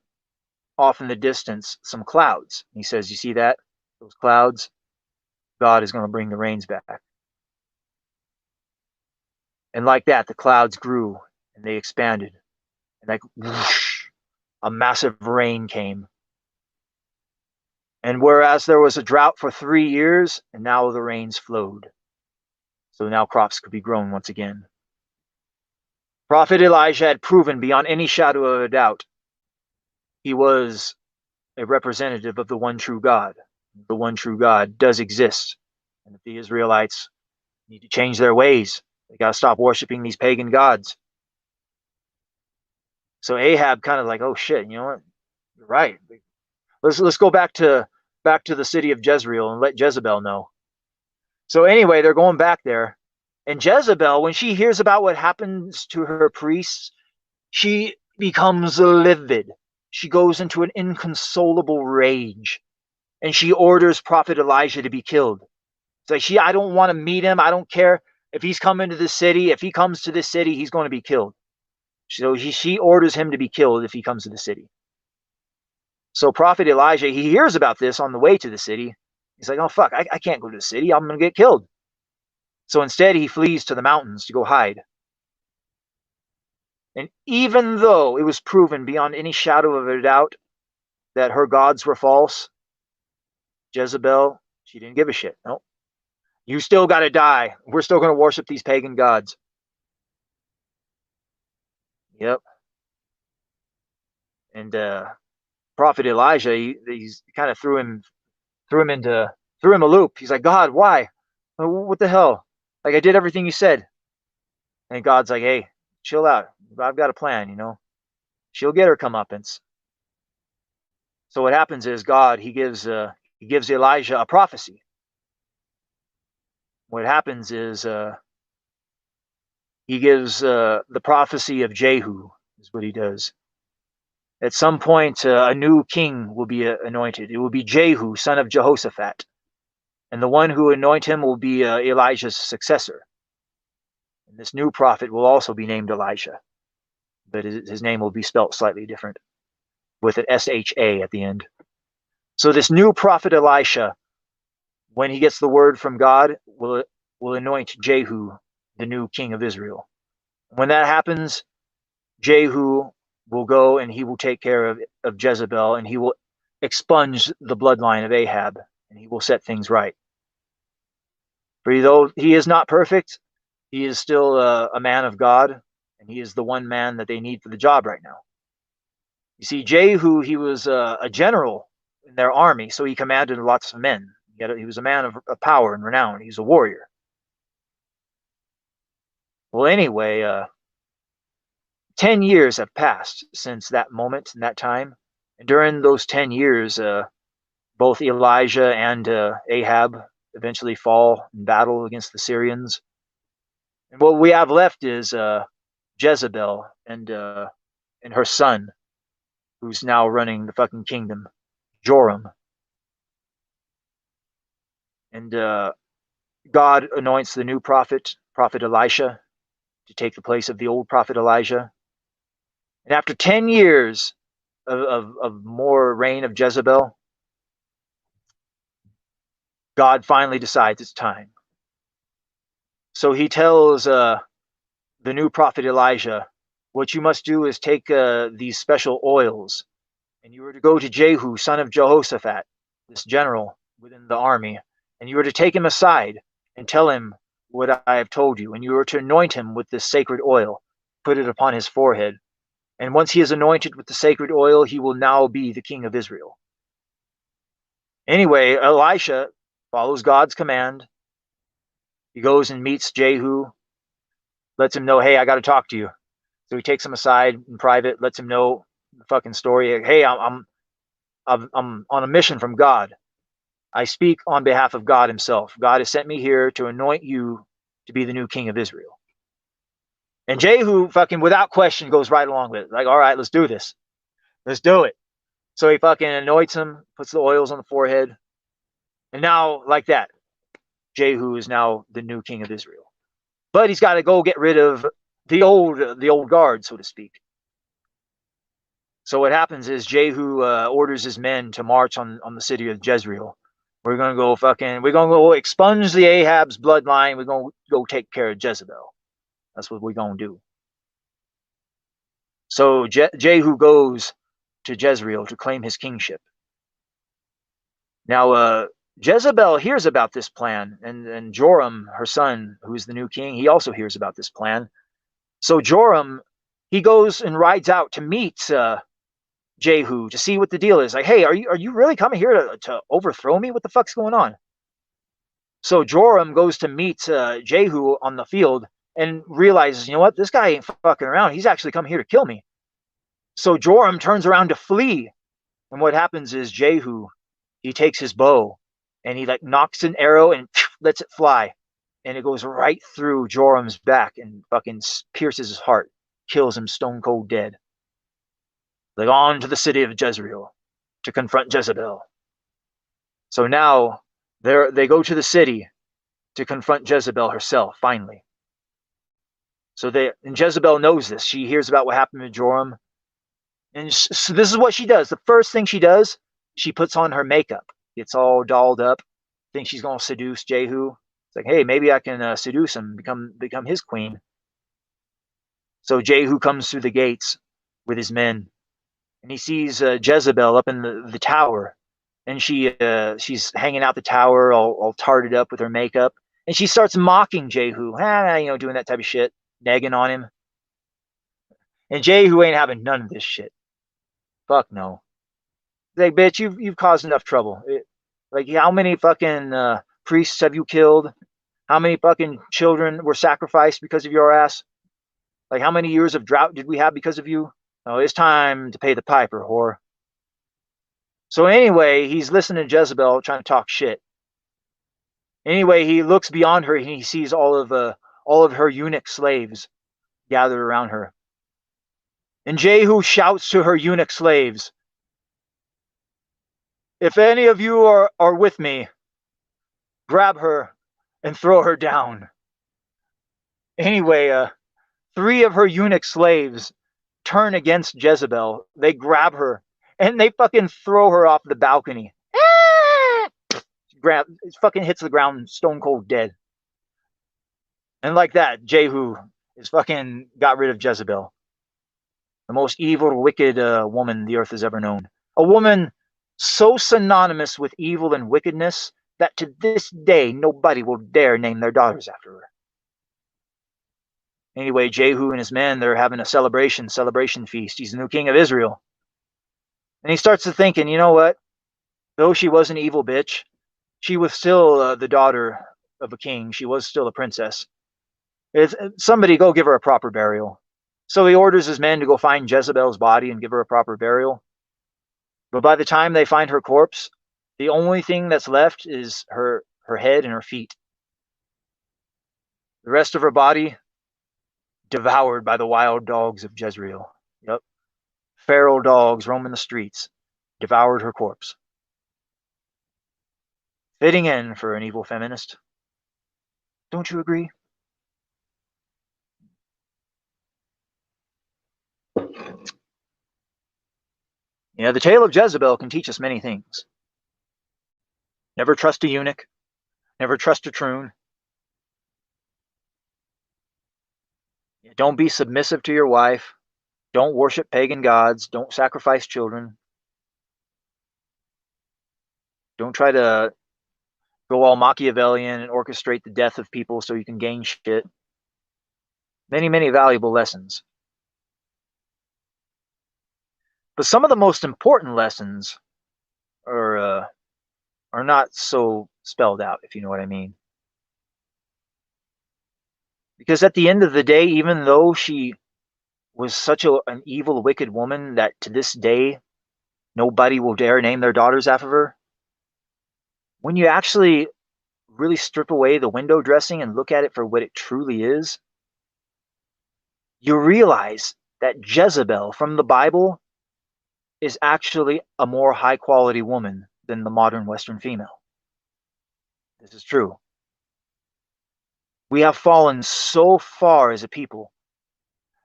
off in the distance some clouds. He says, "You see that? Those clouds? God is going to bring the rains back." And like that, the clouds grew and they expanded. And like whoosh, a massive rain came. And whereas there was a drought for 3 years, and now the rains flowed. So now crops could be grown once again. Prophet Elijah had proven beyond any shadow of a doubt he was a representative of the one true God. The one true God does exist. And if the Israelites need to change their ways, they got to stop worshiping these pagan gods. So Ahab kind of like, "Oh shit, you know what? You're right. Let's go back to the city of Jezreel and let Jezebel know." So anyway, they're going back there. And Jezebel, when she hears about what happens to her priests, she becomes livid. She goes into an inconsolable rage. And she orders Prophet Elijah to be killed. It's like, I don't want to meet him. I don't care if he's coming to the city. If he comes to this city, he's going to be killed. So she orders him to be killed if he comes to the city. So Prophet Elijah, he hears about this on the way to the city. He's like, "Oh, fuck, I can't go to the city. I'm going to get killed." So instead, he flees to the mountains to go hide. And even though it was proven beyond any shadow of a doubt that her gods were false, Jezebel, she didn't give a shit. No, you still got to die. We're still going to worship these pagan gods. Yep. And Prophet Elijah, he's kind of threw him a loop. He's like, God, why? What the hell? Like, I did everything you said. And God's like, hey, chill out. I've got a plan, you know. She'll get her comeuppance. So what happens is God, he gives Elijah a prophecy. What happens is he gives the prophecy of Jehu, is what he does. At some point, a new king will be anointed. It will be Jehu, son of Jehoshaphat. And the one who anoint him will be Elijah's successor. And this new prophet will also be named Elijah, but his name will be spelt slightly different, with an SHA at the end. So this new prophet Elisha, when he gets the word from God, will anoint Jehu the new king of Israel. When that happens, Jehu will go and he will take care of Jezebel, and he will expunge the bloodline of Ahab, and he will set things right. For though he is not perfect, he is still a man of God, and he is the one man that they need for the job right now. You see, Jehu, he was a general in their army, so he commanded lots of men. He was a man of power and renown. He was a warrior. Well, anyway, 10 years have passed since that moment and that time. And during those 10 years, both Elijah and Ahab eventually fall in battle against the Syrians. And what we have left is Jezebel and her son, who's now running the fucking kingdom, Joram. And God anoints the new prophet, Prophet Elisha, to take the place of the old prophet Elijah. And after 10 years of more reign of Jezebel, God finally decides it's time. So he tells the new prophet Elijah, what you must do is take these special oils, and you are to go to Jehu, son of Jehoshaphat, this general within the army, and you are to take him aside and tell him what I have told you, and you are to anoint him with this sacred oil, put it upon his forehead. And once he is anointed with the sacred oil, he will now be the king of Israel. Anyway, Elisha follows God's command. He goes and meets Jehu, lets him know, hey, I got to talk to you. So he takes him aside in private, lets him know the fucking story. Hey, I'm on a mission from God. I speak on behalf of God himself. God has sent me here to anoint you to be the new king of Israel. And Jehu, fucking without question, goes right along with it. Like, all right, let's do this. Let's do it. So he fucking anoints him, puts the oils on the forehead. And now, like that, Jehu is now the new king of Israel. But he's got to go get rid of the old guard, so to speak. So what happens is Jehu orders his men to march on the city of Jezreel. We're gonna go expunge the Ahab's bloodline. We're gonna go take care of Jezebel. That's what we're gonna do. So Jehu goes to Jezreel to claim his kingship. Now Jezebel hears about this plan, and Joram, her son, who's the new king, he also hears about this plan. So Joram, he goes and rides out to meet Jehu to see what the deal is. Like, hey, are you really coming here to overthrow me? What the fuck's going on? So Joram goes to meet Jehu on the field and realizes, you know what, this guy ain't fucking around. He's actually come here to kill me. So Joram turns around to flee. And what happens is Jehu, he takes his bow and he like knocks an arrow and lets it fly. And it goes right through Joram's back and fucking pierces his heart, kills him stone cold dead. Like, on to the city of Jezreel to confront Jezebel. So now they go to the city to confront Jezebel herself, finally. And Jezebel knows this. She hears about what happened to Joram. And so this is what she does. The first thing she does, she puts on her makeup. Gets all dolled up. Thinks she's going to seduce Jehu. It's like, hey, maybe I can seduce him, become his queen. So Jehu comes through the gates with his men. and he sees Jezebel up in the tower, and she's hanging out the tower, all tarted up with her makeup, and she starts mocking Jehu, doing that type of shit, nagging on him. And Jehu ain't having none of this shit. Fuck no. Like, bitch, you've caused enough trouble. Like, how many fucking priests have you killed? How many fucking children were sacrificed because of your ass? Like, how many years of drought did we have because of you? Oh, it's time to pay the piper, whore. So anyway, he's listening to Jezebel trying to talk shit. Anyway, he looks beyond her and he sees all of her eunuch slaves gathered around her. And Jehu shouts to her eunuch slaves, "If any of you are with me, grab her and throw her down." Anyway, 3 of her eunuch slaves turn against Jezebel. They grab her and they fucking throw her off the balcony. Fucking hits the ground stone cold dead. And like that, Jehu is fucking got rid of Jezebel, the most evil, wicked woman the earth has ever known. A woman so synonymous with evil and wickedness that to this day nobody will dare name their daughters after her. Anyway, Jehu and his men, they're having a celebration feast. He's the new king of Israel. And he starts to thinking, you know what? Though she was an evil bitch, she was still the daughter of a king. She was still a princess. Somebody go give her a proper burial. So he orders his men to go find Jezebel's body and give her a proper burial. But by the time they find her corpse, the only thing that's left is her head and her feet. The rest of her body devoured by the wild dogs of Jezreel. Yep. Feral dogs roaming the streets devoured her corpse. Fitting in for an evil feminist. Don't you agree? The tale of Jezebel can teach us many things. Never trust a eunuch. Never trust a troon. Don't be submissive to your wife. Don't worship pagan gods. Don't sacrifice children. Don't try to go all Machiavellian and orchestrate the death of people so you can gain shit. Many, many valuable lessons. But some of the most important lessons are not so spelled out, if you know what I mean. Because at the end of the day, even though she was such an evil, wicked woman that to this day nobody will dare name their daughters after her, when you actually really strip away the window dressing and look at it for what it truly is, you realize that Jezebel from the Bible is actually a more high quality woman than the modern Western female. This is true. We have fallen so far as a people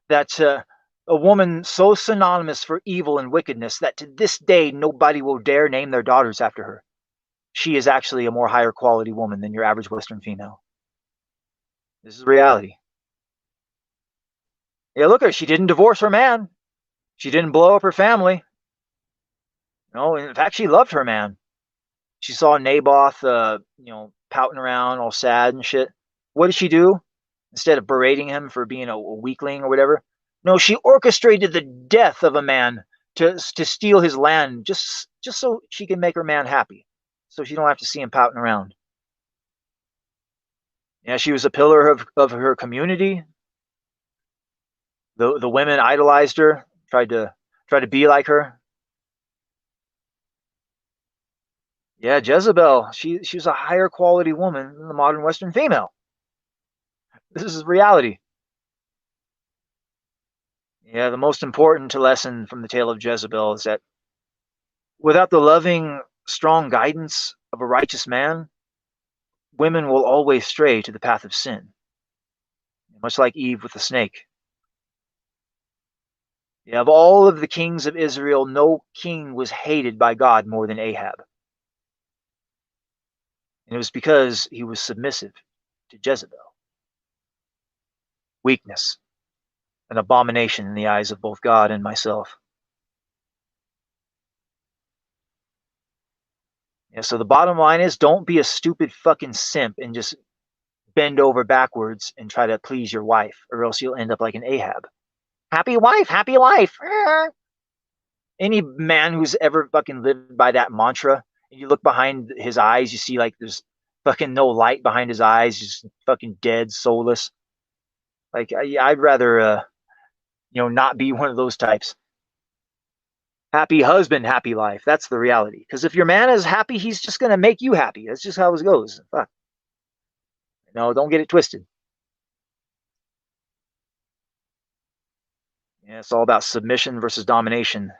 that a woman so synonymous for evil and wickedness that to this day nobody will dare name their daughters after her. She is actually a more higher quality woman than your average Western female. This is reality. Yeah, look at her. She didn't divorce her man. She didn't blow up her family. No, in fact, she loved her man. She saw Naboth, pouting around all sad and shit. What did she do? Instead of berating him for being a weakling or whatever, no, she orchestrated the death of a man to steal his land just so she can make her man happy, so she don't have to see him pouting around. Yeah, she was a pillar of her community. The women idolized her, tried to be like her. Yeah, Jezebel, she's a higher quality woman than the modern Western female. This is reality. Yeah, the most important lesson from the tale of Jezebel is that without the loving, strong guidance of a righteous man, women will always stray to the path of sin, much like Eve with the snake. Yeah, of all of the kings of Israel, no king was hated by God more than Ahab. And it was because he was submissive to Jezebel. Weakness, an abomination in the eyes of both God and myself. Yeah, so the bottom line is, don't be a stupid fucking simp and just bend over backwards and try to please your wife, or else you'll end up like an Ahab. Happy wife, happy life. Any man who's ever fucking lived by that mantra, and you look behind his eyes, you see like there's fucking no light behind his eyes, just fucking dead, soulless. Like I'd rather, not be one of those types. Happy husband, happy life. That's the reality. Because if your man is happy, he's just gonna make you happy. That's just how it goes. Fuck. No, don't get it twisted. Yeah, it's all about submission versus domination,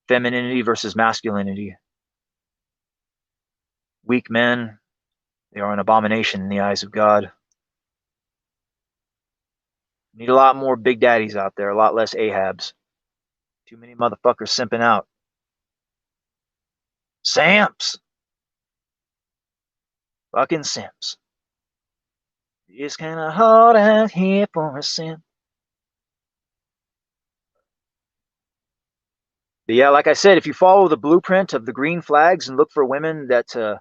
femininity versus masculinity. Weak men, they are an abomination in the eyes of God. Need a lot more big daddies out there, a lot less Ahabs. Too many motherfuckers simping out. Samps. Fucking simps. It's kind of hard out here for a simp. But yeah, like I said, if you follow the blueprint of the green flags and look for women that,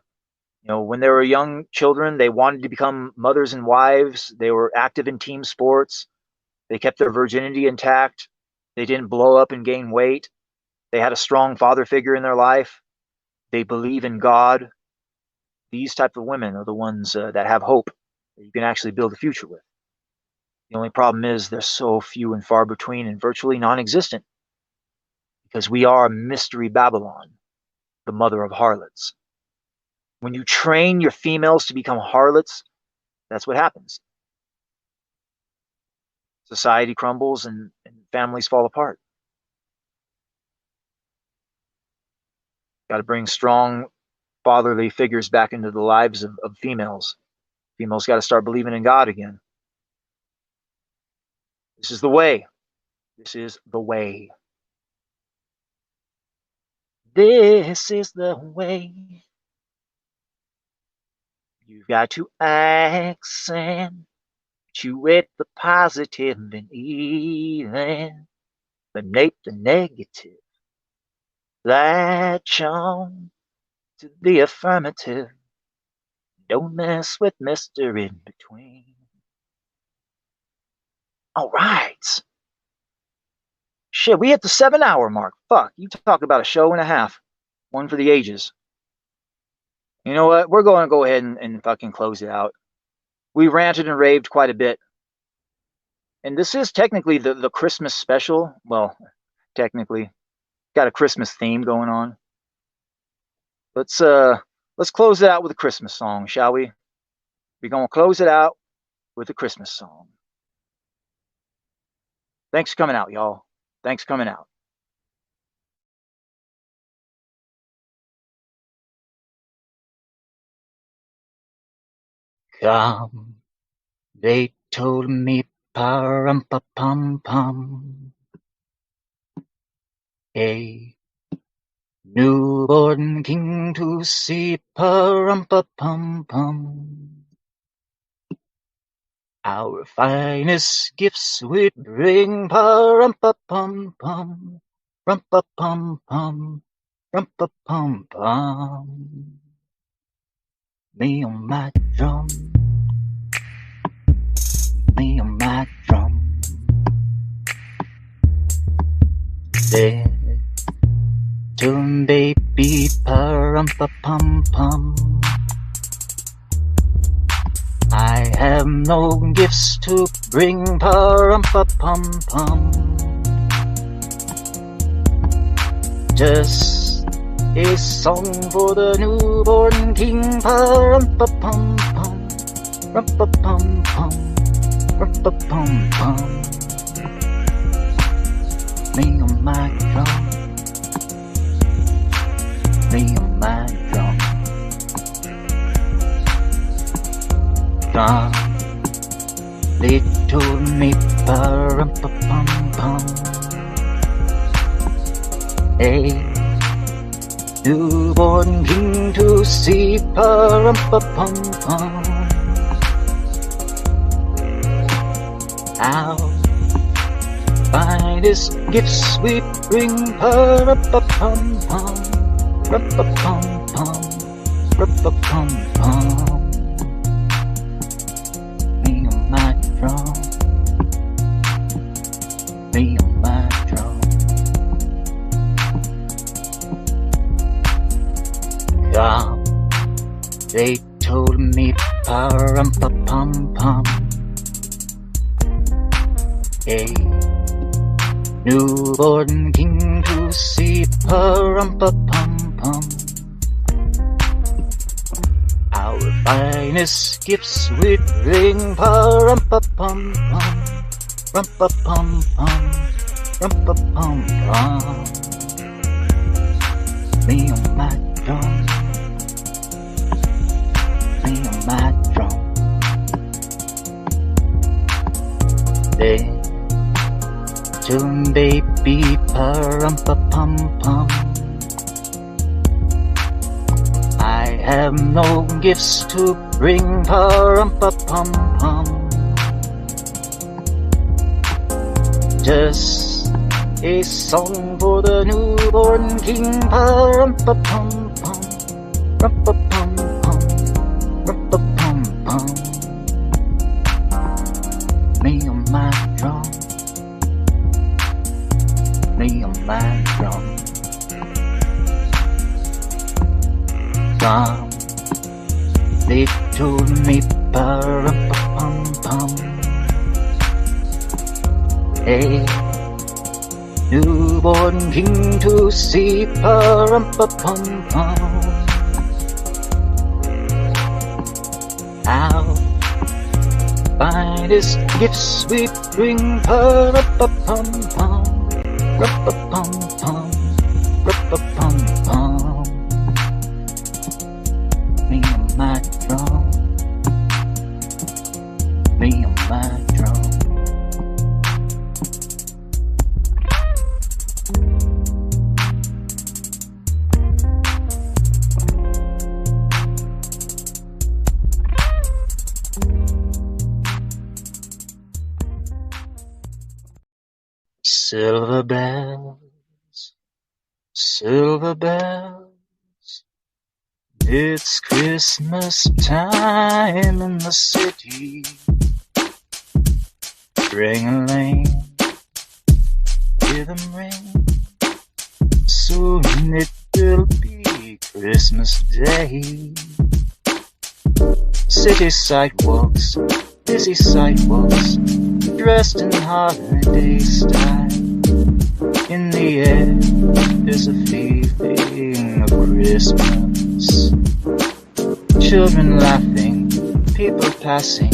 when they were young children, they wanted to become mothers and wives. They were active in team sports. They kept their virginity intact. They didn't blow up and gain weight. They had a strong father figure in their life. They believe in God. These type of women are the ones that have hope that you can actually build a future with. The only problem is they're so few and far between and virtually non-existent, because we are Mystery Babylon, the mother of harlots. When you train your females to become harlots, that's what happens. Society crumbles and families fall apart. Got to bring strong fatherly figures back into the lives of females. Females got to start believing in God again. This is the way. This is the way. This is the way. You've got to accentuate the positive and even eliminate the negative. Latch on to the affirmative. Don't mess with Mr. In Between. All right. Shit, we hit the 7-hour mark. Fuck, you talk about a show and a half. One for the ages. You know what? We're going to go ahead and fucking close it out. We ranted and raved quite a bit. And this is technically the Christmas special. Well, technically. Got a Christmas theme going on. Let's close it out with a Christmas song, shall we? We're going to close it out with a Christmas song. Thanks for coming out, y'all. Thanks for coming out. Come, they told me, pa-rum-pa-pum-pum. A newborn king to see, pa-rum-pa-pum-pum. Our finest gifts we bring, pa-rum-pa-pum-pum, rum-pa-pum-pum, rum-pa-pum-pum. Me on my drum, me on my drum. Little baby, pa-rum-pa-pum-pum. I have no gifts to bring, pa-rum-pa-pum-pum. Just a song for the newborn king, pa-rum-pa-pum-pum, rum-pa-pum-pum, rum-pa-pum-pum. Me on my drum, me on my drum. Drum, they told me, pa-rum-pa-pum-pum. A newborn king to see, pa-rum-pa-pum-pum. Our finest gifts we bring, pa-rum-pa-pum-pum, rum-pa-pum-pum, Rub-a-pum-pum. Me on my drum. Me on my drum. God, they told me pa-rum-pa-pum-pum. A newborn king to see pa-rum-pa-pum-pum. Our finest gifts we bring pa-rum-pa-pum-pum. Rum-pa-pum-pum, rum-pa-pum-pum. Me on my drum. Me on my drum. They tune baby pa-rum-pa-pum-pum. I have no gifts to bring pa-rum-pa-pum-pum. Just a song for the newborn king pa-rum-pa-pum-pum. Rum-pa-pum-pum, rum-pa-pum-pum. Me on my drum. Me on my drum. Some they told me pa-rum-pa-pum-pum. A newborn king to see pa-rum-pa-pum-pum. Our finest gifts we bring pa-rum-pa-pum-pum. Rum-pa-pum-pum, rum-pa-pum-pum. Me on my drum. Me on my drum. Silver bells, silver bells, it's Christmas time in the city. Ring-a-ling, hear them ring, soon it will be Christmas Day. City sidewalks, busy sidewalks, dressed in holiday style. In the air, there's a feeling of Christmas. Children laughing, people passing,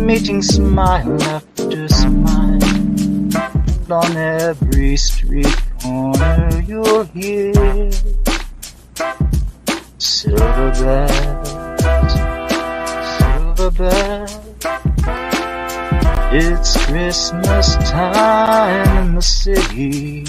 meeting smile after smile. And on every street corner you'll hear silver bells, silver bells. It's Christmas time in the city.